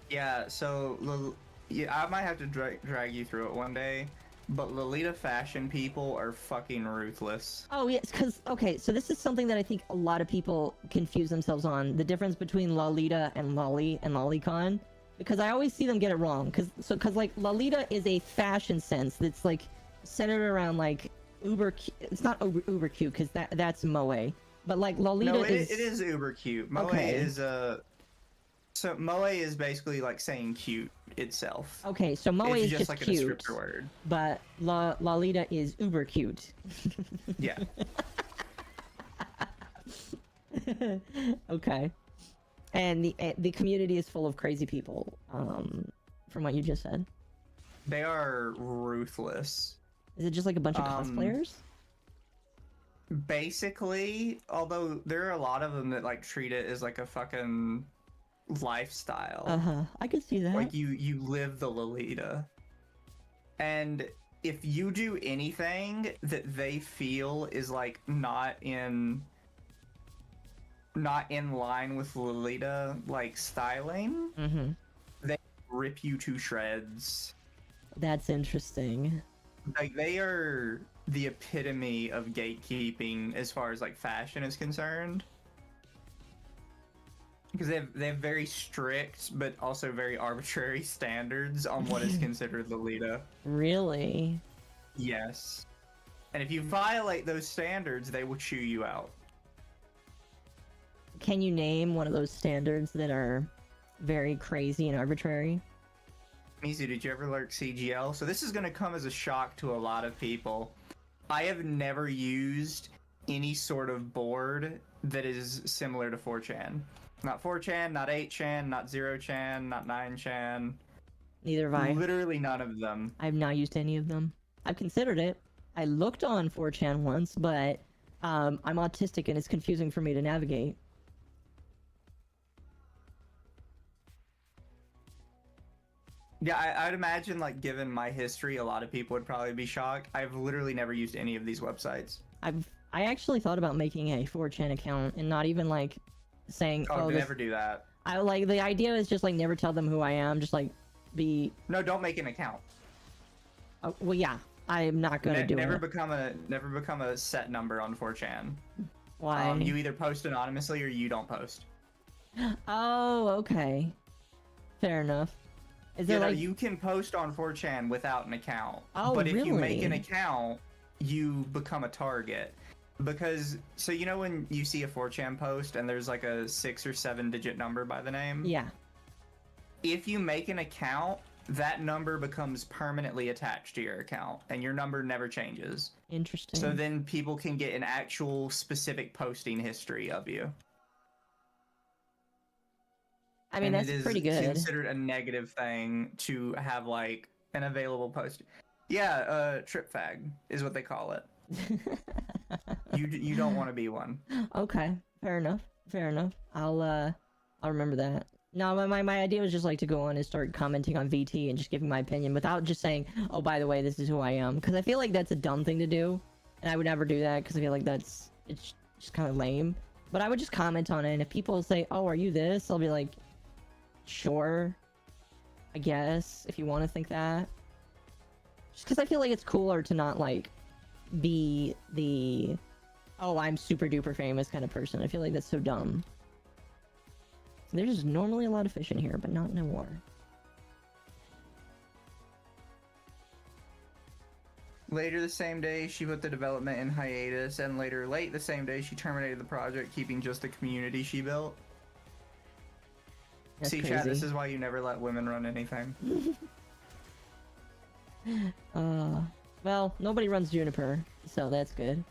Yeah, so yeah, I might have to drag you through it one day, but Lolita fashion people are fucking ruthless. Oh, yes, because, okay, so this is something that I think a lot of people confuse themselves on, the difference between Lolita and Lolly and Lolicon, because I always see them get it wrong, because like, Lolita is a fashion sense that's, like, centered around, like, it's not uber cute, because that's Moe, but, like, Lolita No, is... it is uber cute. Moe Okay. is, so Moe is basically, like, saying cute itself. Okay, so Moe It's is just like a cute, descriptor word. but Lolita is uber cute. Yeah. Okay. And the community is full of crazy people, from what you just said. They are ruthless. Is it just like a bunch of cosplayers? Basically, although there are a lot of them that like treat it as like a fucking lifestyle. Uh-huh. I could see that. Like you live the Lolita. And if you do anything that they feel is like not in line with Lolita like styling, Mm-hmm. they rip you to shreds. That's interesting. Like they are the epitome of gatekeeping as far as like fashion is concerned. Because they have very strict but also very arbitrary standards on what is considered Lolita. Really? Yes. And if you violate those standards, they will chew you out. Can you name one of those standards that are very crazy and arbitrary? Mizu, did you ever lurk CGL? So this is going to come as a shock to a lot of people. I have never used any sort of board that is similar to 4chan. Not 4chan, not 8chan, not 0chan, not 9chan. Neither have I. Literally none of them. I've not used any of them. I've considered it. I looked on 4chan once, but I'm autistic and it's confusing for me to navigate. Yeah, I'd imagine, like, given my history, a lot of people would probably be shocked. I've literally never used any of these websites. I actually thought about making a 4chan account and not even like saying, Oh, this... never do that. I like the idea is just like never tell them who I am, just like be. No, don't make an account. Oh, well, yeah, I'm not gonna do never it. Never become a set number on 4chan. Why? You either post anonymously or you don't post. Oh, okay. Fair enough. Is there like you can post on 4chan without an account. Oh, but if you make an really? account, you become a target. Because, so you know when you see a 4chan post and there's like a 6 or 7 digit number by the name? Yeah. If you make an account, that number becomes permanently attached to your account and your number never changes. Interesting. So then people can get an actual specific posting history of you. I mean, and that's pretty good. It is considered a negative thing to have like an available post. Yeah, trip fag is what they call it. You don't want to be one. Okay, fair enough. Fair enough. I'll remember that. No, my idea was just like to go on and start commenting on VT and just giving my opinion without just saying, oh, by the way, this is who I am. Because I feel like that's a dumb thing to do. And I would never do that because I feel like it's just kind of lame. But I would just comment on it. And if people say, oh, are you this? I'll be like, sure. I guess, if you want to think that. Just because I feel like it's cooler to not, like, be the, oh, I'm super duper famous kind of person. I feel like that's so dumb. There's normally a lot of fish in here, but not no more. Later the same day, she put the development in hiatus, and later late the same day, she terminated the project, keeping just the community she built. That's See, crazy. chat, this is why you never let women run anything. Well, nobody runs Juniper, so that's good.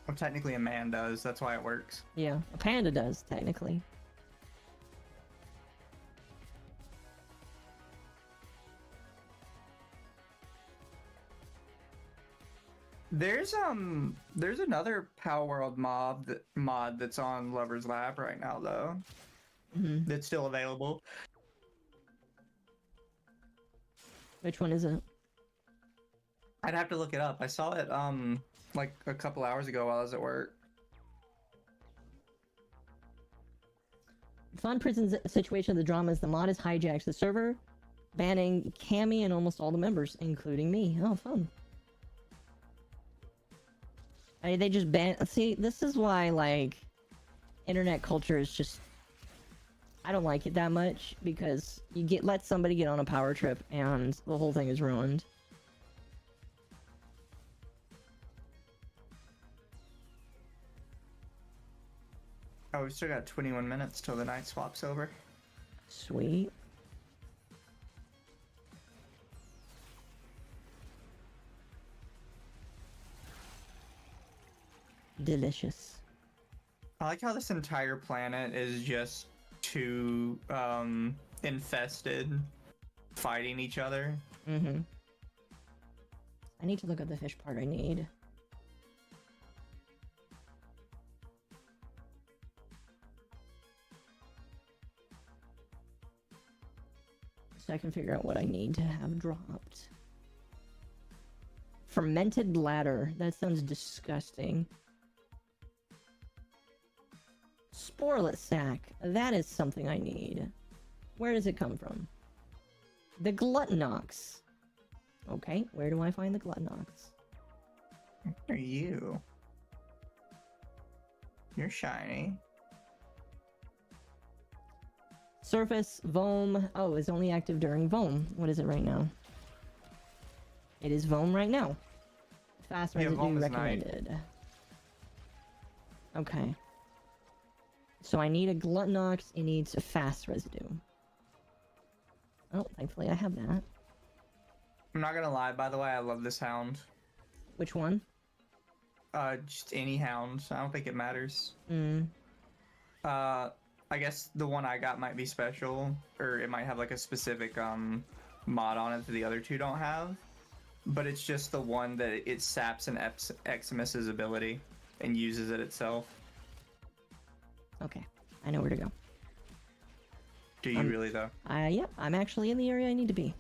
Well, technically a man does, that's why it works. Yeah, a panda does, technically. There's another Power World mod that's on Lover's Lab right now though. That's still available. Which one is it? I'd have to look it up. I saw it like a couple hours ago while I was at work. Fun prison situation of the drama is the mod has hijacked the server, banning Cammy and almost all the members, including me. Oh, fun. I mean, they just ban. See, this is why, like, internet culture is just. I don't like it that much because you let somebody get on a power trip and the whole thing is ruined. Oh, we still got 21 minutes till the night swap's over. Sweet. Delicious. I like how this entire planet is just two infested fighting each other. I need to look at the fish part I need. So I can figure out what I need to have dropped. Fermented bladder. That sounds disgusting. Sporeless sack. That is something I need. Where does it come from? The Gluttonox. Okay, where do I find the Gluttonox? Are you? You're shiny. Surface, Voam. Oh, it's only active during Voam. What is it right now? It is Voam right now. Fast Yeah, residue Voam is recommended. Okay. So I need a Gluttonox. It needs a fast residue. Oh, thankfully I have that. I'm not gonna lie, by the way, I love this hound. Which one? Just any hound. I don't think it matters. Mm. I guess the one I got might be special, or it might have like a specific mod on it that the other two don't have. But it's just the one that it saps an Eximus's ability and uses it itself. Okay, I know where to go. Do you really though? Yep, I'm actually in the area I need to be.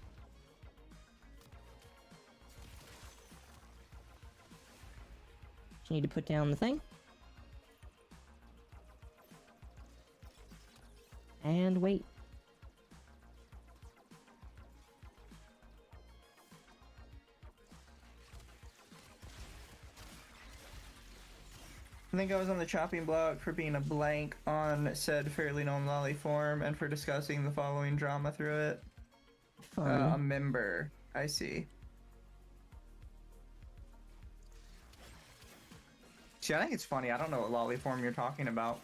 Just need to put down the thing. And wait. I think I was on the chopping block for being a blank on said fairly known lolly form and for discussing the following drama through it. Fun. A member. I see. See, I think it's funny. I don't know what lolly form you're talking about.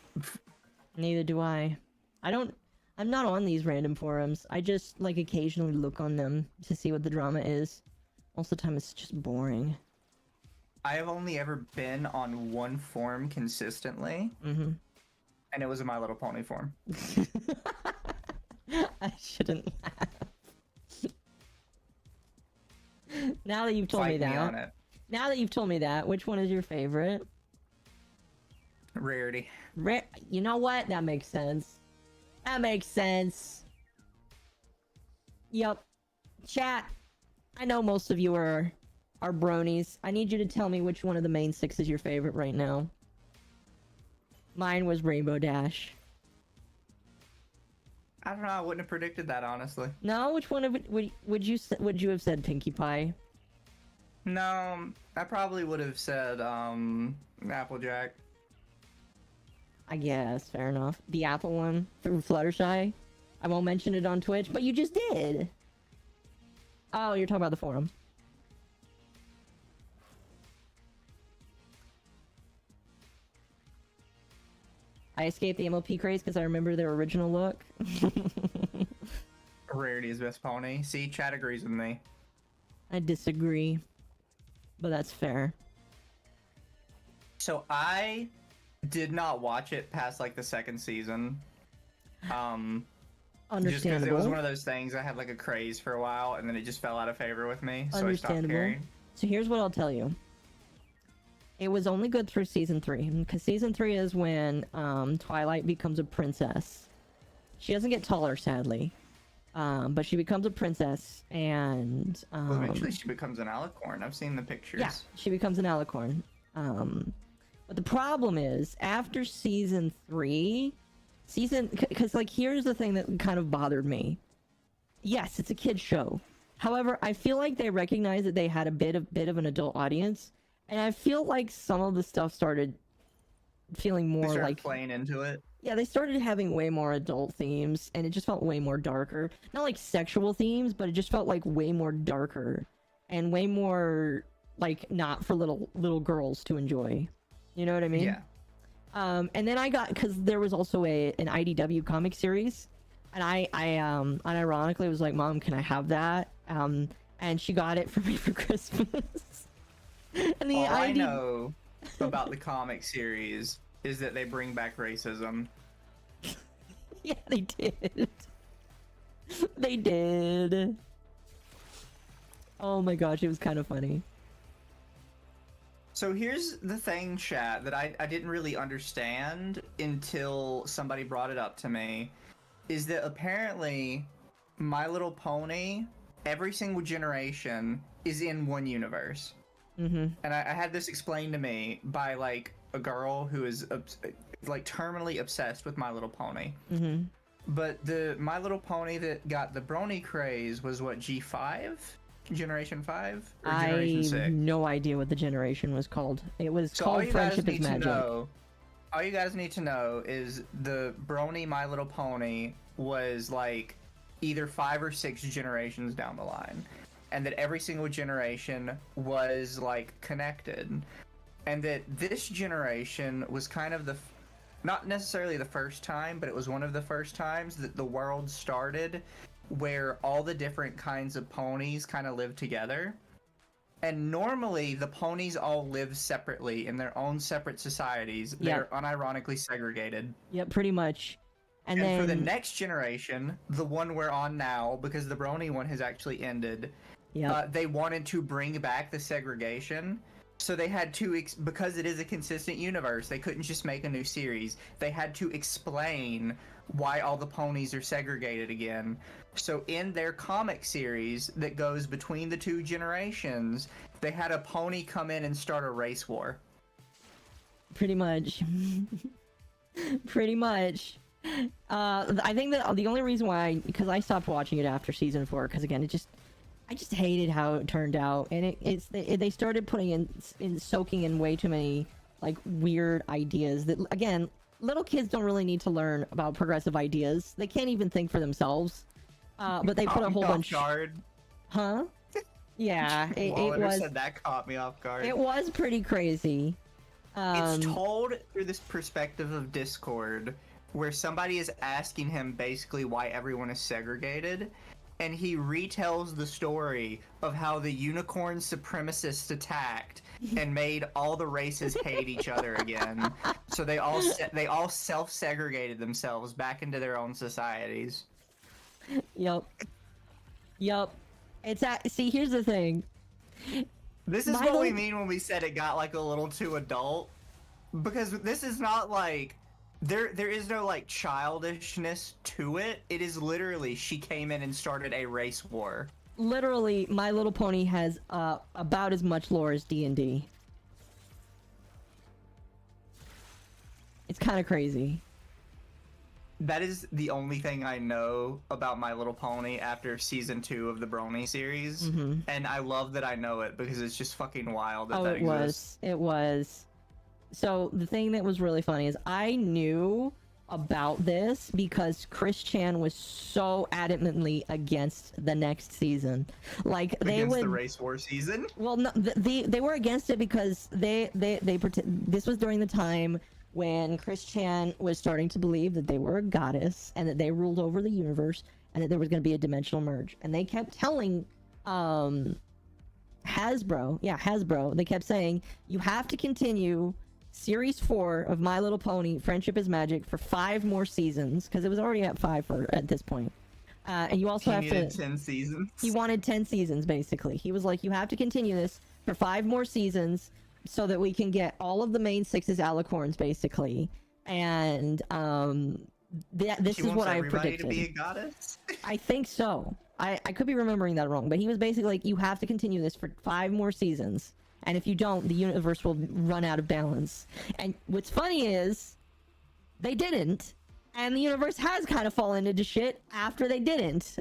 Neither do I. I'm not on these random forums. I just, like, occasionally look on them to see what the drama is. Most of the time it's just boring. I have only ever been on one form consistently. And it was a My Little Pony form. I shouldn't laugh. Now that you've told me Fight me that. on it. Now that you've told me that, which one is your favorite? Rarity. You know what? That makes sense. That makes sense. Yep. Chat. I know most of you are bronies. I need you to tell me which one of the main 6 is your favorite right now. Mine was Rainbow Dash. I don't know. I wouldn't have predicted that, honestly. No, which one of it would you have said Pinkie Pie? No, I probably would have said Applejack. I guess, fair enough. The apple one from Fluttershy. I won't mention it on Twitch, but you just did. Oh, you're talking about the forum. I escaped the MLP craze because I remember their original look. Rarity is best pony. See, chat agrees with me. I disagree, but that's fair. So I did not watch it past like the 2nd season. Just because it was one of those things. I had like a craze for a while, and then it just fell out of favor with me, so I stopped caring. So here's what I'll tell you. It was only good through season 3, because season 3 is when Twilight becomes a princess. She doesn't get taller, sadly, but she becomes a princess, and well, eventually she becomes an alicorn. I've seen the pictures. Yeah, she becomes an alicorn. But the problem is, after season 3, because like here's the thing that kind of bothered me. Yes, it's a kid's show. However, I feel like they recognized that they had a bit of an adult audience. And I feel like some of the stuff started feeling more like playing into it. Yeah, they started having way more adult themes, and it just felt way more darker. Not like sexual themes, but it just felt like way more darker and way more like not for little girls to enjoy. You know what I mean? Yeah. And then I got, because there was also an IDW comic series, and I unironically was like, Mom, can I have that? And she got it for me for Christmas. And All I know about the comic series is that they bring back racism. Yeah, they did. They did. Oh my gosh, it was kind of funny. So here's the thing, chat, that I didn't really understand until somebody brought it up to me, is that apparently My Little Pony, every single generation, is in one universe. Mm-hmm. And I had this explained to me by like a girl who is like terminally obsessed with My Little Pony. Mm-hmm. But the My Little Pony that got the brony craze was what, G5? Generation 5? Or Generation 6? I have no idea what the generation was called. It was called Friendship is Magic. All you guys need to know is the brony My Little Pony was like either 5 or 6 generations down the line. And that every single generation was like connected, and that this generation was kind of not necessarily the first time, but it was one of the first times that the world started where all the different kinds of ponies kind of lived together. And normally the ponies all live separately in their own separate societies. They're unironically segregated. Yep, pretty much. And then for the next generation, the one we're on now, because the brony one has actually ended. Yeah. They wanted to bring back the segregation, so they had to, because it is a consistent universe, they couldn't just make a new series. They had to explain why all the ponies are segregated again. So in their comic series that goes between the 2 generations, they had a pony come in and start a race war. Pretty much. Pretty much. I think that the only reason why, because I stopped watching it after season 4, because again, I just hated how it turned out, and they started putting in soaking in way too many like weird ideas that, again, little kids don't really need to learn about progressive ideas. They can't even think for themselves. But they put a whole bunch. Guard. Huh? Yeah, it was. Said that caught me off guard. It was pretty crazy. It's told through this perspective of Discord, where somebody is asking him basically why everyone is segregated. And he retells the story of how the unicorn supremacists attacked and made all the races hate each other again. So they all self-segregated themselves back into their own societies. Yep. See, here's the thing. This is what we mean when we said it got like a little too adult. because this is not like there is no like childishness to it. It is literally she came in and started a race war. Literally, My Little Pony has about as much lore as D&D. It's kind of crazy. That is the only thing I know about My Little Pony after season 2 of the Brony series, and I love that I know it because it's just fucking wild that that exists. It was. So the thing that was really funny is I knew about this because Chris Chan was so adamantly against the next season. Like they would the race war season. Well, no, they were against it because this was during the time when Chris Chan was starting to believe that they were a goddess and that they ruled over the universe and that there was going to be a dimensional merge. And they kept telling Hasbro, they kept saying, you have to continue Series 4 of My Little Pony Friendship is Magic for 5 more seasons, because it was already at 5 at this point. And you also have to... 10 seasons. He wanted 10 seasons, basically. He was like, you have to continue this for 5 more seasons so that we can get all of the main 6's alicorns, basically. And this is what I predicted. To be a goddess? I think so. I could be remembering that wrong, but he was basically like, you have to continue this for 5 more seasons. And if you don't, the universe will run out of balance. And what's funny is, they didn't. And the universe has kind of fallen into shit after they didn't.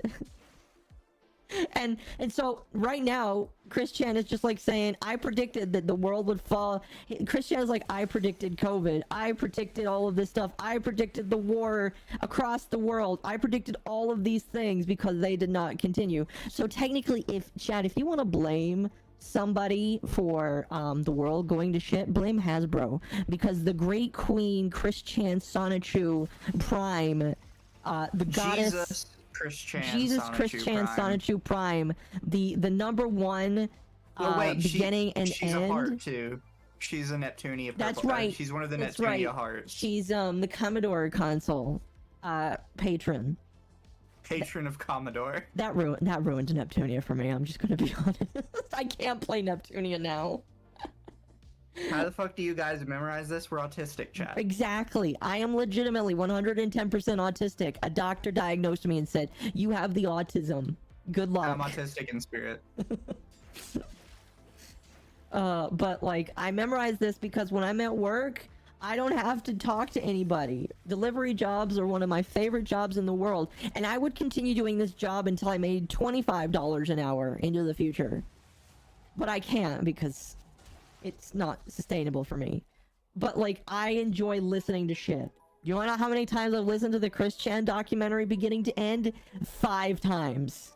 And so right now, Chris Chan is just like saying, I predicted that the world would fall. Chris Chan is like, I predicted COVID. I predicted all of this stuff. I predicted the war across the world. I predicted all of these things because they did not continue. So technically, if you want to blame somebody for the world going to shit, blame Hasbro, because the Great Queen Chris Chan Sonichu Prime, the goddess Chris Chan Sonichu Prime, the number one beginning and she's end. A heart too. She's a Neptunia. That's right. She's one of the That's Neptunia right. hearts. She's the Commodore console patron. Patron of Commodore. That ruined Neptunia for me. I'm just gonna be honest. I can't play Neptunia now. How the fuck do you guys memorize this? We're autistic, chat. Exactly. I am legitimately 110% autistic. A doctor diagnosed me and said, you have the autism. Good luck. I'm autistic in spirit. But like, I memorized this because when I'm at work, I don't have to talk to anybody. Delivery jobs are one of my favorite jobs in the world, and I would continue doing this job until I made $25 an hour into the future. But I can't because it's not sustainable for me. But like, I enjoy listening to shit. You wanna know how many times I've listened to the Chris Chan documentary beginning to end? 5 times.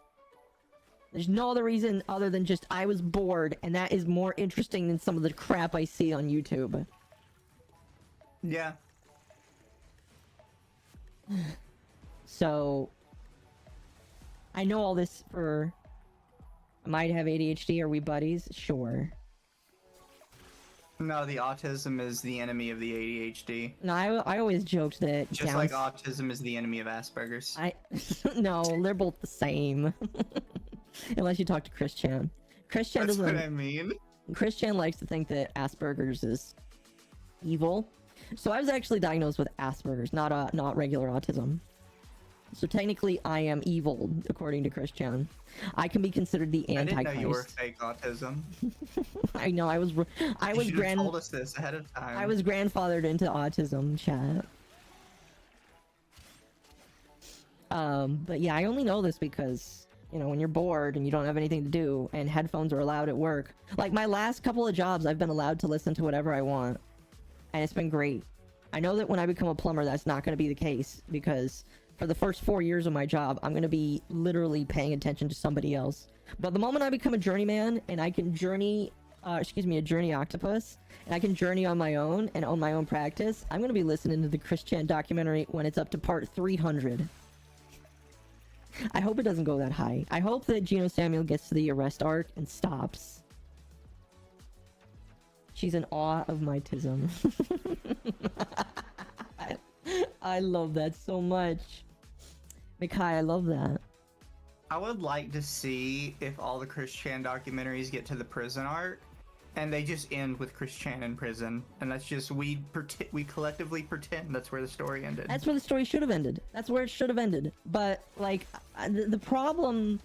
There's no other reason other than just I was bored, and that is more interesting than some of the crap I see on YouTube. Yeah. So, I know all this for... I might have ADHD. Are we buddies? Sure. No, the autism is the enemy of the ADHD. No, I always joked that... Just like autism is the enemy of Asperger's. No, they're both the same. Unless you talk to Chris Chan. Chris Chan That's doesn't... what I mean. Chris Chan likes to think that Asperger's is evil. So I was actually diagnosed with Asperger's, not regular autism. So technically, I am evil, according to Chris Chan. I can be considered the Antichrist. I didn't know you were fake autism. I know, I was told us this ahead of time. I was grandfathered into autism, chat. But yeah, I only know this because, you know, when you're bored and you don't have anything to do, and headphones are allowed at work. Like, my last couple of jobs, I've been allowed to listen to whatever I want. And it's been great. I know that when I become a plumber, that's not going to be the case, because for the first 4 years of my job, I'm going to be literally paying attention to somebody else. But the moment I become a journeyman and I can journey, a journey octopus, and I can journey on my own and own my own practice, I'm going to be listening to the Chris Chan documentary when it's up to part 300. I hope it doesn't go that high. I hope that Geno Samuel gets to the arrest arc and stops. She's in awe of my tism. I love that so much. Mikai, I love that. I would like to see if all the Chris Chan documentaries get to the prison arc, and they just end with Chris Chan in prison, and that's just we collectively pretend that's where the story ended. That's where the story should have ended. That's where it should have ended. But like, the problem.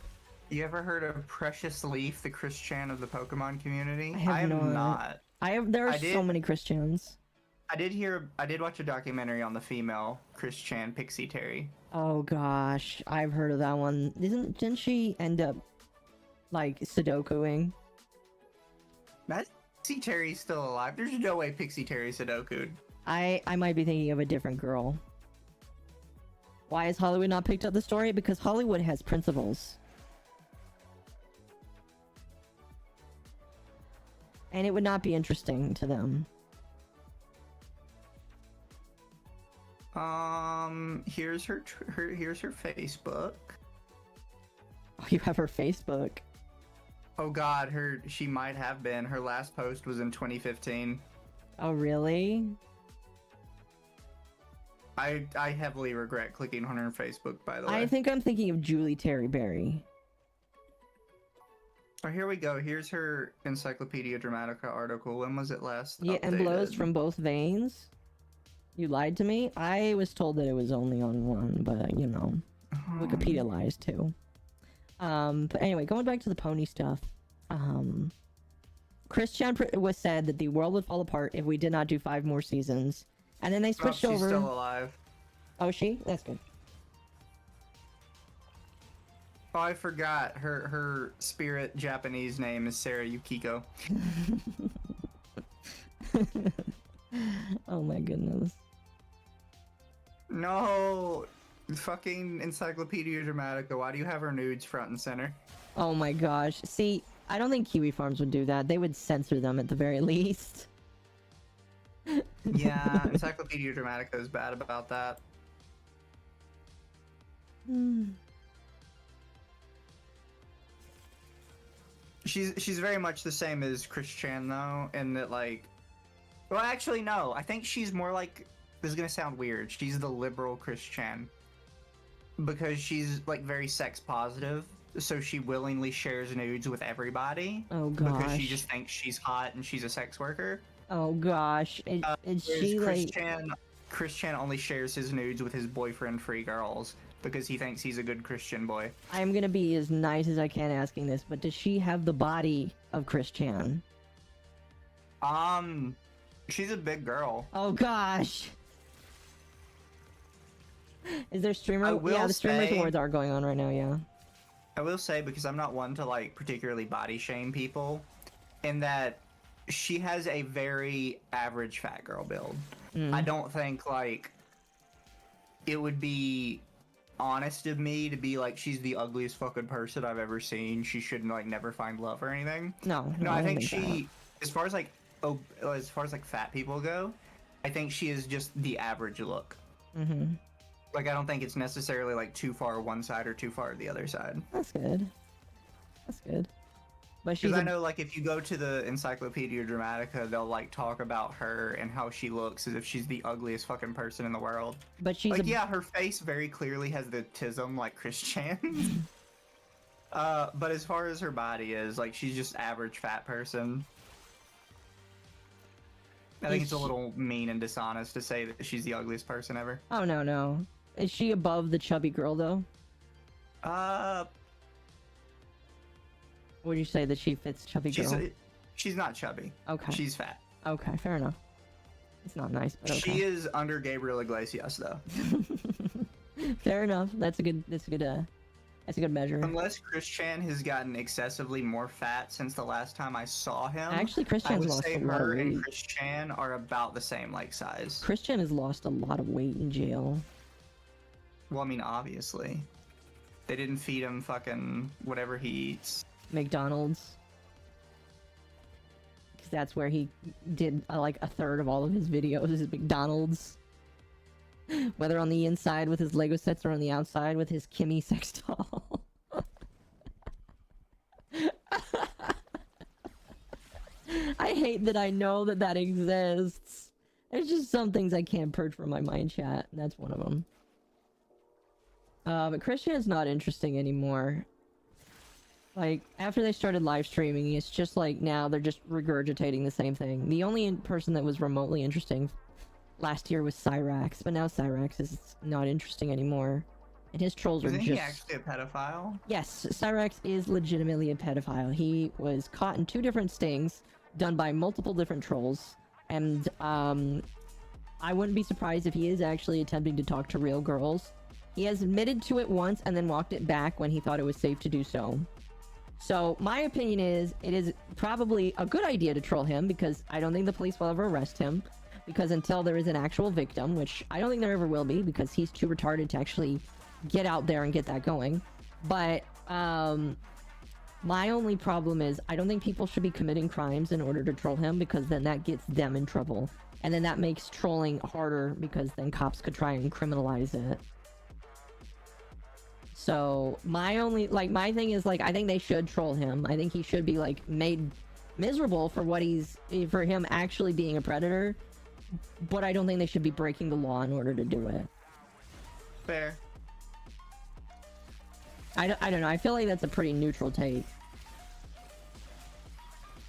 You ever heard of Precious Leaf, the Chris Chan of the Pokemon community? I have not. There are so many Christians. I did watch a documentary on the female Chris Chan, Pixie Terry. Oh gosh, I've heard of that one. Didn't she end up like Sudokuing? Pixie Terry's still alive. There's no way Pixie Terry Sudoku'd. I might be thinking of a different girl. Why has Hollywood not picked up the story? Because Hollywood has principles. And it would not be interesting to them. Here's her Facebook. Oh, you have her Facebook. Oh God, she might have been. Her last post was in 2015. Oh really? I heavily regret clicking on her Facebook, by the way. I think I'm thinking of Julie Terry Berry. Oh, here we go. Here's her Encyclopedia Dramatica article. When was it last Yeah, and updated? blows from both veins. You lied to me? I was told that it was only on one, but you know, Wikipedia lies too. But anyway, going back to the pony stuff. Chris Chan was said that the world would fall apart if we did not do 5 more seasons. And then they switched over. She's still alive. Oh, she? That's good. Oh, I forgot. Her spirit Japanese name is Sarah Yukiko. Oh my goodness. No! Fucking Encyclopedia Dramatica. Why do you have her nudes front and center? Oh my gosh. See, I don't think Kiwi Farms would do that. They would censor them at the very least. Yeah, Encyclopedia Dramatica is bad about that. She's very much the same as Chris Chan though, in that like, well actually no, I think she's more like, this is gonna sound weird, she's the liberal Chris Chan. Because she's like very sex positive, so she willingly shares nudes with everybody. Oh gosh. Because she just thinks she's hot and she's a sex worker. Oh gosh. Is she like... Chris Chan only shares his nudes with his boyfriend-free girls because he thinks he's a good Christian boy. I'm gonna be as nice as I can asking this, but does she have the body of Chris Chan? She's a big girl. Oh gosh. Is there streamer? Yeah, the streamers awards are going on right now. Yeah. I will say, because I'm not one to like particularly body shame people, in that she has a very average fat girl build. I don't think like it would be honest of me to be like she's the ugliest fucking person I've ever seen. She should like never find love or anything. No, I think she, as far as like fat people go, I think she is just the average look. Mm-hmm. Like I don't think it's necessarily like too far one side or too far the other side. That's good. That's good. But she's. I know, like, if you go to the Encyclopedia Dramatica, they'll like talk about her and how she looks as if she's the ugliest fucking person in the world. But she's like, yeah, her face very clearly has the tism like Chris Chan. But as far as her body is, like, she's just average fat person. I think it's a little mean and dishonest to say that she's the ugliest person ever. Oh no. Is she above the chubby girl though? Would you say that she fits chubby girl? She's not chubby. Okay. She's fat. Okay, fair enough. It's not nice, but okay. She is under Gabriel Iglesias though. Fair enough. That's a good measure. Unless Chris Chan has gotten excessively more fat since the last time I saw him. Actually, Chris Chan's lost a lot of weight. Her and Chris Chan are about the same like size. Chris Chan has lost a lot of weight in jail. Well, I mean, obviously. They didn't feed him fucking whatever he eats. McDonald's. Because that's where he did like a third of all of his videos is McDonald's. Whether on the inside with his Lego sets or on the outside with his Kimmy sex doll. I hate that I know that that exists. There's just some things I can't purge from my mind, chat, and that's one of them. But Christian is not interesting anymore. Like, after they started live streaming, it's just like now they're just regurgitating the same thing. The only person that was remotely interesting last year was Cyrax, but now Cyrax is not interesting anymore. And his trolls are Isn't just... he actually a pedophile? Yes, Cyrax is legitimately a pedophile. He was caught in 2 different stings, done by multiple different trolls, and I wouldn't be surprised if he is actually attempting to talk to real girls. He has admitted to it once and then walked it back when he thought it was safe to do so. So, my opinion is, it is probably a good idea to troll him, because I don't think the police will ever arrest him, because until there is an actual victim, which I don't think there ever will be, because he's too retarded to actually get out there and get that going. But, my only problem is, I don't think people should be committing crimes in order to troll him, because then that gets them in trouble. And then that makes trolling harder, because then cops could try and criminalize it. So, my thing is, like, I think they should troll him. I think he should be, like, made miserable for for him actually being a predator. But I don't think they should be breaking the law in order to do it. Fair. I don't know, I feel like that's a pretty neutral take.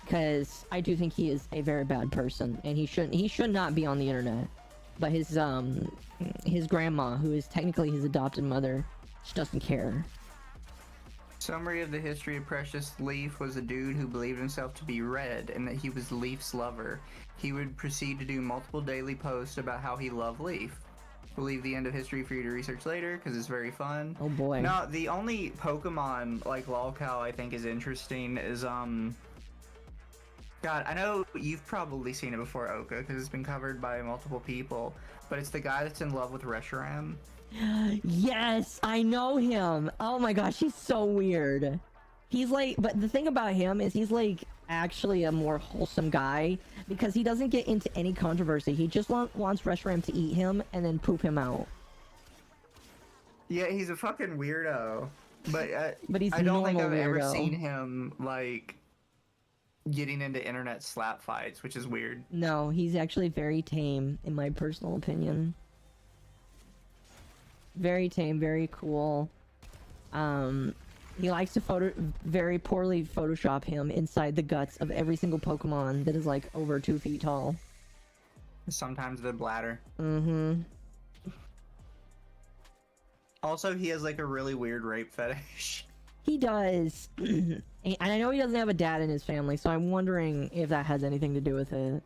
Because I do think he is a very bad person, and he should not be on the internet. But his grandma, who is technically his adopted mother, just doesn't care. Summary of the history of Precious Leaf was a dude who believed himself to be Red and that he was Leaf's lover. He would proceed to do multiple daily posts about how he loved Leaf. We'll leave the end of history for you to research later, because it's very fun. Oh boy. No, the only Pokemon, like lolcow, I think is interesting is, God, I know you've probably seen it before, Oka, because it's been covered by multiple people, but it's the guy that's in love with Reshiram. Yes, I know him. Oh my gosh, he's so weird. He's like, but the thing about him is he's like actually a more wholesome guy, because he doesn't get into any controversy. He just wants Reshiram to eat him and then poop him out. Yeah, he's a fucking weirdo. But he's I don't think I've ever weirdo. seen him, like, getting into internet slap fights, which is weird. No, he's actually very tame, in my personal opinion. Very tame, very cool. He likes to very poorly Photoshop him inside the guts of every single Pokemon that is like over 2 feet tall. Sometimes the bladder. Mm-hmm. Also, he has like a really weird rape fetish. He does. And I know he doesn't have a dad in his family, so I'm wondering if that has anything to do with it.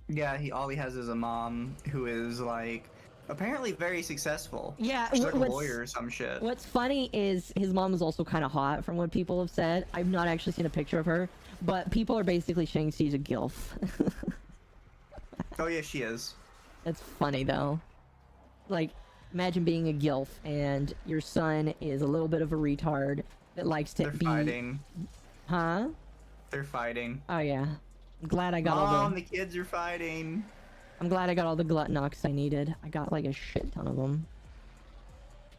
Yeah, all he has is a mom who is like apparently very successful. Yeah, she's like a lawyer or some shit. What's funny is his mom is also kind of hot, from what people have said. I've not actually seen a picture of her, but people are basically saying she's a gilf. Oh yeah, she is. That's funny though. Like, imagine being a gilf and your son is a little bit of a retard that likes to They're be... fighting. Huh? They're fighting. Oh yeah. I'm glad I got Mom, all the kids are fighting. I'm glad I got all the Glutnox I needed. I got like a shit ton of them.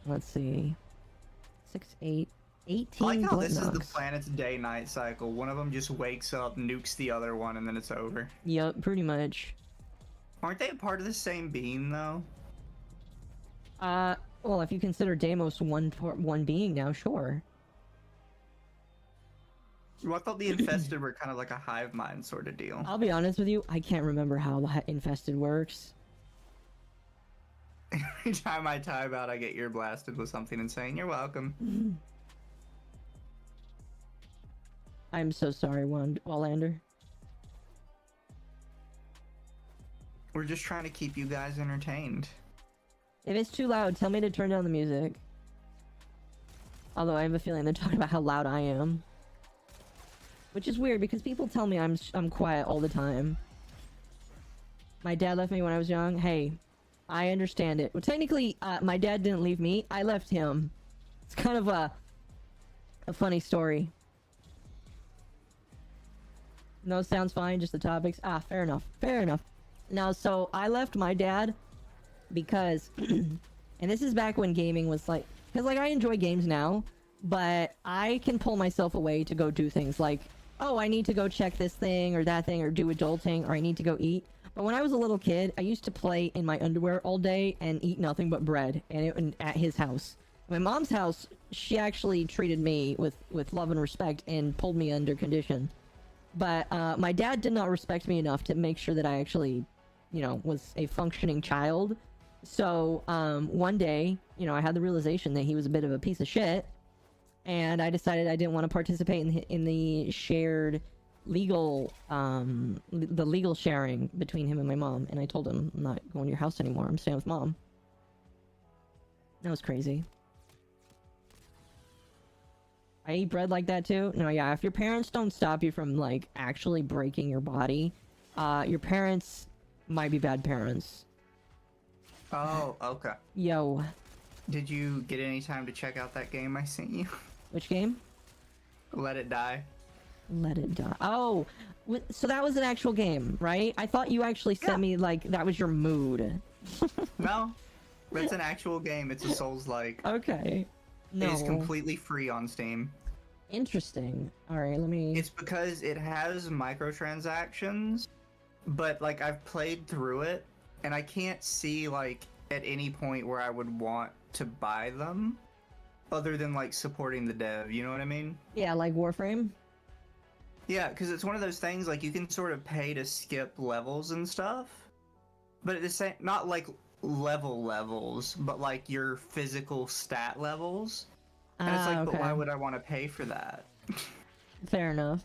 Let's see. 6, 8, 18 I like how Glutnox. this is the planet's day-night cycle. One of them just wakes up, nukes the other one, and then it's over. Yep, pretty much. Aren't they a part of the same being, though? Well, if you consider Deimos one being now, sure. Well, I thought the infested were kind of like a hive mind sort of deal. I'll be honest with you, I can't remember how the infested works. Every time I type out, I get ear blasted with something insane. You're welcome. I'm so sorry, Wallander. We're just trying to keep you guys entertained. If it's too loud, tell me to turn down the music. Although I have a feeling they're talking about how loud I am. Which is weird, because people tell me I'm quiet all the time. My dad left me when I was young. Hey, I understand it. Well, technically, my dad didn't leave me. I left him. It's kind of a funny story. No, sounds fine, just the topics. Ah, fair enough. Fair enough. Now, so I left my dad because, and this is back when gaming was like, because like I enjoy games now, but I can pull myself away to go do things like, oh, I need to go check this thing or that thing or do adulting, or I need to go eat. But when I was a little kid, I used to play in my underwear all day and eat nothing but bread, and at his house. My mom's house, she actually treated me with love and respect and pulled me under condition. But my dad did not respect me enough to make sure that I actually, you know, was a functioning child. So one day, you know, I had the realization that he was a bit of a piece of shit, and I decided I didn't want to participate in the shared legal, the legal sharing between him and my mom. And I told him, I'm not going to your house anymore. I'm staying with mom. That was crazy. I eat bread like that too? No, yeah, if your parents don't stop you from, like, actually breaking your body, your parents might be bad parents. Oh, okay. Yo. Did you get any time to check out that game I sent you? Which game? Let It Die. Let It Die. Oh, so that was an actual game, right? I thought you actually sent me, like, that was your mood. No, that's an actual game. It's a Souls-like. Okay. No. It's completely free on Steam. Interesting. Alright, let me... It's because it has microtransactions, but, like, I've played through it, and I can't see, like, at any point where I would want to buy them, other than, like, supporting the dev, you know what I mean? Yeah, like Warframe? Yeah, because it's one of those things, like, you can sort of pay to skip levels and stuff, but at the same... Not, like, levels, but, like, your physical stat levels. And it's like, okay. but why would I want to pay for that? Fair enough.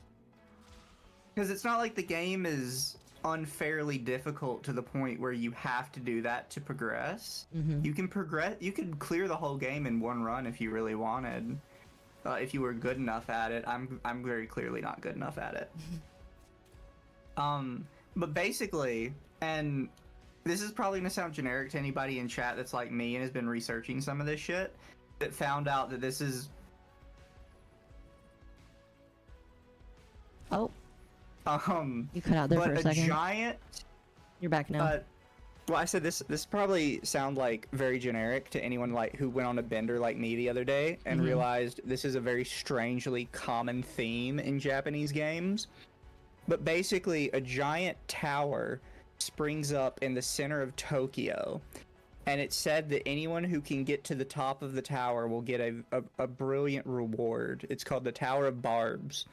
Because it's not like the game is unfairly difficult to the point where you have to do that to progress. Mm-hmm. You can progress. You could clear the whole game in one run if you really wanted. If you were good enough at it. I'm very clearly not good enough at it. But basically, and this is probably gonna sound generic to anybody in chat that's like me and has been researching some of this shit, that found out that this is... Oh. You cut out there for a second. But a giant... You're back now. Well, I said this probably sound like very generic to anyone like who went on a bender like me the other day and realized this is a very strangely common theme in Japanese games. But basically, a giant tower springs up in the center of Tokyo, and it's said that anyone who can get to the top of the tower will get a brilliant reward. It's called the Tower of Barbs.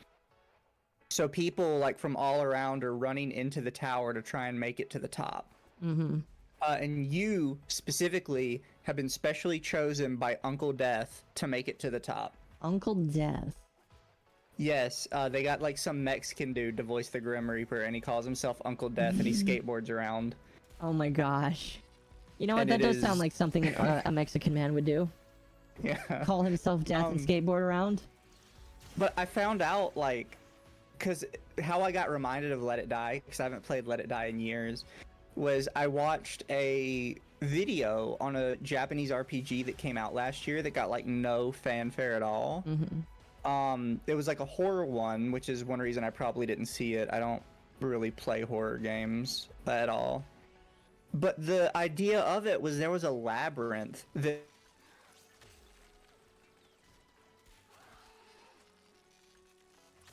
So people like from all around are running into the tower to try and make it to the top. Mm-hmm. And you specifically have been specially chosen by Uncle Death to make it to the top. Uncle Death. Yes, they got like some Mexican dude to voice the Grim Reaper, and he calls himself Uncle Death, and he skateboards around. Oh my gosh. You know what? And That does is... sound like something a Mexican man would do. Yeah. Call himself Death and skateboard around. But I found out, like, because how I got reminded of Let It Die, because I haven't played Let It Die in years, was I watched a video on a Japanese RPG that came out last year that got, like, no fanfare at all. Mm-hmm. It was like a horror one, which is one reason I probably didn't see it. I don't really play horror games at all. But the idea of it was there was a labyrinth that...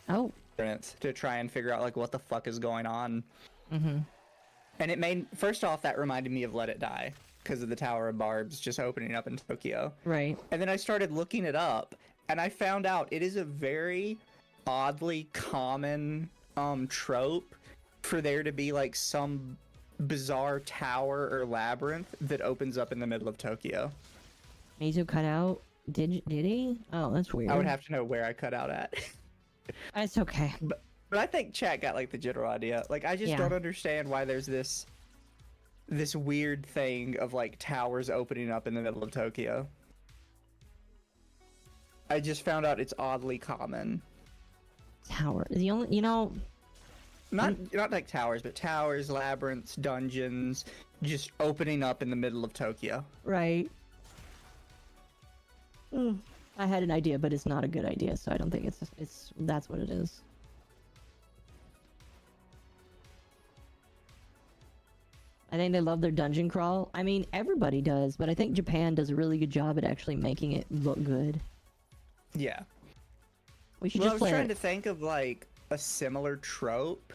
Oh. to try and figure out, like, what the fuck is going on. Mm-hmm. And it made... First off, that reminded me of Let It Die, because of the Tower of Barbs just opening up in Tokyo. Right. And then I started looking it up, and I found out it is a very oddly common trope for there to be, like, some bizarre tower or labyrinth that opens up in the middle of Tokyo. Mizu cut out? Did he? Oh, that's weird. I would have to know where I cut out at. It's okay. But I think chat got, like, the general idea. Like, I just don't understand why there's this weird thing of, like, towers opening up in the middle of Tokyo. I just found out it's oddly common. Tower. The only, you know... Not like towers, but towers, labyrinths, dungeons, just opening up in the middle of Tokyo. Right. I had an idea, but it's not a good idea, so I don't think that's what it is. I think they love their dungeon crawl. I mean, everybody does, but I think Japan does a really good job at actually making it look good. Yeah. We should Well, just I was play trying it. to think of, like, a similar trope,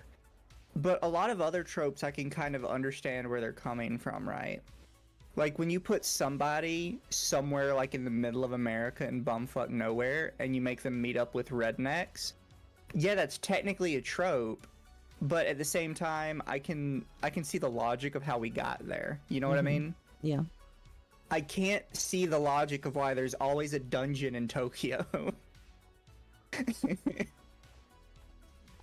but a lot of other tropes I can kind of understand where they're coming from, right? Like when you put somebody somewhere like in the middle of America in bumfuck nowhere and you make them meet up with rednecks, yeah, that's technically a trope, but at the same time I can see the logic of how we got there. You know what I mean? Yeah. I can't see the logic of why there's always a dungeon in Tokyo.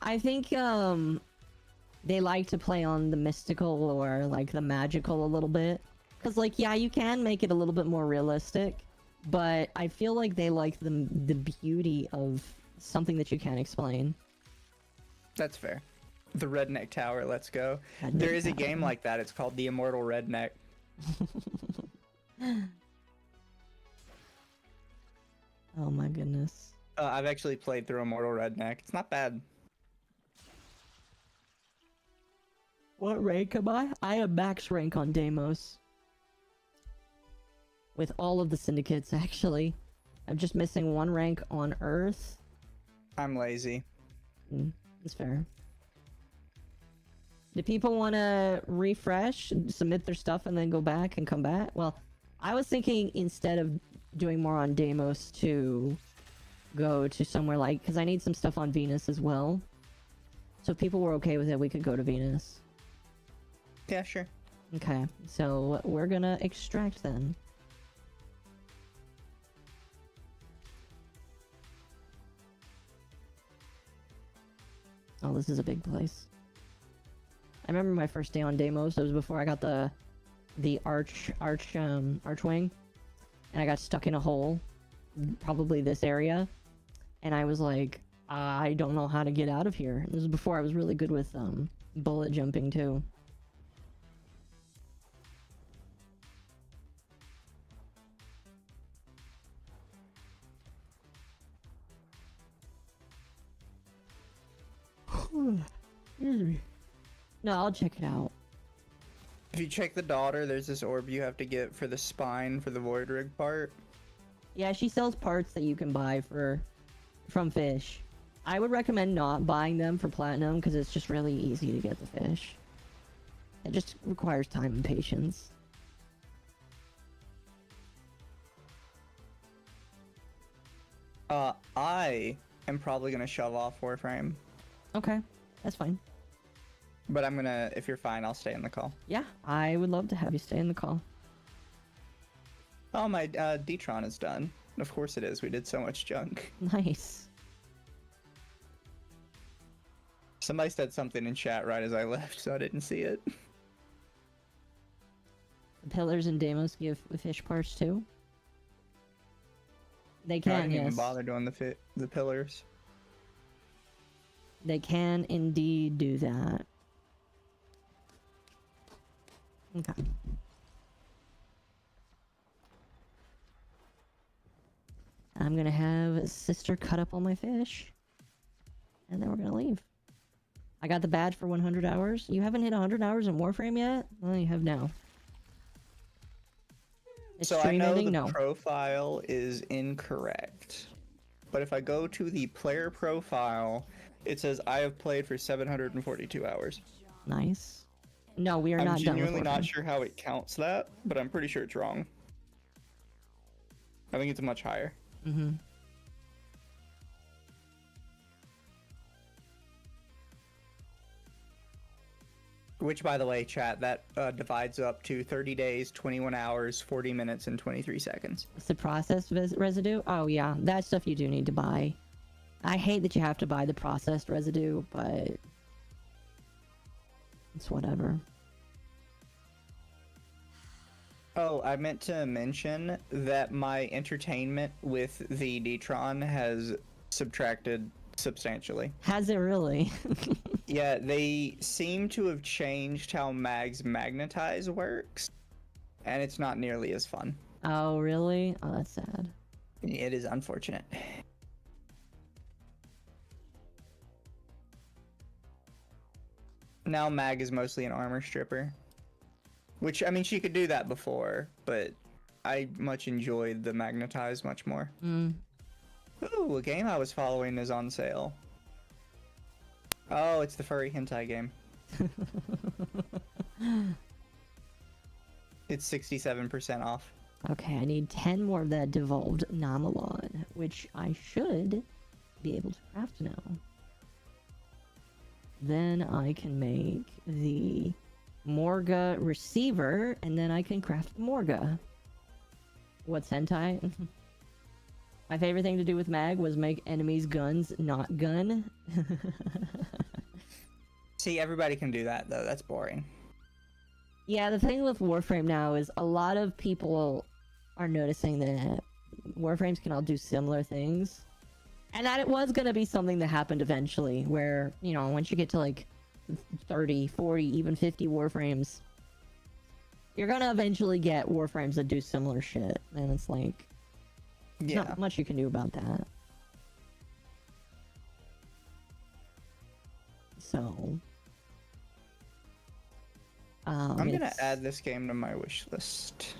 I think they like to play on the mystical or like the magical a little bit. Cause like yeah, you can make it a little bit more realistic, but I feel like they like the beauty of something that you can't explain. That's fair. The Redneck Tower, let's go. Redneck There is a Tower. game like that. It's called The Immortal Redneck. Oh my goodness. I've actually played through Immortal Redneck. It's not bad. What rank am I? I am max rank on Deimos. With all of the syndicates, actually. I'm just missing one rank on Earth. I'm lazy. That's fair. Do people want to refresh, submit their stuff, and then go back and come back? Well, I was thinking instead of doing more on Deimos to go to somewhere like... Because I need some stuff on Venus as well. So if people were okay with it, we could go to Venus. Yeah, sure. Okay, so we're gonna extract then. Oh, this is a big place. I remember my first day on Deimos. It was before I got the archwing, and I got stuck in a hole, probably this area, and I was like, I don't know how to get out of here. This was before I was really good with bullet jumping too. No, I'll check it out. If you check the daughter, there's this orb you have to get for the spine for the void rig part. Yeah, she sells parts that you can buy from fish. I would recommend not buying them for platinum because it's just really easy to get the fish. It just requires time and patience. I am probably gonna shove off Warframe, Okay, that's fine. but I'm gonna, if you're fine, I'll stay in the call. Yeah, I would love to have you stay in the call. Oh, my Detron is done. Of course it is. We did so much junk. Nice. Somebody said something in chat right as I left, so I didn't see it. The pillars and Deimos give fish parts too. They I can, didn't even yes. bother doing the pillars. They can indeed do that. Okay. I'm gonna have sister cut up all my fish. And then we're gonna leave. I got the badge for 100 hours. You haven't hit 100 hours in Warframe yet? Well, you have now. Is So I stream know ending? the No. profile is incorrect, but if I go to the player profile, it says I have played for 742 hours. Nice. No, we are I'm not done with genuinely not Warframe. sure how it counts that, but I'm pretty sure it's wrong. I think it's much higher. Mm-hmm. Which, by the way, chat, that divides up to 30 days, 21 hours, 40 minutes, and 23 seconds. It's the processed residue? Oh yeah, that stuff you do need to buy. I hate that you have to buy the processed residue, but it's whatever. Oh, I meant to mention that my entertainment with the Detron has subtracted substantially. Has it really? Yeah, they seem to have changed how Mag's magnetize works, and it's not nearly as fun. Oh really? Oh, that's sad. It is unfortunate. Now Mag is mostly an armor stripper. Which, I mean, she could do that before, but I much enjoyed the magnetize much more. Mm. Ooh, a game I was following is on sale. Oh, it's the furry hentai game. It's 67% off. Okay, I need 10 more of that devolved Namalon, which I should be able to craft now. Then I can make the Morga receiver, and then I can craft Morga. What's hentai? My favorite thing to do with Mag was make enemies' guns not gun. See, everybody can do that, though. That's boring. Yeah, the thing with Warframe now is a lot of people are noticing that Warframes can all do similar things. And that it was going to be something that happened eventually, where, you know, once you get to like 30, 40, even 50 Warframes, you're going to eventually get Warframes that do similar shit. And it's like, Yeah. not much you can do about that. So... I'm gonna add this game to my wish list.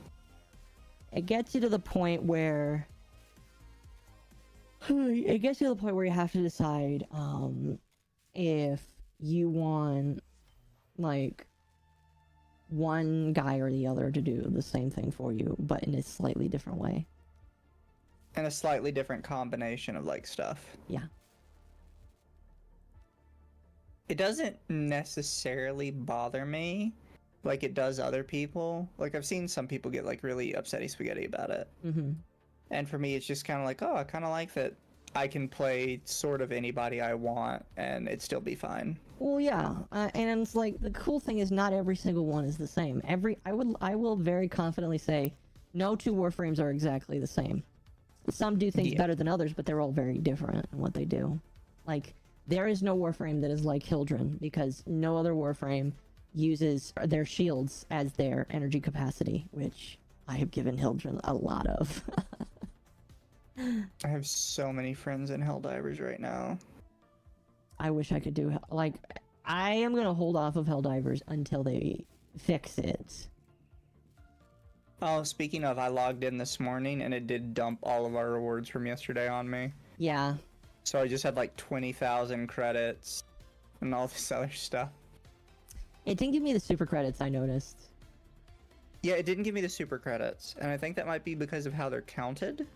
It gets you to the point where... It gets you to the point where you have to decide, if you want, like, one guy or the other to do the same thing for you, but in a slightly different way. And a slightly different combination of, like, stuff. Yeah. It doesn't necessarily bother me like it does other people. Like, I've seen some people get, like, really upsetty spaghetti about it. Mm-hmm. And for me, it's just kind of like, oh, I kind of like that I can play sort of anybody I want, and it'd still be fine. Well, yeah, and it's like, the cool thing is not every single one is the same. I will very confidently say, no two Warframes are exactly the same. Some do things better than others, but they're all very different in what they do. Like, there is no Warframe that is like Hildren, because no other Warframe uses their shields as their energy capacity, which I have given Hildren a lot of. I have so many friends in Helldivers right now. I wish I could do, like, I am going to hold off of Helldivers until they fix it. Oh, speaking of, I logged in this morning, and it did dump all of our rewards from yesterday on me. Yeah. So I just had like 20,000 credits and all this other stuff. It didn't give me the super credits, I noticed. Yeah, it didn't give me the super credits, and I think that might be because of how they're counted.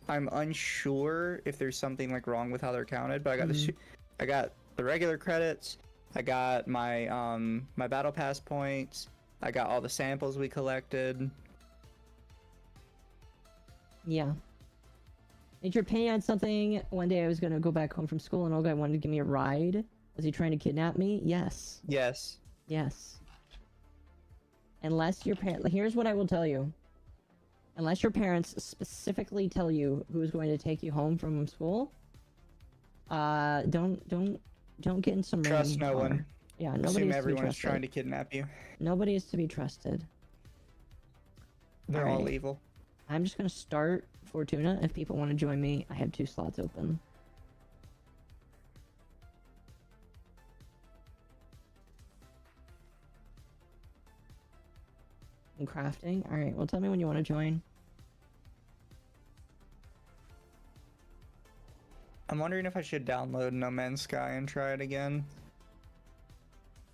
I'm unsure if there's something like wrong with how they're counted, but I got I got the regular credits. I got my my battle pass points. I got all the samples we collected. Yeah. Need your opinion on something? One day I was gonna go back home from school and old guy wanted to give me a ride. Was he trying to kidnap me? Yes. Yes. Yes. Unless your parents... Here's what I will tell you. Unless your parents specifically tell you who's going to take you home from school, don't get in some... Trust no car. one. Yeah, nobody Assume is everyone to be is trusted. trying to kidnap you. Nobody is to be trusted. They're all Alright. evil. I'm just gonna start Fortuna. If people want to join me, I have 2 slots open. And crafting. Alright, well tell me when you want to join. I'm wondering if I should download No Man's Sky and try it again.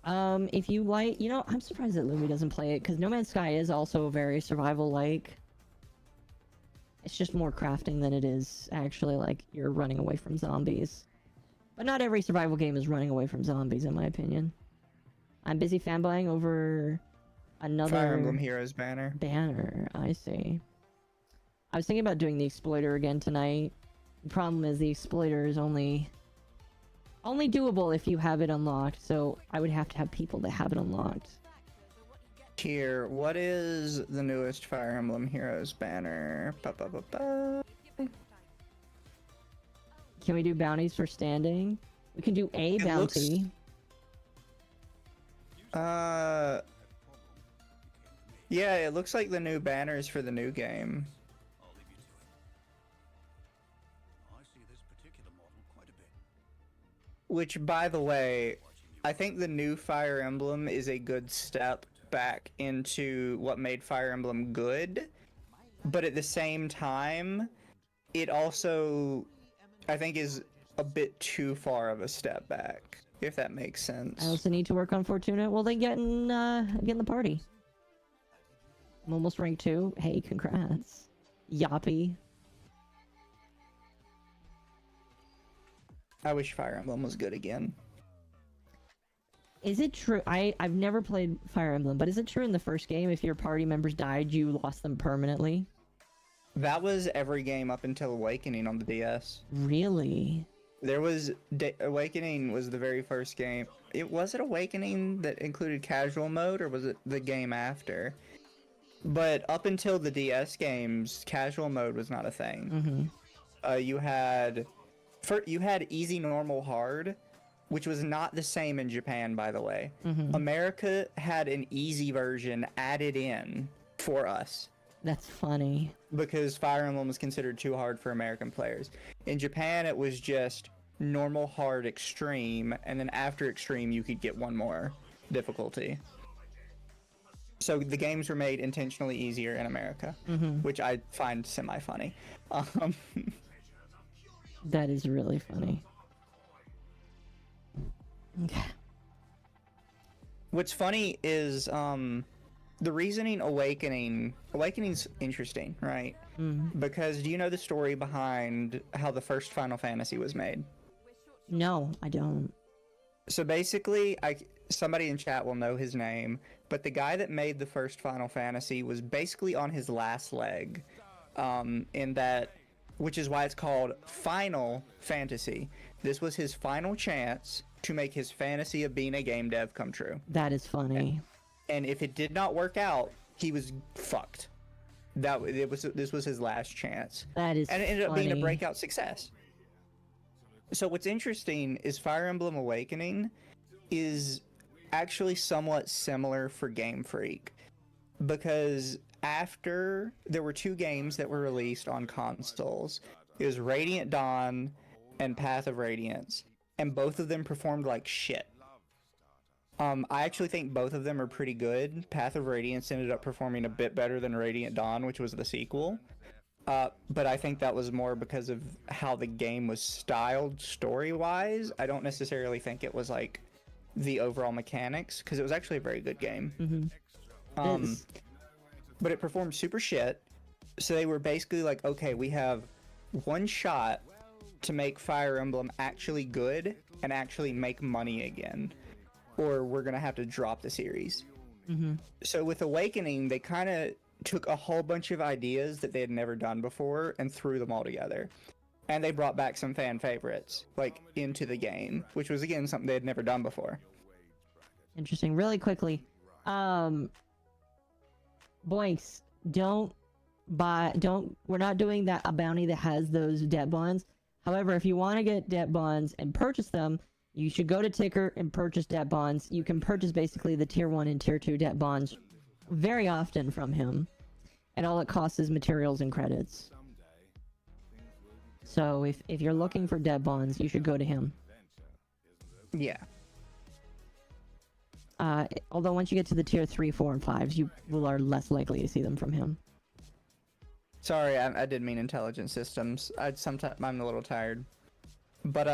If you like, you know, I'm surprised that Lumi doesn't play it, because No Man's Sky is also very survival-like. It's just more crafting than it is actually like you're running away from zombies. But not every survival game is running away from zombies, in my opinion. I'm busy fanboying over another... Fire Emblem Heroes banner. Banner, I see. I was thinking about doing the Exploiter again tonight. The problem is the Exploiter is only doable if you have it unlocked, so I would have to have people that have it unlocked. Here, what is the newest Fire Emblem Heroes banner? Ba-ba-ba-ba. Can we do bounties for standing? We can do a It bounty. Yeah, it looks like the new banners for the new game. Which, by the way, I think the new Fire Emblem is a good step back into what made Fire Emblem good, but at the same time, it also, I think, is a bit too far of a step back, if that makes sense. I also need to work on Fortuna. Well, then get in the party. I'm almost rank 2. Hey, congrats. Yappy. I wish Fire Emblem was good again. Is it true? I've never played Fire Emblem, but is it true in the first game if your party members died, you lost them permanently? That was every game up until Awakening on the DS. Really? There was Awakening was the very first game. Was it Awakening that included casual mode, or was it the game after? But up until the DS games, casual mode was not a thing. You had easy, normal, hard, which was not the same in Japan, by the way. America had an easy version added in for us. That's funny. Because Fire Emblem was considered too hard for American players. In Japan, it was just normal, hard, extreme, and then after extreme, you could get one more difficulty. So the games were made intentionally easier in America, which I find semi-funny. That is really funny. Okay. What's funny is the reasoning Awakening's interesting, right? Because do you know the story behind how the first Final Fantasy was made? No, I don't. So basically, somebody in chat will know his name, but the guy that made the first Final Fantasy was basically on his last leg, in that, which is why it's called Final Fantasy. This was his final chance to make his fantasy of being a game dev come true. That is funny. And if it did not work out, he was fucked. This was his last chance. That is And it ended up being a funny. breakout success. So what's interesting is Fire Emblem Awakening is actually somewhat similar for Game Freak, because after there were two games that were released on consoles. It was Radiant Dawn and Path of Radiance, and both of them performed like shit. I actually think both of them are pretty good. Path of Radiance ended up performing a bit better than Radiant Dawn, which was the sequel. But I think that was more because of how the game was styled story-wise. I don't necessarily think it was like the overall mechanics, because it was actually a very good game. But it performed super shit. So they were basically like, okay, we have one shot to make Fire Emblem actually good and actually make money again, or we're gonna have to drop the series. So with Awakening, they kind of took a whole bunch of ideas that they had never done before and threw them all together. And they brought back some fan favorites, like, into the game, which was, again, something they had never done before. Interesting. Really quickly, Boinks, we're not doing that a bounty that has those debt bonds. However, if you want to get debt bonds and purchase them, you should go to Ticker and purchase debt bonds. You can purchase basically the tier 1 and tier 2 debt bonds very often from him, and all it costs is materials and credits. So if you're looking for debt bonds, you should go to him. Yeah. Although once you get to the tier 3, 4, and 5s, you are less likely to see them from him. Sorry, I didn't mean intelligent systems. I'm a little tired. But,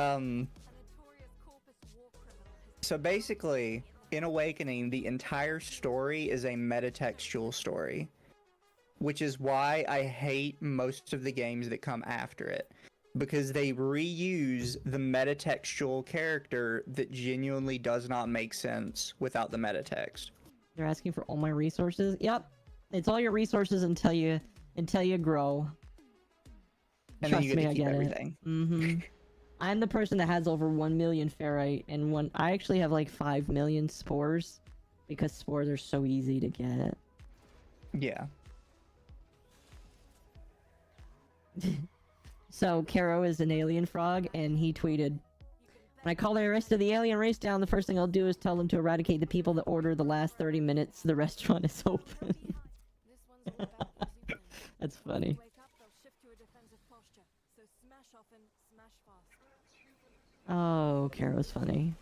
so basically, in Awakening, the entire story is a metatextual story, which is why I hate most of the games that come after it, because they reuse the metatextual character that genuinely does not make sense without the metatext. You're asking for all my resources? Yep. It's all your resources until you grow. And Trust then you get me, to I keep get everything. it. I'm the person that has over 1 million ferrite, and I actually have like 5 million spores, because spores are so easy to get. Yeah. So Caro is an alien frog, and he tweeted, "When I call the rest of the alien race down, the first thing I'll do is tell them to eradicate the people that order the last 30 minutes the restaurant is open." That's funny. Oh, Caro's funny.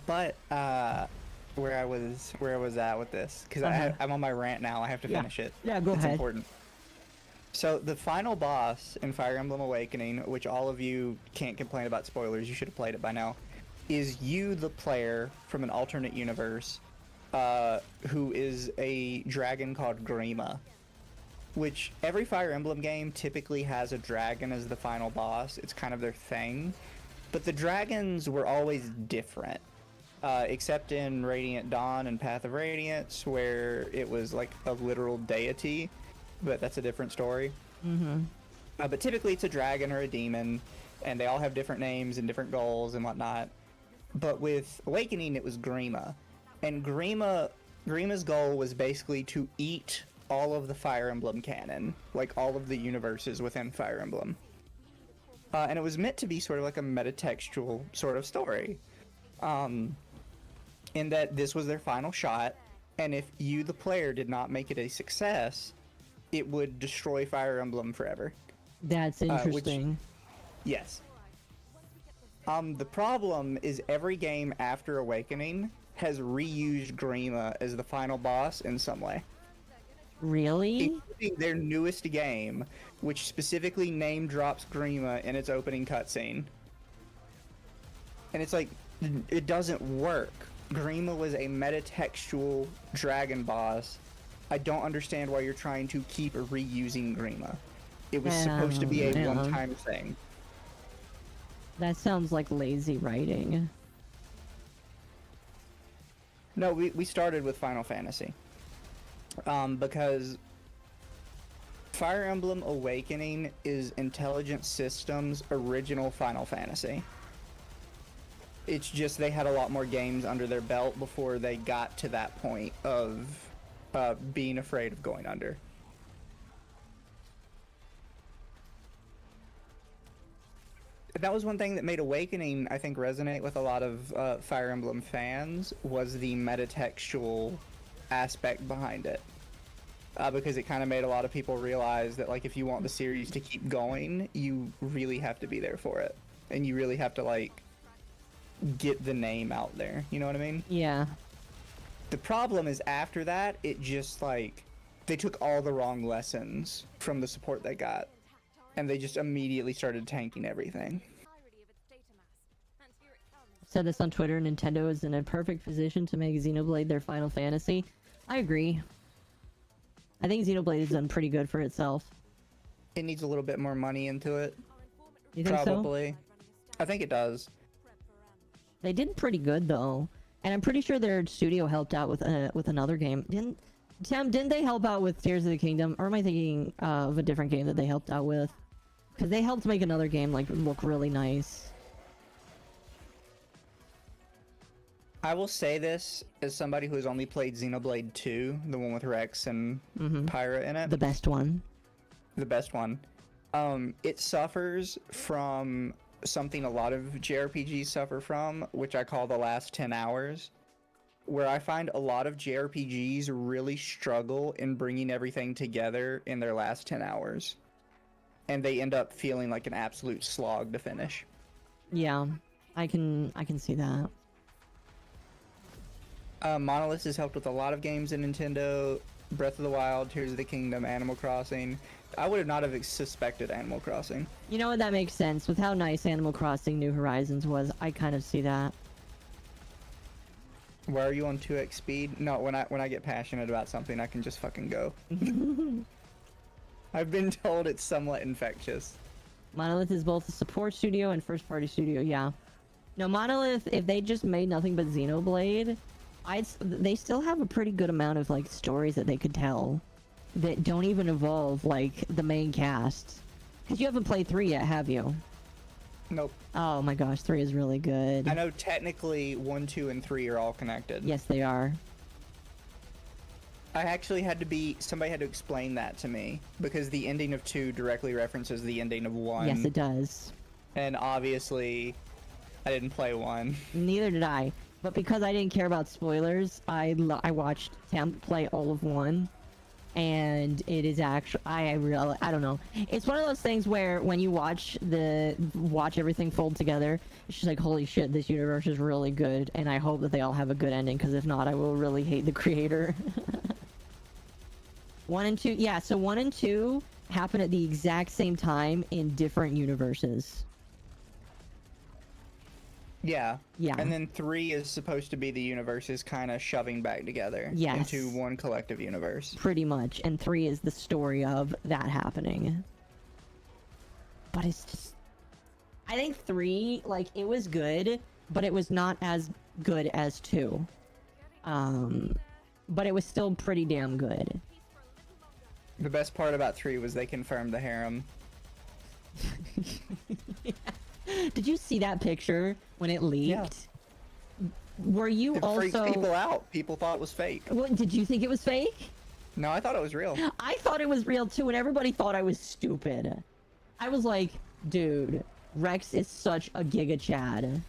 But where I was at with this, because I'm on my rant now. I have to finish it. Yeah, go it's ahead. Important. So the final boss in Fire Emblem Awakening, which all of you can't complain about spoilers, you should have played it by now, is you, the player from an alternate universe, who is a dragon called Grima. Which every Fire Emblem game typically has a dragon as the final boss. It's kind of their thing. But the dragons were always different. Except in Radiant Dawn and Path of Radiance, where it was like a literal deity. But that's a different story. Mm-hmm. But typically it's a dragon or a demon, and they all have different names and different goals and whatnot. But with Awakening, it was Grima. And Grima's goal was basically to eat all of the Fire Emblem canon, like all of the universes within Fire Emblem. And it was meant to be sort of like a metatextual sort of story. In that this was their final shot, and if you, the player, did not make it a success, it would destroy Fire Emblem forever. That's interesting. Yes. The problem is every game after Awakening has reused Grima as the final boss in some way. Really? Including their newest game, which specifically name drops Grima in its opening cutscene. And it's like, it doesn't work. Grima was a metatextual dragon boss. I don't understand why you're trying to keep reusing Grima. It was supposed to be a one-time thing. That sounds like lazy writing. No, we started with Final Fantasy. Because Fire Emblem Awakening is Intelligent Systems' original Final Fantasy. It's just they had a lot more games under their belt before they got to that point of being afraid of going under. That was one thing that made Awakening, I think, resonate with a lot of Fire Emblem fans, was the metatextual aspect behind it. Because it kind of made a lot of people realize that, like, if you want the series to keep going, you really have to be there for it. And you really have to, like, get the name out there. You know what I mean? Yeah. The problem is after that, it just, like, they took all the wrong lessons from the support they got. And they just immediately started tanking everything. Said this on Twitter. Nintendo is in a perfect position to make Xenoblade their Final Fantasy. I agree. I think Xenoblade has done pretty good for itself. It needs a little bit more money into it. You think Probably. so? I think it does. They did pretty good though, and I'm pretty sure their studio helped out with another game. Didn't they help out with Tears of the Kingdom? Or am I thinking of a different game that they helped out with? Because they helped make another game like look really nice. I will say this as somebody who has only played Xenoblade 2, the one with Rex and Pyra in it. The best one. The best one. It suffers from something a lot of JRPGs suffer from, which I call the last 10 hours. Where I find a lot of JRPGs really struggle in bringing everything together in their last 10 hours. And they end up feeling like an absolute slog to finish. Yeah, I can see that. Monolith has helped with a lot of games in Nintendo. Breath of the Wild, Tears of the Kingdom, Animal Crossing. I would not have suspected Animal Crossing. You know what, that makes sense. With how nice Animal Crossing New Horizons was, I kind of see that. Why are you on 2x speed? No, when I get passionate about something, I can just fucking go. I've been told it's somewhat infectious. Monolith is both a support studio and first-party studio, yeah. No, Monolith, if they just made nothing but Xenoblade, they still have a pretty good amount of, like, stories that they could tell that don't even involve, like, the main cast. Because you haven't played 3 yet, have you? Nope. Oh my gosh, 3 is really good. I know technically 1, 2, and 3 are all connected. Yes, they are. I actually somebody had to explain that to me, because the ending of 2 directly references the ending of 1. Yes, it does. And obviously, I didn't play 1. Neither did I. But because I didn't care about spoilers, I watched Temp play all of 1. And it is actually, I don't know. It's one of those things where when you watch everything fold together, it's just like, holy shit, this universe is really good. And I hope that they all have a good ending, because if not, I will really hate the creator. 1 and 2, yeah, so 1 and 2 happen at the exact same time in different universes. Yeah. Yeah. And then 3 is supposed to be the universes kind of shoving back together Yes. into one collective universe. Pretty much. And 3 is the story of that happening. But it's just... I think 3, like, it was good, but it was not as good as 2. But it was still pretty damn good. The best part about 3 was they confirmed the harem. Yeah. Did you see that picture when it leaked? Yeah. Were you It freaked also... people out. People thought it was fake. What, did you think it was fake? No, I thought it was real. I thought it was real too, and everybody thought I was stupid. I was like, dude, Rex is such a Giga Chad.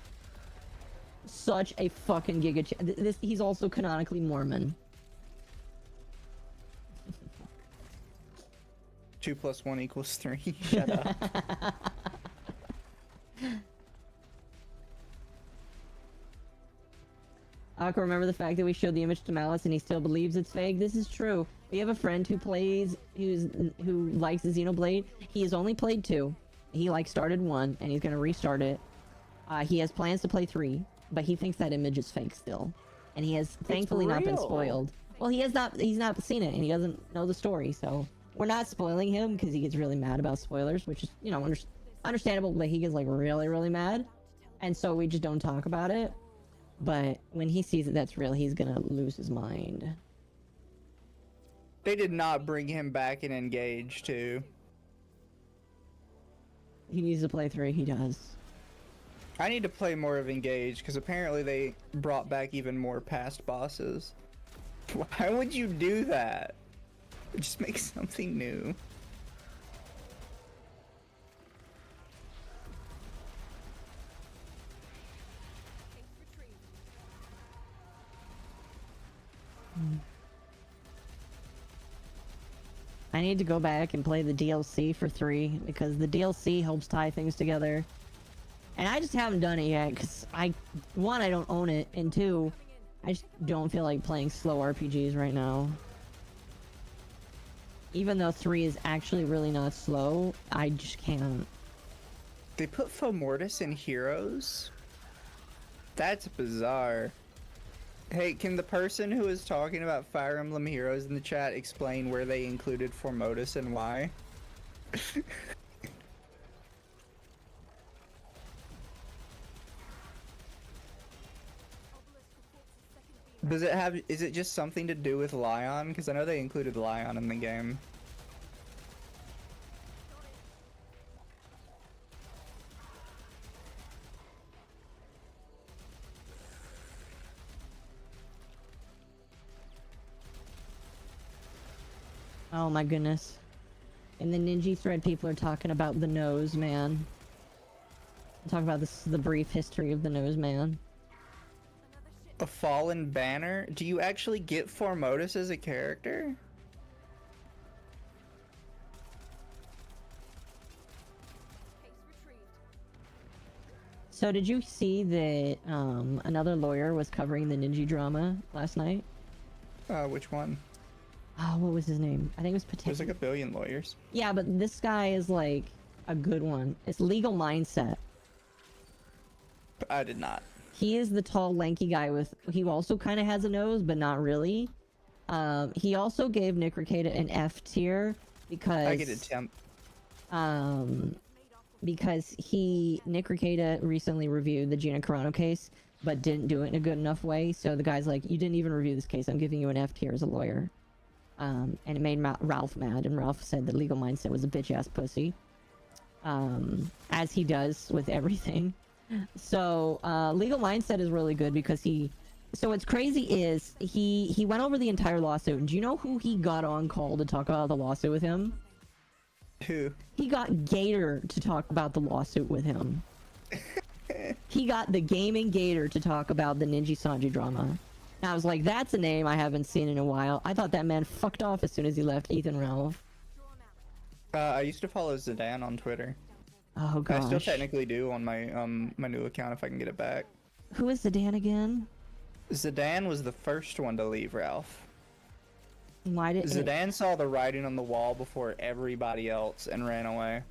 Such a fucking Giga Chad. He's also canonically Mormon. 2 + 1 = 3. Shut up. Aqua, remember the fact that we showed the image to Malice and he still believes it's fake? This is true. We have a friend who who likes Xenoblade. He has only played 2. He started 1 and he's gonna restart it. He has plans to play 3, but he thinks that image is fake still. And he has thankfully not been real. spoiled. Well, he's not seen it and he doesn't know the story, so we're not spoiling him because he gets really mad about spoilers, which is, you know, understandable, but he gets like really, really mad. And so we just don't talk about it. But when he sees that that's real, he's gonna lose his mind. They did not bring him back in Engage, too. He needs to play 3, he does. I need to play more of Engage, because apparently they brought back even more past bosses. Why would you do that? Just make something new. I need to go back and play the DLC for 3 because the DLC helps tie things together. And I just haven't done it yet because one, I don't own it, and 2, I just don't feel like playing slow RPGs right now. Even though 3 is actually really not slow, I just can't. They put Fomortis in Heroes? That's bizarre. Hey, can the person who is talking about Fire Emblem Heroes in the chat explain where they included Formotus and why? Is it just something to do with Lion? Because I know they included Lion in the game. Oh my goodness. In the Ninja thread, people are talking about the Nose Man. Talk about the brief history of the Nose Man. A Fallen Banner? Do you actually get Formotus as a character? So did you see that another lawyer was covering the Ninja drama last night? Which one? Oh, what was his name? I think it was There's like a billion lawyers. Yeah, but this guy is like a good one. It's Legal Mindset. I did not. He is the tall, lanky guy with... He also kind of has a nose, but not really. He also gave Nick Ricada an F tier because... I get a temp. Because Nick Ricada recently reviewed the Gina Carano case, but didn't do it in a good enough way. So the guy's like, you didn't even review this case. I'm giving you an F tier as a lawyer. And it made Ralph mad, and Ralph said that Legal Mindset was a bitch-ass pussy. As he does with everything. So, Legal Mindset is really good because so what's crazy is, he went over the entire lawsuit, and do you know who he got on call to talk about the lawsuit with him? Who? He got Gator to talk about the lawsuit with him. He got the Gaming Gator to talk about the Ninja Sanji drama. And I was like, that's a name I haven't seen in a while. I thought that man fucked off as soon as he left Ethan Ralph. I used to follow Zidane on Twitter. Oh gosh. I still technically do on my my new account if I can get it back. Who is Zidane again? Zidane was the first one to leave Ralph. Why did Zidane saw the writing on the wall before everybody else and ran away.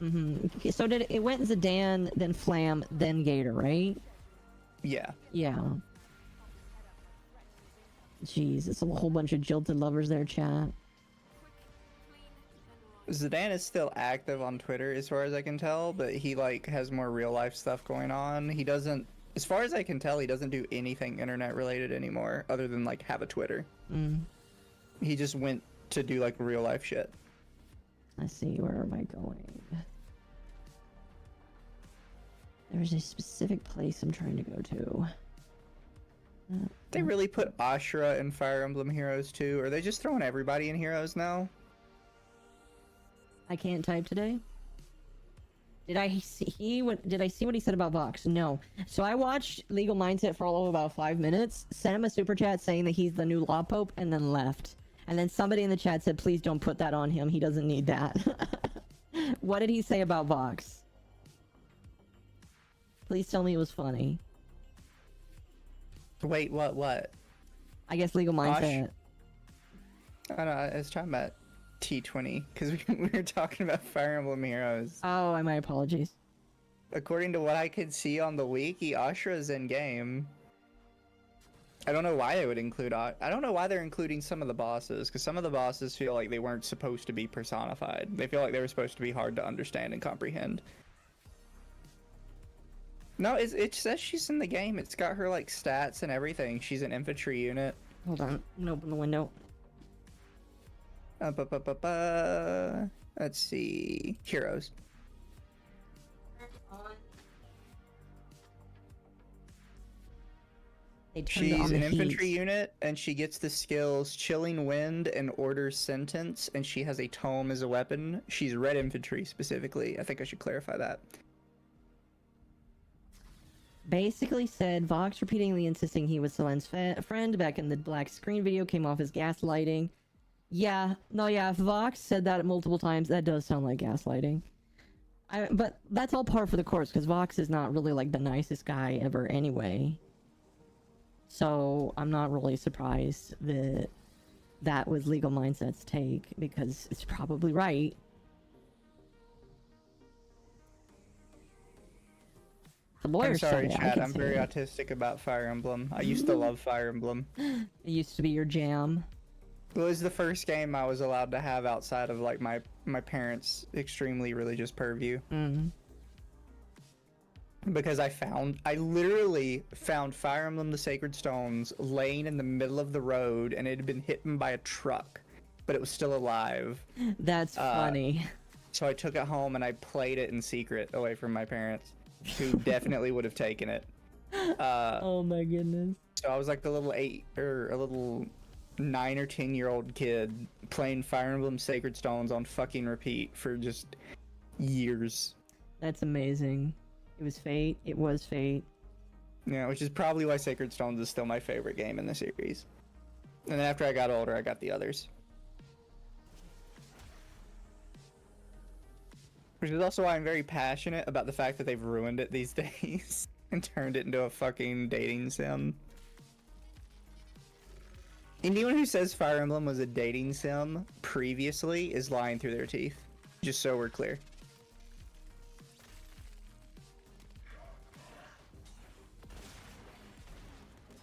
So it went Zidane, then Flam, then Gator, right? Yeah. Yeah. Jeez, it's a whole bunch of jilted lovers there, chat. Zidane is still active on Twitter as far as I can tell, but he like has more real life stuff going on. He doesn't, as far as I can tell, he doesn't do anything internet related anymore other than like have a Twitter. He just went to do like real life shit. Let's see, where am I going? There's a specific place I'm trying to go to. They really put Ashura in Fire Emblem Heroes too. Are they just throwing everybody in Heroes now? I can't type today. Did I see what he said about Vox? No. So I watched Legal Mindset for all of about 5 minutes, sent him a super chat saying that he's the new law pope, and then left. And then somebody in the chat said, please don't put that on him. He doesn't need that. What did he say about Vox? Please tell me it was funny. Wait, what? I guess Legal Mindset. I don't know, I was talking about T20, because we were talking about Fire Emblem Heroes. Oh, my apologies. According to what I could see on the wiki, Ashura's in game. I don't know why they would include I don't know why they're including some of the bosses, because some of the bosses feel like they weren't supposed to be personified. They feel like they were supposed to be hard to understand and comprehend. No, it says she's in the game. It's got her like stats and everything. She's an infantry unit. Hold on, I'm gonna open the window. Let's see. Heroes. She's an infantry unit, and she gets the skills Chilling Wind and Order Sentence, and she has a tome as a weapon. She's red infantry specifically. I think I should clarify that. Basically said, Vox repeatedly insisting he was Selen's friend back in the black screen video came off as gaslighting. Yeah, no, yeah, if Vox said that multiple times, that does sound like gaslighting. But that's all par for the course, because Vox is not really, like, the nicest guy ever anyway. So, I'm not really surprised that that was Legal Mindset's take, because it's probably right. The lawyer I'm sorry, said it, Chad, I'm very autistic about Fire Emblem. I used to love Fire Emblem. It used to be your jam. It was the first game I was allowed to have outside of like my parents' extremely religious purview. Because I literally found Fire Emblem the Sacred Stones laying in the middle of the road, and it had been hit by a truck, but it was still alive. That's funny. So I took it home and I played it in secret away from my parents, who definitely would have taken it. Oh my goodness. So I was like the little 9 or 10-year-old kid playing Fire Emblem Sacred Stones on fucking repeat for just years. That's amazing. It was fate. It was fate. Yeah, which is probably why Sacred Stones is still my favorite game in the series. And then after I got older, I got the others. Which is also why I'm very passionate about the fact that they've ruined it these days and turned it into a fucking dating sim. Anyone who says Fire Emblem was a dating sim previously is lying through their teeth. Just so we're clear.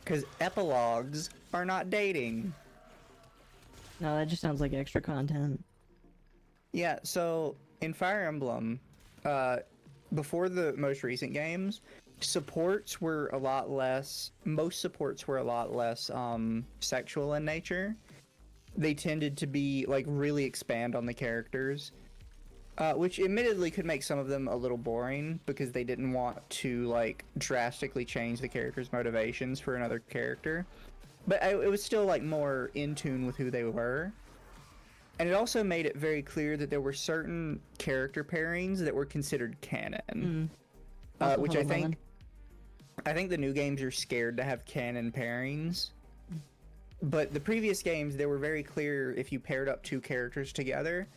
Because epilogues are not dating. No, that just sounds like extra content. Yeah, so in Fire Emblem, before the most recent games, supports were a lot less, most supports were a lot less sexual in nature. They tended to be, like, really expand on the characters, which admittedly could make some of them a little boring because they didn't want to, like, drastically change the character's motivations for another character. But it was still, like, more in tune with who they were. And it also made it very clear that there were certain character pairings that were considered canon. Which I think the new games are scared to have canon pairings. But the previous games, they were very clear if you paired up two characters together,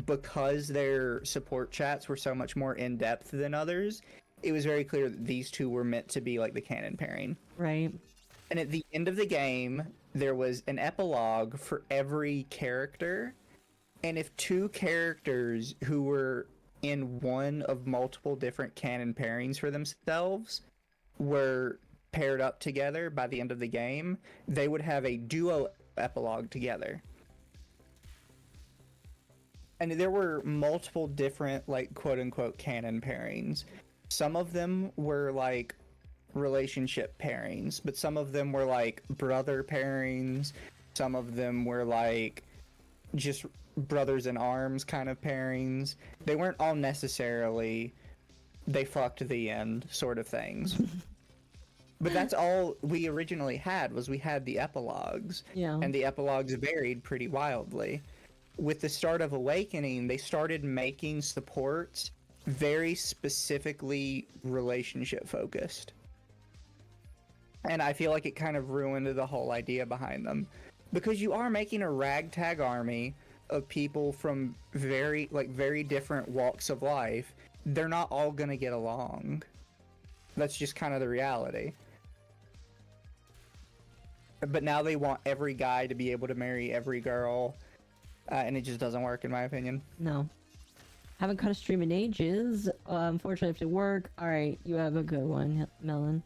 because their support chats were so much more in-depth than others, it was very clear that these two were meant to be like the canon pairing. Right. And at the end of the game, there was an epilogue for every character. And if two characters who were in one of multiple different canon pairings for themselves were paired up together by the end of the game, they would have a duo epilogue together. And there were multiple different, like, quote-unquote canon pairings. Some of them were, like, relationship pairings, but some of them were, like, brother pairings. Some of them were, like, just brothers in arms kind of pairings. They weren't all necessarily they fucked the end sort of things. But that's all we originally had, was we had the epilogues. Yeah. And the epilogues varied pretty wildly. With the start of Awakening, they started making supports very specifically relationship focused. And I feel like it kind of ruined the whole idea behind them. Because you are making a ragtag army of people from very different walks of life. They're not all gonna get along. That's just kind of the reality. But now they want every guy to be able to marry every girl. And it just doesn't work, in my opinion. No. Haven't cut a stream in ages. Unfortunately, I have to work. Alright, you have a good one, Melon.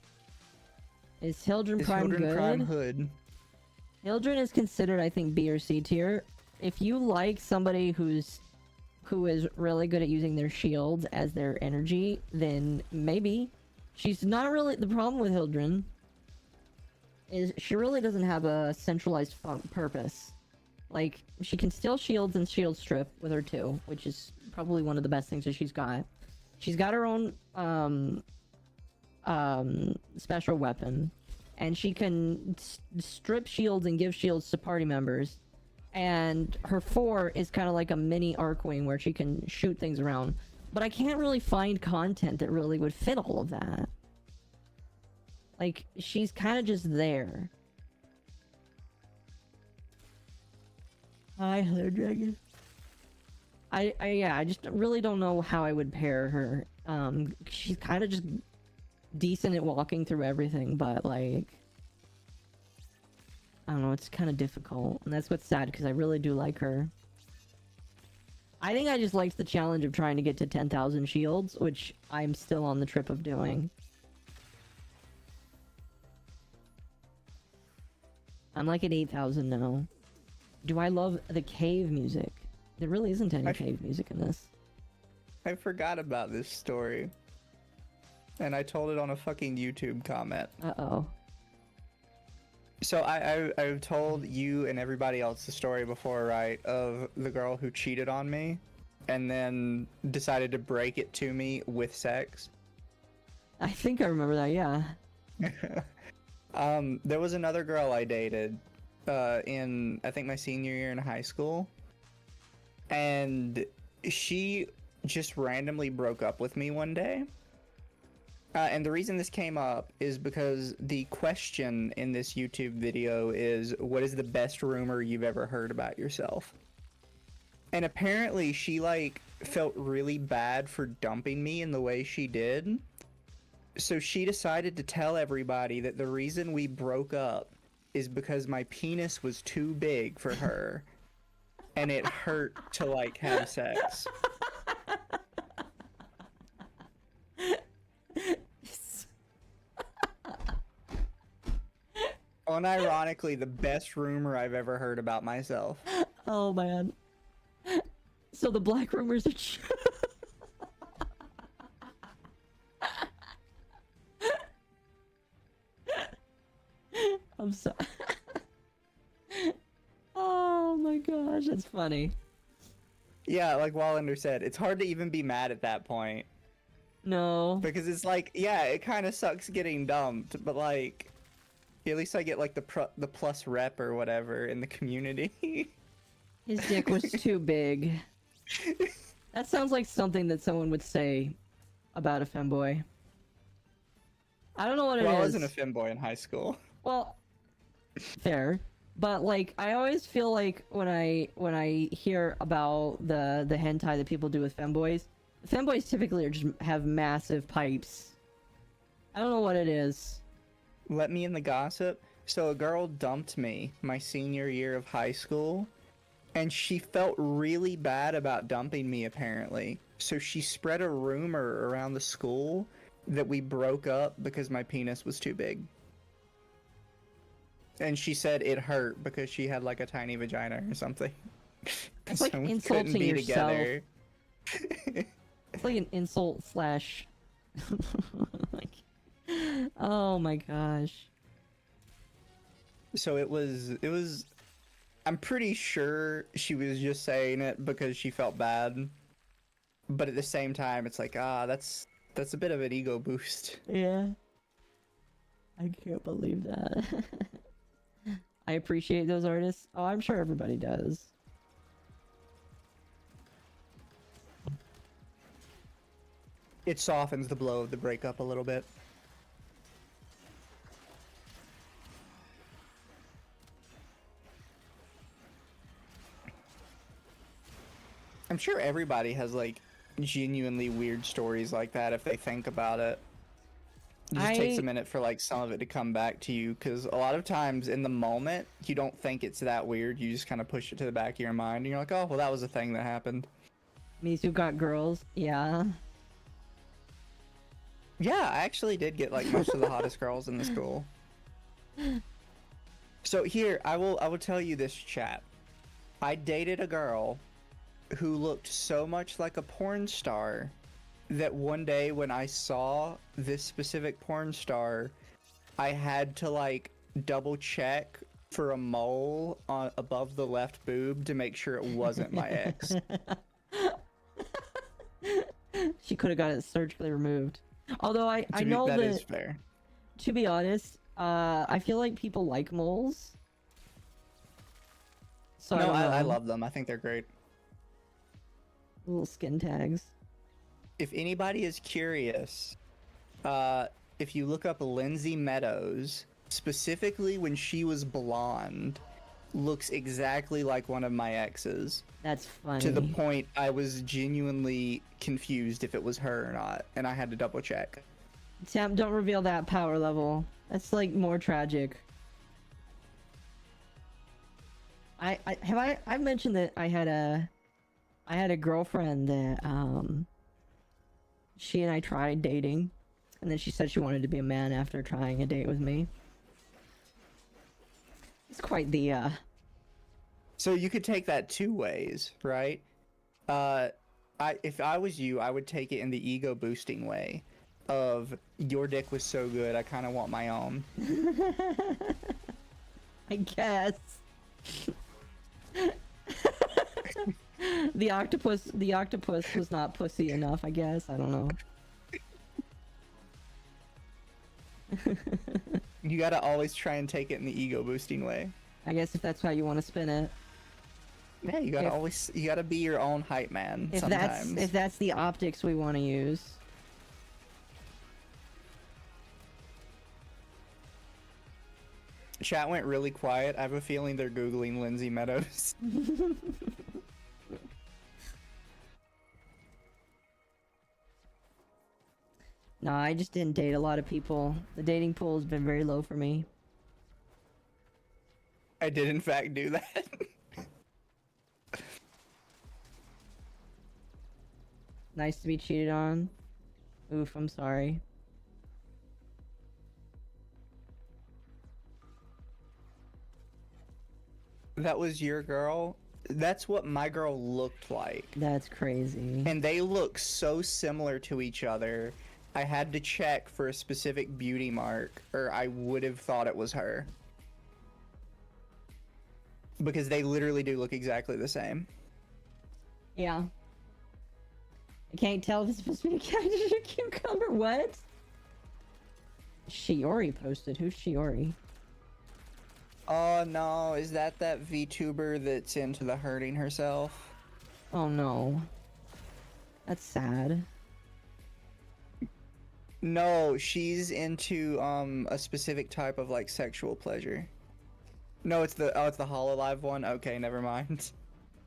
Is Hildren Prime good? Prime Hood. Hildren is considered, I think, B or C tier. If you like somebody who is really good at using their shields as their energy, then maybe. She's not really... The problem with Hildren is she really doesn't have a centralized purpose. Like, she can steal shields and shield strip with her too, which is probably one of the best things that she's got. She's got her own special weapon, and she can strip shields and give shields to party members. And her 4 is kind of like a mini Archwing where she can shoot things around. But I can't really find content that really would fit all of that. Like, she's kind of just there. Hi, Hello Dragon. I just really don't know how I would pair her. She's kind of just decent at walking through everything, but like, I don't know, it's kind of difficult, and that's what's sad because I really do like her. I think I just liked the challenge of trying to get to 10,000 shields, which I'm still on the trip of doing. I'm like at 8,000 now. Do I love the cave music? There really isn't any cave music in this. I forgot about this story. And I told it on a fucking YouTube comment. Uh-oh. So I've told you and everybody else the story before, right? Of the girl who cheated on me and then decided to break it to me with sex. I think I remember that, yeah. There was another girl I dated in, I think, my senior year in high school. And she just randomly broke up with me one day. And the reason this came up is because the question in this YouTube video is, what is the best rumor you've ever heard about yourself? And apparently she, like, felt really bad for dumping me in the way she did. So she decided to tell everybody that the reason we broke up is because my penis was too big for her. And it hurt to, like, have sex. Unironically, the best rumor I've ever heard about myself. Oh, man. So the black rumors are true. I'm sorry. Oh my gosh, that's funny. Yeah, like Wallander said, it's hard to even be mad at that point. No. Because it's like, yeah, it kind of sucks getting dumped, but like, at least I get like the plus rep or whatever in the community. His dick was too big. That sounds like something that someone would say about a femboy. I don't know what it is. Well, I wasn't a femboy in high school. Well, fair. But like, I always feel like when I hear about the hentai that people do with femboys typically just have massive pipes. I don't know what it is. Let me in the gossip. So a girl dumped me my senior year of high school, and she felt really bad about dumping me apparently. So she spread a rumor around the school that we broke up because my penis was too big. And she said it hurt because she had like a tiny vagina or something. It's like So we couldn't insulting be yourself. together. It's like an insult slash. Like, oh my gosh. So it was I'm pretty sure she was just saying it because she felt bad. But at the same time it's like, that's a bit of an ego boost. Yeah. I can't believe that. I appreciate those artists. Oh, I'm sure everybody does. It softens the blow of the breakup a little bit. I'm sure everybody has like genuinely weird stories like that if they think about it. It just takes a minute for like some of it to come back to you, because a lot of times in the moment you don't think it's that weird. You just kind of push it to the back of your mind and you're like, oh well, that was a thing that happened. Mizu got girls. Yeah. Yeah, I actually did get like most of the hottest girls in the school. So here, I will tell you this, chat. I dated a girl who looked so much like a porn star that one day when I saw this specific porn star, I had to like double check for a mole on above the left boob to make sure it wasn't my ex. She could have got it surgically removed. Although I know that is fair. To be honest, I feel like people like moles. So No, I know. love them. I think they're great. Little skin tags. If anybody is curious, if you look up Lindsay Meadows, specifically when she was blonde, looks exactly like one of my exes. That's funny. To the point I was genuinely confused if it was her or not, and I had to double check. Sam, don't reveal that power level. That's like more tragic. I've mentioned that I had a girlfriend that she and I tried dating, and then she said she wanted to be a man after trying a date with me. It's quite the So you could take that two ways, right? If I was you, I would take it in the ego boosting way of your dick was so good, I kind of want my own. I guess. The octopus was not pussy enough, I guess. I don't know. You gotta always try and take it in the ego boosting way. I guess if that's how you want to spin it. Yeah, you gotta be your own hype man sometimes. If that's the optics we want to use. Chat went really quiet. I have a feeling they're Googling Lindsay Meadows. No, I just didn't date a lot of people. The dating pool has been very low for me. I did in fact do that. Nice to be cheated on. Oof, I'm sorry. That was your girl? That's what my girl looked like. That's crazy. And they look so similar to each other. I had to check for a specific beauty mark, or I would have thought it was her. Because they literally do look exactly the same. Yeah. I can't tell if it's supposed to be a cactus or a cucumber. What? Shiori posted. Who's Shiori? Oh no, is that VTuber that's into the hurting herself? Oh no. That's sad. No, she's into a specific type of like sexual pleasure. No, it's the Hololive one. Okay, never mind.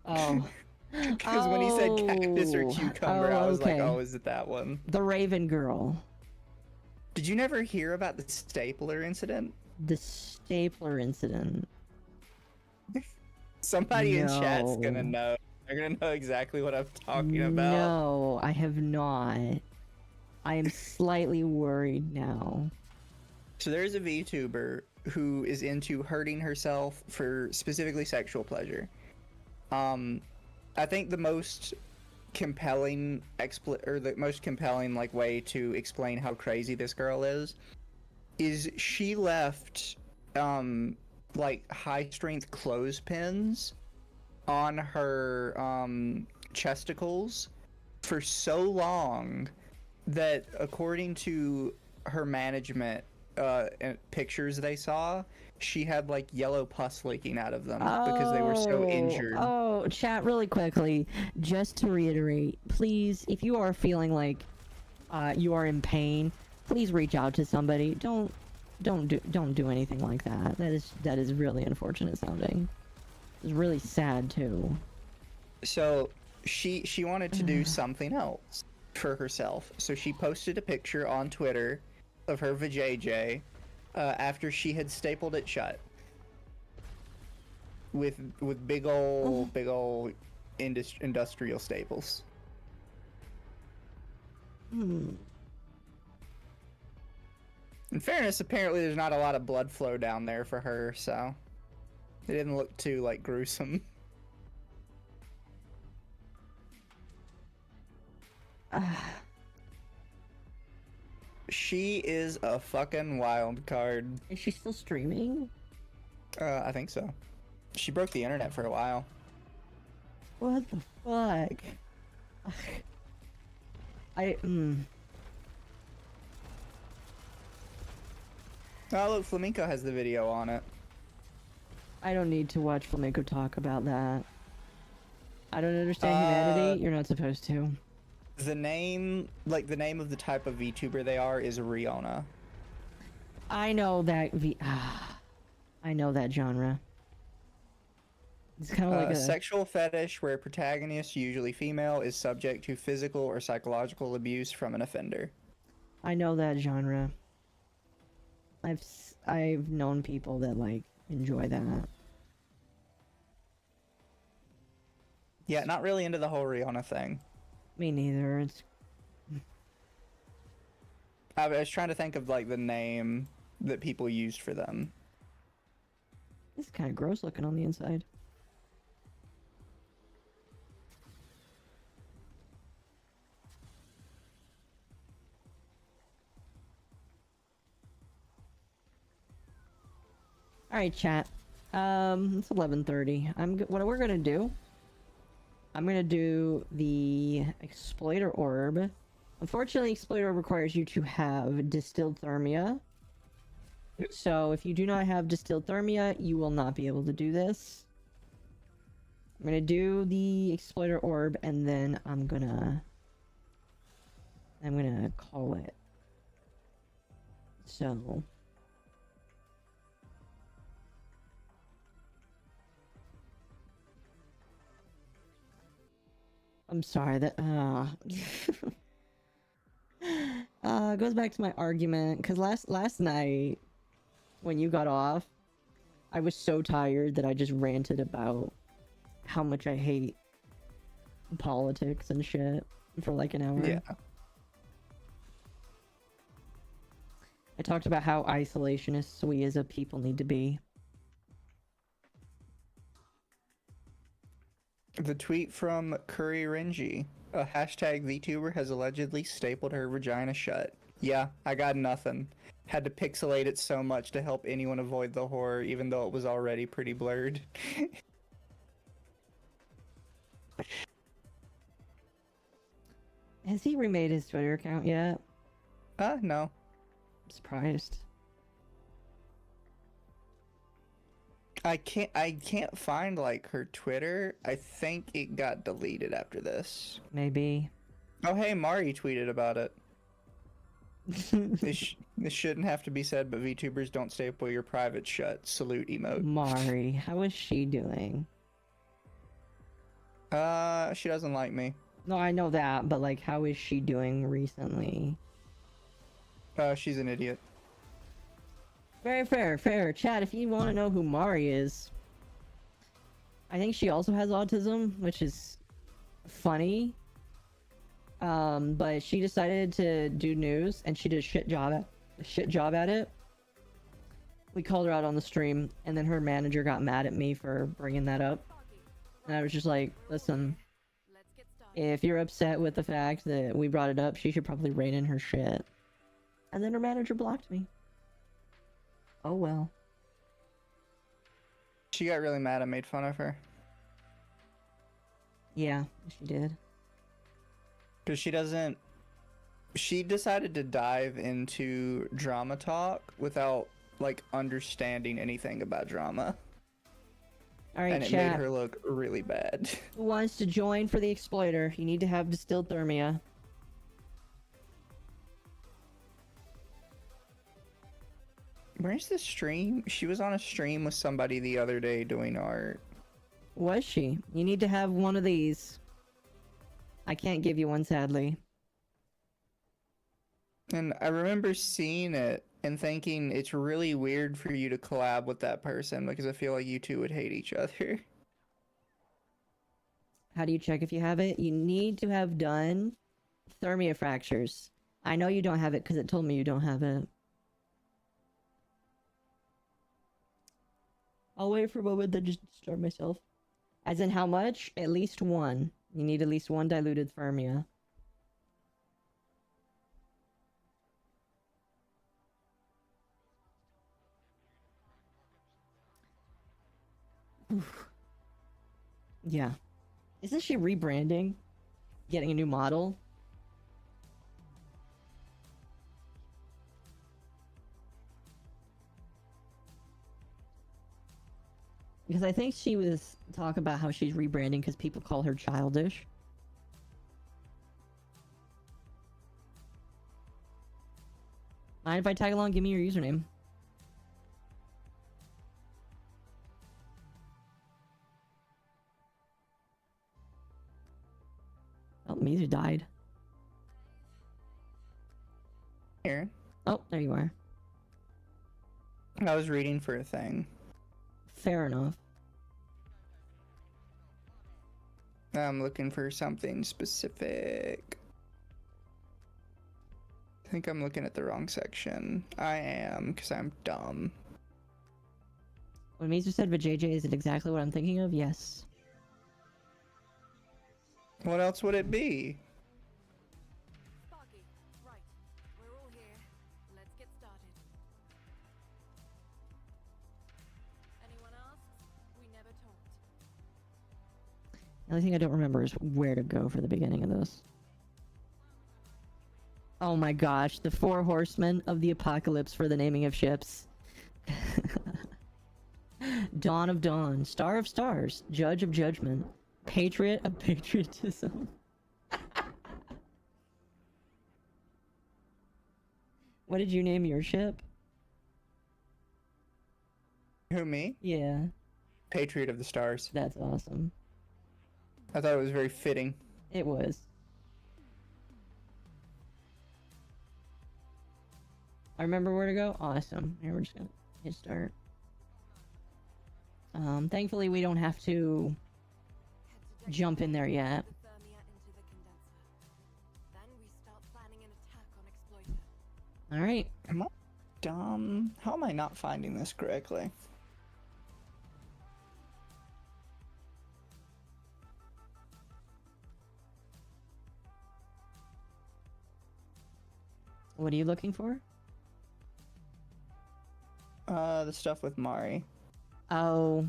Oh. Because when he said cactus or cucumber, I was like, oh, is it that one? The Raven Girl. Did you never hear about the stapler incident? The stapler incident. Somebody in chat's gonna know. They're gonna know exactly what I'm talking about. No, I have not. I am slightly worried now. So there's a VTuber who is into hurting herself for specifically sexual pleasure. I think the most compelling like way to explain how crazy this girl is she left like high strength clothespins on her chesticles for so long that, according to her management pictures they saw, she had like yellow pus leaking out of them because they were so injured. Oh, chat, really quickly, just to reiterate, please, if you are feeling like you are in pain, please reach out to somebody. Don't do anything like that. That is really unfortunate sounding. It's really sad too. So she wanted to do something else for herself. So she posted a picture on Twitter of her vajayjay after she had stapled it shut with big ol' industrial staples. In fairness, apparently there's not a lot of blood flow down there for her, so it didn't look too like gruesome. She is a fucking wild card. Is she still streaming? I think so. She broke the internet for a while. What the fuck? Oh, look, Flamenco has the video on it. I don't need to watch Flamenco talk about that. I don't understand humanity. You're not supposed to. The name of the type of VTuber they are is Riona. I know that I know that genre. It's kind of like a sexual fetish where protagonist, usually female, is subject to physical or psychological abuse from an offender. I know that genre. I've known people that like enjoy that. Yeah, not really into the whole Rihanna thing. Me neither. It's I was trying to think of like the name that people used for them. It's kind of gross looking on the inside. All right, chat. It's 11:30. What we're gonna do? I'm gonna do the Exploiter Orb. Unfortunately, Exploiter Orb requires you to have Distilled Thermia. So if you do not have Distilled Thermia, you will not be able to do this. I'm gonna do the Exploiter Orb, and then I'm gonna call it. So. I'm sorry that goes back to my argument, because last night when you got off, I was so tired that I just ranted about how much I hate politics and shit for like an hour. Yeah. I talked about how isolationists we as a people need to be. The tweet from Curry Renji. A hashtag VTuber has allegedly stapled her vagina shut. Yeah, I got nothing. Had to pixelate it so much to help anyone avoid the horror, even though it was already pretty blurred. Has he remade his Twitter account yet? No. I'm surprised. I can't find like her Twitter. I think it got deleted after this. Maybe. Oh hey, Mari tweeted about it. This shouldn't have to be said, but VTubers don't staple your private shut. Salute emote. Mari, how is she doing? She doesn't like me. No, I know that, but like, how is she doing recently? She's an idiot. Very fair. Chat, if you want to know who Mari is, I think she also has autism, which is funny. But she decided to do news, and she did a shit job at it. We called her out on the stream, and then her manager got mad at me for bringing that up. And I was just like, listen, if you're upset with the fact that we brought it up, she should probably rein in her shit. And then her manager blocked me. Oh well. She got really mad I made fun of her. Yeah, she did. Because she decided to dive into drama talk without, like, understanding anything about drama. Alright, and it chat. made her look really bad. Who wants to join for the exploiter? You need to have distilled thermia. Where's the stream? She was on a stream with somebody the other day doing art. Was she? You need to have one of these. I can't give you one, sadly. And I remember seeing it and thinking it's really weird for you to collab with that person because I feel like you two would hate each other. How do you check if you have it? You need to have done thermia fractures. I know you don't have it because it told me you don't have it. I'll wait for a moment, then just start myself. As in how much? At least one. You need at least one diluted thermia. Oof. Yeah. Isn't she rebranding? Getting a new model? Because I think she was talking about how she's rebranding because people call her childish. Mind if I tag along? Give me your username. Oh, Mizu died. Here. Oh, there you are. I was reading for a thing. Fair enough. I'm looking for something specific. I think I'm looking at the wrong section. I am, because I'm dumb. When Mizu said vajayjay, is it exactly what I'm thinking of? Yes. What else would it be? Sparky, right. We're all here. Let's get started. Anyone asks? We never talked. The only thing I don't remember is where to go for the beginning of this. Oh my gosh, the 4 horsemen of the apocalypse for the naming of ships. Dawn of Dawn, Star of Stars, Judge of Judgment, Patriot of Patriotism. What did you name your ship? Who, me? Yeah, Patriot of the Stars. that's awesome. I thought it was very fitting. It was. I remember where to go? Awesome. Here we're just gonna hit start. Thankfully we don't have to Head to jump in there yet. the thermia into the condenser. Then we start planning an attack on Exploiter. Alright. Am I dumb? How am I not finding this correctly? What are you looking for? The stuff with Mari. Oh.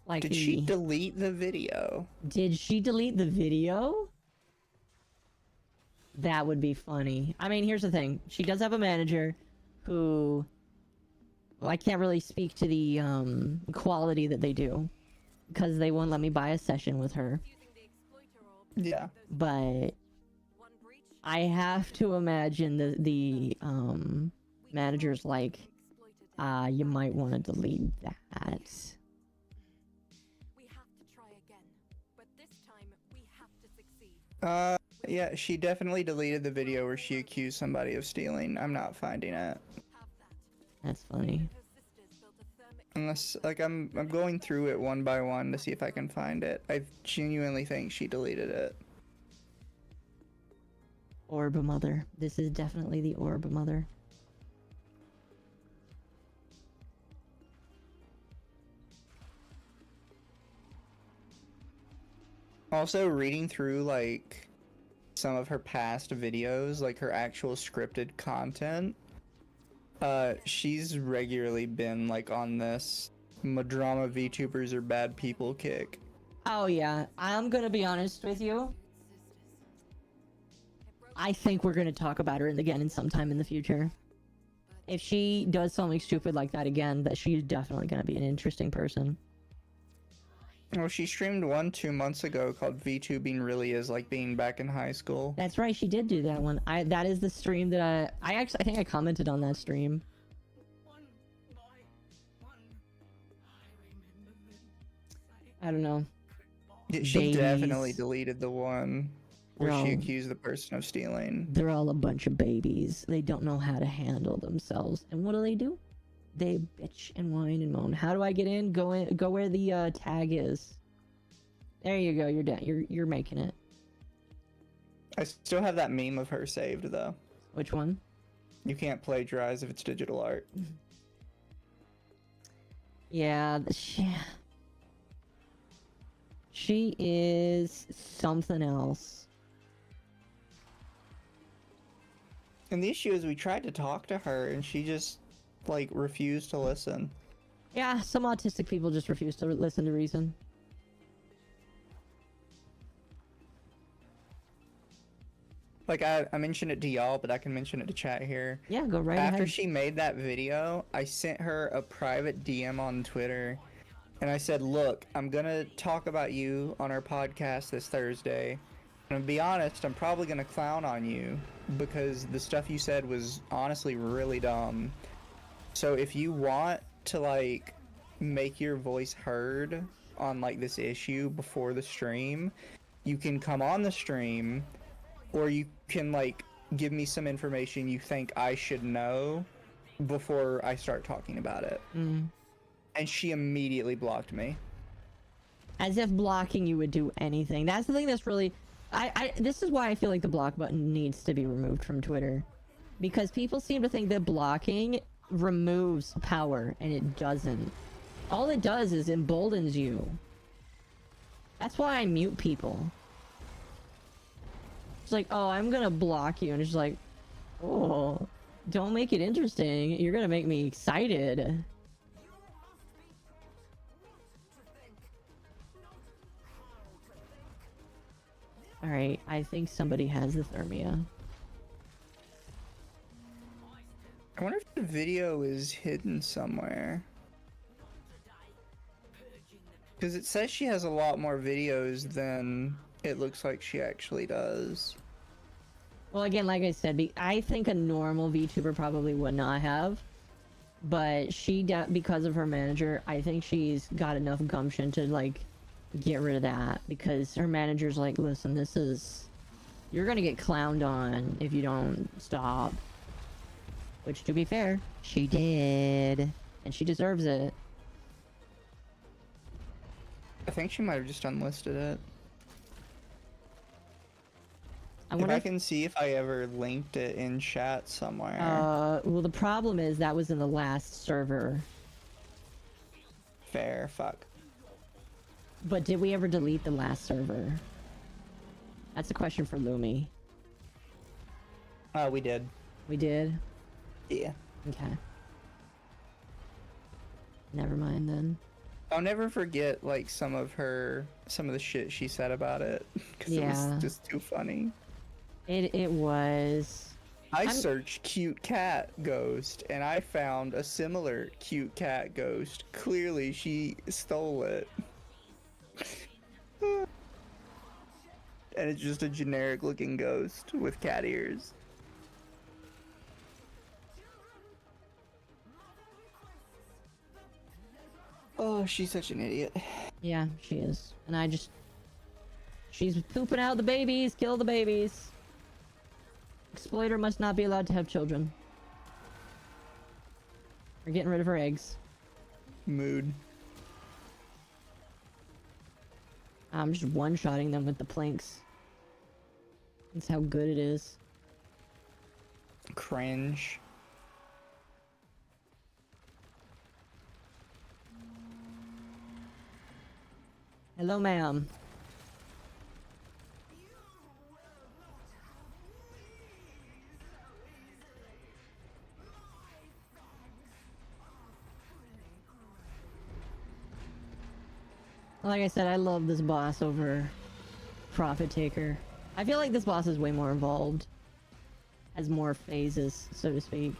Like Did she delete the video? Did she delete the video? That would be funny. I mean, here's the thing. She does have a manager who... Well, I can't really speak to the quality that they do. Because they won't let me buy a session with her. Using the Exploiter orb. Yeah. But One breach. I have to imagine the manager's like, you might want to delete that. We have to try again. But this time, we have to succeed. Yeah, she definitely deleted the video where she accused somebody of stealing. I'm not finding it. Have that. That's funny. Her sisters built a thermic Unless, like, I'm going through it one by one to see if I can find it. I genuinely think she deleted it. Orb Mother. This is definitely the Orb Mother. Also, reading through, like, some of her past videos, like her actual scripted content, she's regularly been, like, on this Madrama VTubers are bad people kick. Oh yeah, I'm gonna be honest with you. I think we're gonna talk about her again in sometime in the future. If she does something stupid like that again, that she's definitely gonna be an interesting person. Well, she streamed one 2 months ago called VTubing Really Is Like Being Back in High School. That's right, she did do that one. That is the stream that I think I commented on that stream. I don't know. Yeah, she Babies. definitely deleted the one where she Bro. accused the person of stealing. They're all a bunch of babies. They don't know how to handle themselves. And what do? They bitch and whine and moan. How do I get in? Go where the tag is. There you go. You're done. You're making it. I still have that meme of her saved though. Which one? You can't plagiarize if it's digital art. Yeah, she is something else. And the issue is we tried to talk to her and she just, like, refused to listen. Yeah, some autistic people just refuse to listen to reason. Like, I mentioned it to y'all, but I can mention it to chat here. Yeah, go right After ahead. she made that video, I sent her a private DM on Twitter. And I said, look, I'm gonna talk about you on our podcast this Thursday. And to be honest, I'm probably gonna clown on you because the stuff you said was honestly really dumb. So if you want to, like, make your voice heard on, like, this issue before the stream, you can come on the stream, or you can, like, give me some information you think I should know before I start talking about it. Mm. And she immediately blocked me. As if blocking you would do anything. That's the thing that's really... this is why I feel like the block button needs to be removed from Twitter. Because people seem to think that blocking removes power, and it doesn't. All it does is emboldens you. That's why I mute people. It's like, oh, I'm gonna block you, and it's like, oh, don't make it interesting. You're gonna make me excited. Alright, I think somebody has the thermia. I wonder if the video is hidden somewhere. Because it says she has a lot more videos than it looks like she actually does. Well, again, like I said, I think a normal VTuber probably would not have. But she, because of her manager, I think she's got enough gumption to, like, get rid of that. Because her manager's like, listen, this is... You're gonna get clowned on if you don't stop. Which, to be fair, she did. And she deserves it. I think she might have just unlisted it. If I can see if I ever linked it in chat somewhere. Well, the problem is that was in the last server. Fair, fuck. But did we ever delete the last server? That's a question for Lumi. We did. We did? Yeah. Okay. Never mind then. I'll never forget, like, some of the shit she said about it. Because it was just too funny. It was... I searched cute cat ghost, and I found a similar cute cat ghost. Clearly, she stole it. And it's just a generic looking ghost with cat ears. Oh, she's such an idiot. Yeah, she is. And I just... She's pooping out the babies! Kill the babies! Exploiter must not be allowed to have children. We're getting rid of her eggs. Mood. I'm just one-shotting them with the planks. That's how good it is. Cringe. Hello, ma'am. Like I said, I love this boss over Profit Taker. I feel like this boss is way more involved. Has more phases, so to speak.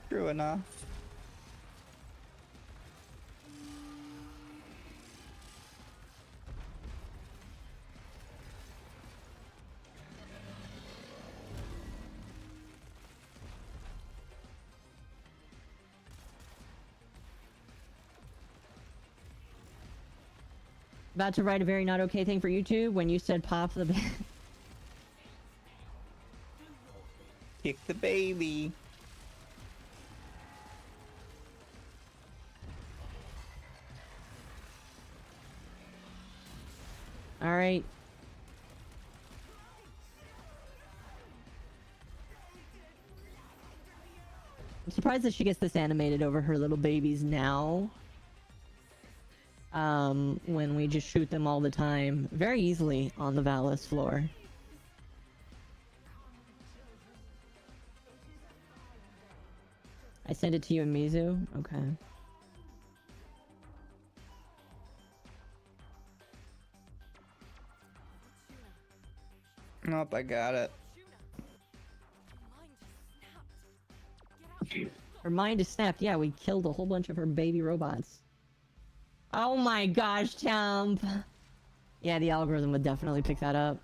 True enough. About to write a very not okay thing for YouTube when you said pop the Kick the baby. Alright. I'm surprised that she gets this animated over her little babies now. When we just shoot them all the time very easily on the Valis floor. I sent it to you and Mizu? Okay. Nope, I got it. Her mind is snapped. Yeah, we killed a whole bunch of her baby robots. Oh my gosh, Temp! Yeah, the algorithm would definitely pick that up.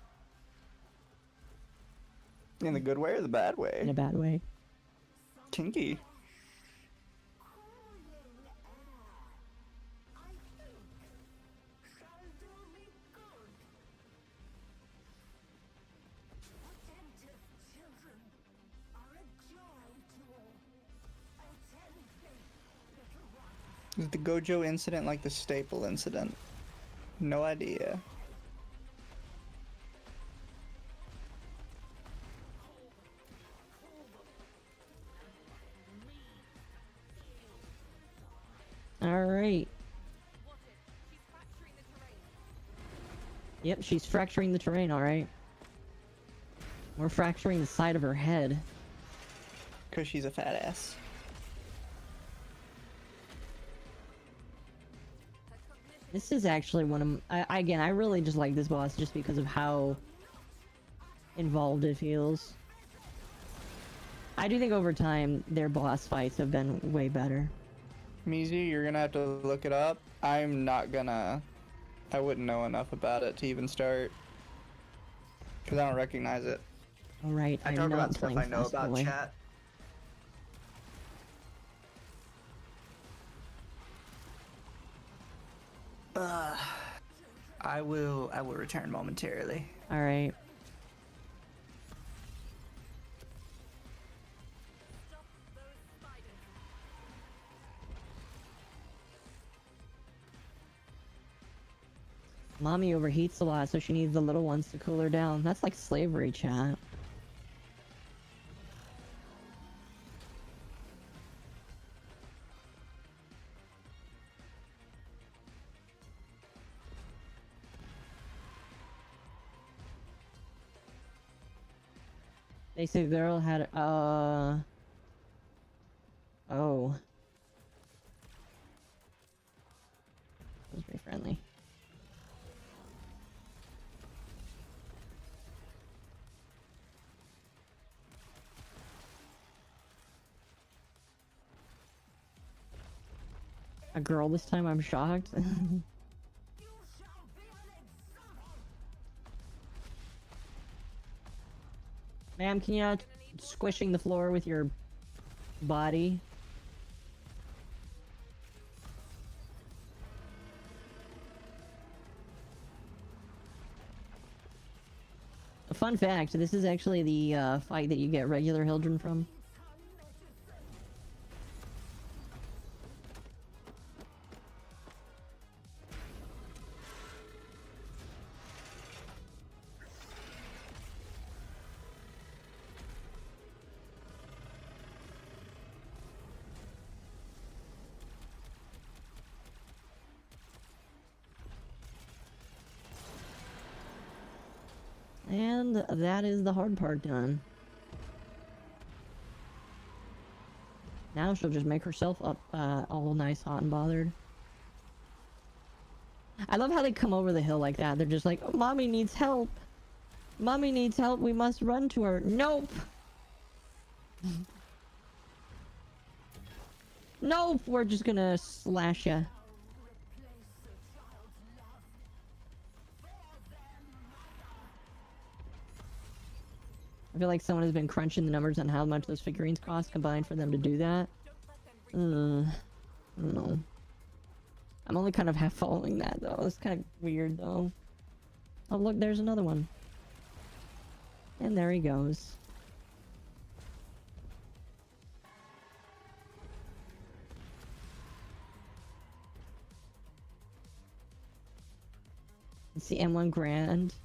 In the good way or the bad way? In a bad way. Kinky. Is the Gojo incident like the Staple incident? No idea. Alright. Yep, she's fracturing the terrain, alright. We're fracturing the side of her head. Cause she's a fat ass. This is actually one of again, I really just like this boss just because of how involved it feels. I do think over time their boss fights have been way better. Mizu, you're gonna have to look it up. I'm not gonna... I wouldn't know enough about it to even start. Cause I don't recognize it. Alright, I I'm talk not about stuff playing I know Fast about Boy. chat. I will return momentarily. Alright. Mommy overheats a lot, so she needs the little ones to cool her down. That's like slavery, chat. Basic girl had, oh. That was very friendly. A girl this time, I'm shocked. Ma'am, can you not squishing the floor with your body? A fun fact, this is actually the fight that you get regular Hildren from. And that is the hard part done. Now she'll just make herself up all nice, hot, and bothered. I love how they come over the hill like that. They're just like, oh, Mommy needs help. Mommy needs help. We must run to her. Nope. Nope. We're just gonna slash ya. I feel like someone has been crunching the numbers on how much those figurines cost combined for them to do that. I don't know. I'm only kind of half following that though. It's kind of weird though. Oh look, there's another one. And there he goes. It's the M1 Grand.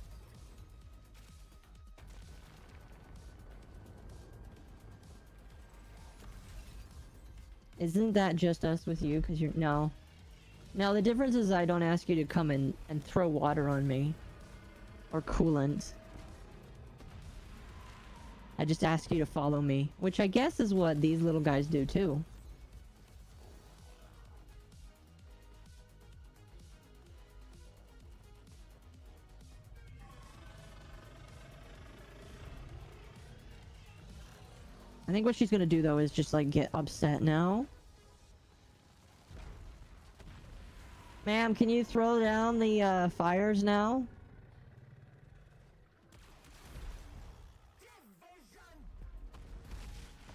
Isn't that just us with you? Because you're... No. No, the difference is I don't ask you to come and throw water on me. Or coolant. I just ask you to follow me. Which I guess is what these little guys do too. I think what she's gonna do though is just like get upset now. Ma'am, can you throw down the fires now?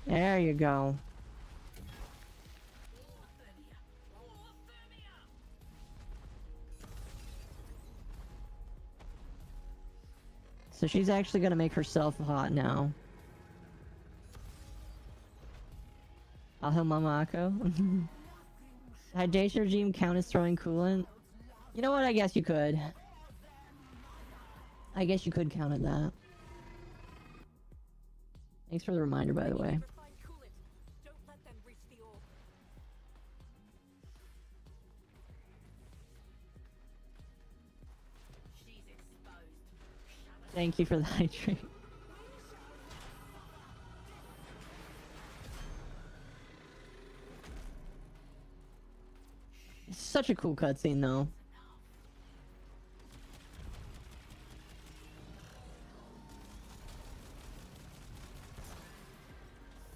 There you go. So she's actually gonna make herself hot now. I'll heal MommaOcco. Hydration regime count as throwing coolant? You know what? I guess you could. I guess you could count it that. Thanks for the reminder, by the way. Thank you for the hydrate. It's such a cool cutscene, though.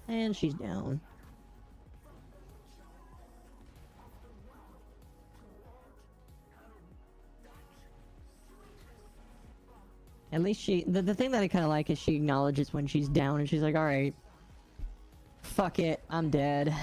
And she's down. At least she... The thing that I kind of like is she acknowledges when she's down and she's like, alright. Fuck it, I'm dead.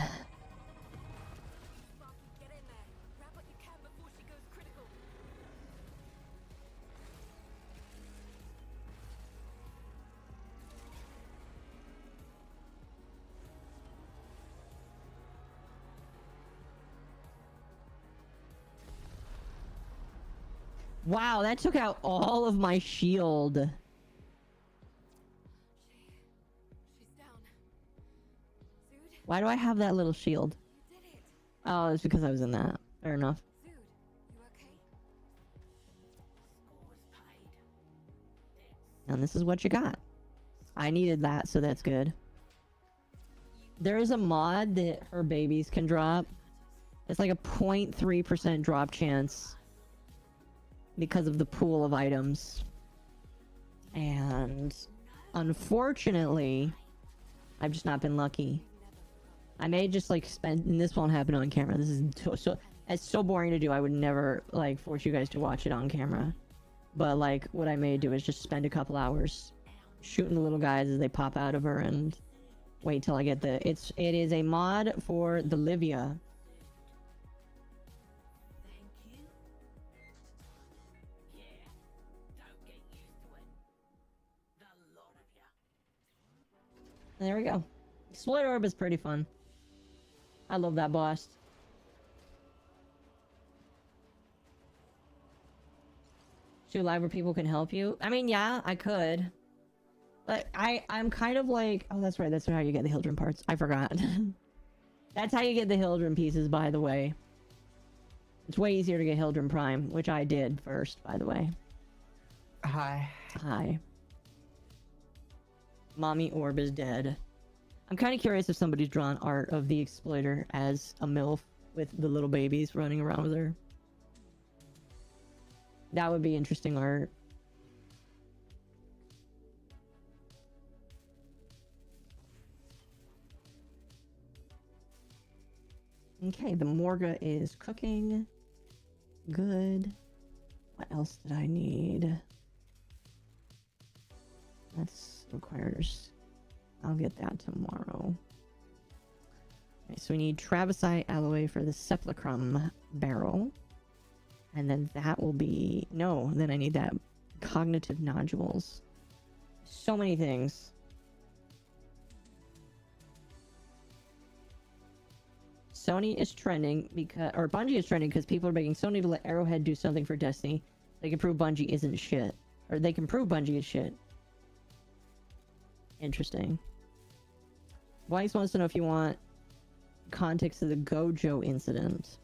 Wow, that took out all of my shield. She's down. Zood, Why do I have that little shield? you did it. Oh, it's because I was in that. Fair enough. Zood, you okay? And this is what you got. I needed that, so that's good. There is a mod that her babies can drop. It's like a 0.3% drop chance. Because of the pool of items. And unfortunately, I've just not been lucky. I may just like spend, and this won't happen on camera. This is it's so boring to do. I would never like force you guys to watch it on camera. But like what I may do is just spend a couple hours shooting the little guys as they pop out of her and wait till I get the, it is a mod for the Livia. There we go. Split Orb is pretty fun. I love that boss. Shoot live where people can help you? I mean, yeah, I could. But I'm kind of like... Oh, that's right. That's how you get the Hildren parts. I forgot. That's how you get the Hildren pieces, by the way. It's way easier to get Hildren Prime, which I did first, by the way. Hi. Hi. Mommy Orb is dead. I'm kind of curious if somebody's drawn art of the exploiter as a MILF with the little babies running around with her. That would be interesting art. Okay, the Morga is cooking. Good. What else did I need? That's requires... I'll get that tomorrow. Okay, so we need Travisite alloy for the Sepulchrum barrel. And then that will be... No, then I need that cognitive nodules. So many things. Sony is trending because... Or Bungie is trending because people are begging Sony to let Arrowhead do something for Destiny. They can prove Bungie isn't shit. Or they can prove Bungie is shit. Interesting. Weiss wants to know if you want context of the Gojo incident.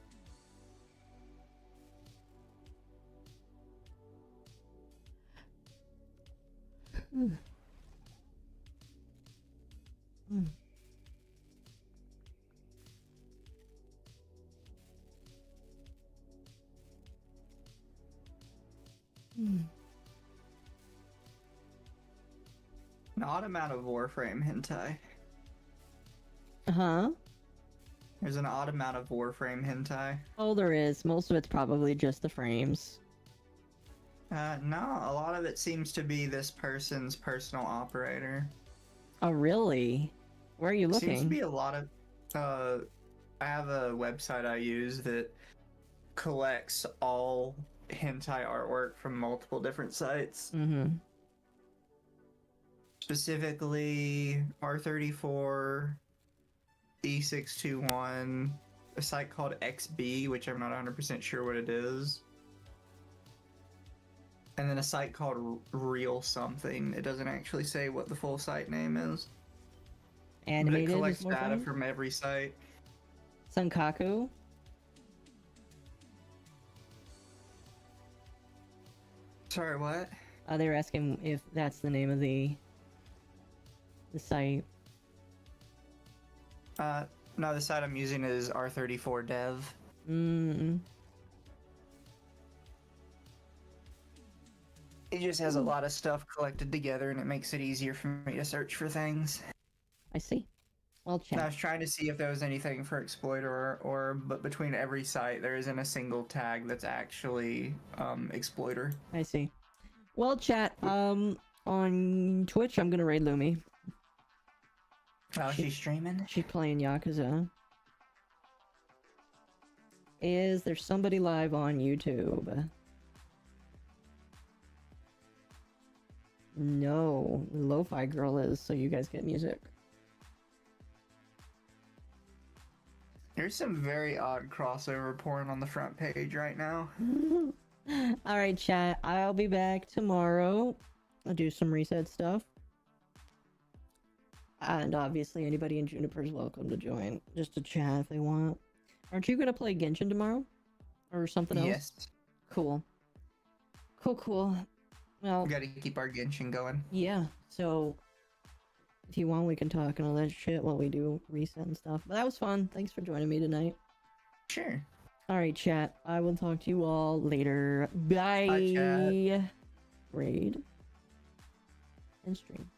Mm. Mm. Mm. An odd amount of Warframe hentai. Huh? There's an odd amount of Warframe hentai. Oh, there is. Most of it's probably just the frames. No, a lot of it seems to be this person's personal operator. Oh, really? Where are you looking? Seems to be a lot of... I have a website I use that collects all hentai artwork from multiple different sites. Mm-hmm. Specifically, R34, E621, a site called XB, which I'm not 100% sure what it is. And then a site called Real Something. It doesn't actually say what the full site name is. Animated but it collects is more data fun? from every site. Sankaku? Sorry, what? They were asking if that's the name of the site. No, the site I'm using is R34dev. Mm. It just has a lot of stuff collected together and it makes it easier for me to search for things. I see. Well, And I chat. was trying to see if there was anything for Exploiter but between every site there isn't a single tag that's actually Exploiter. I see. Well, chat. On Twitch, I'm gonna raid Lumi. Oh, she's streaming? She's playing Yakuza. Is there somebody live on YouTube? No, Lo-Fi Girl is, so you guys get music. There's some very odd crossover porn on the front page right now. Alright, chat. I'll be back tomorrow. I'll do some reset stuff. And obviously, anybody in Juniper is welcome to join. Just to chat if they want. Aren't you gonna play Genshin tomorrow? Or something else? Yes. Cool. Cool. Well, We gotta keep our Genshin going. yeah. So, if you want, we can talk and all that shit while we do reset and stuff. But that was fun. Thanks for joining me tonight. Sure. Alright, chat. I will talk to you all later. Bye. Bye, chat. Raid. And stream.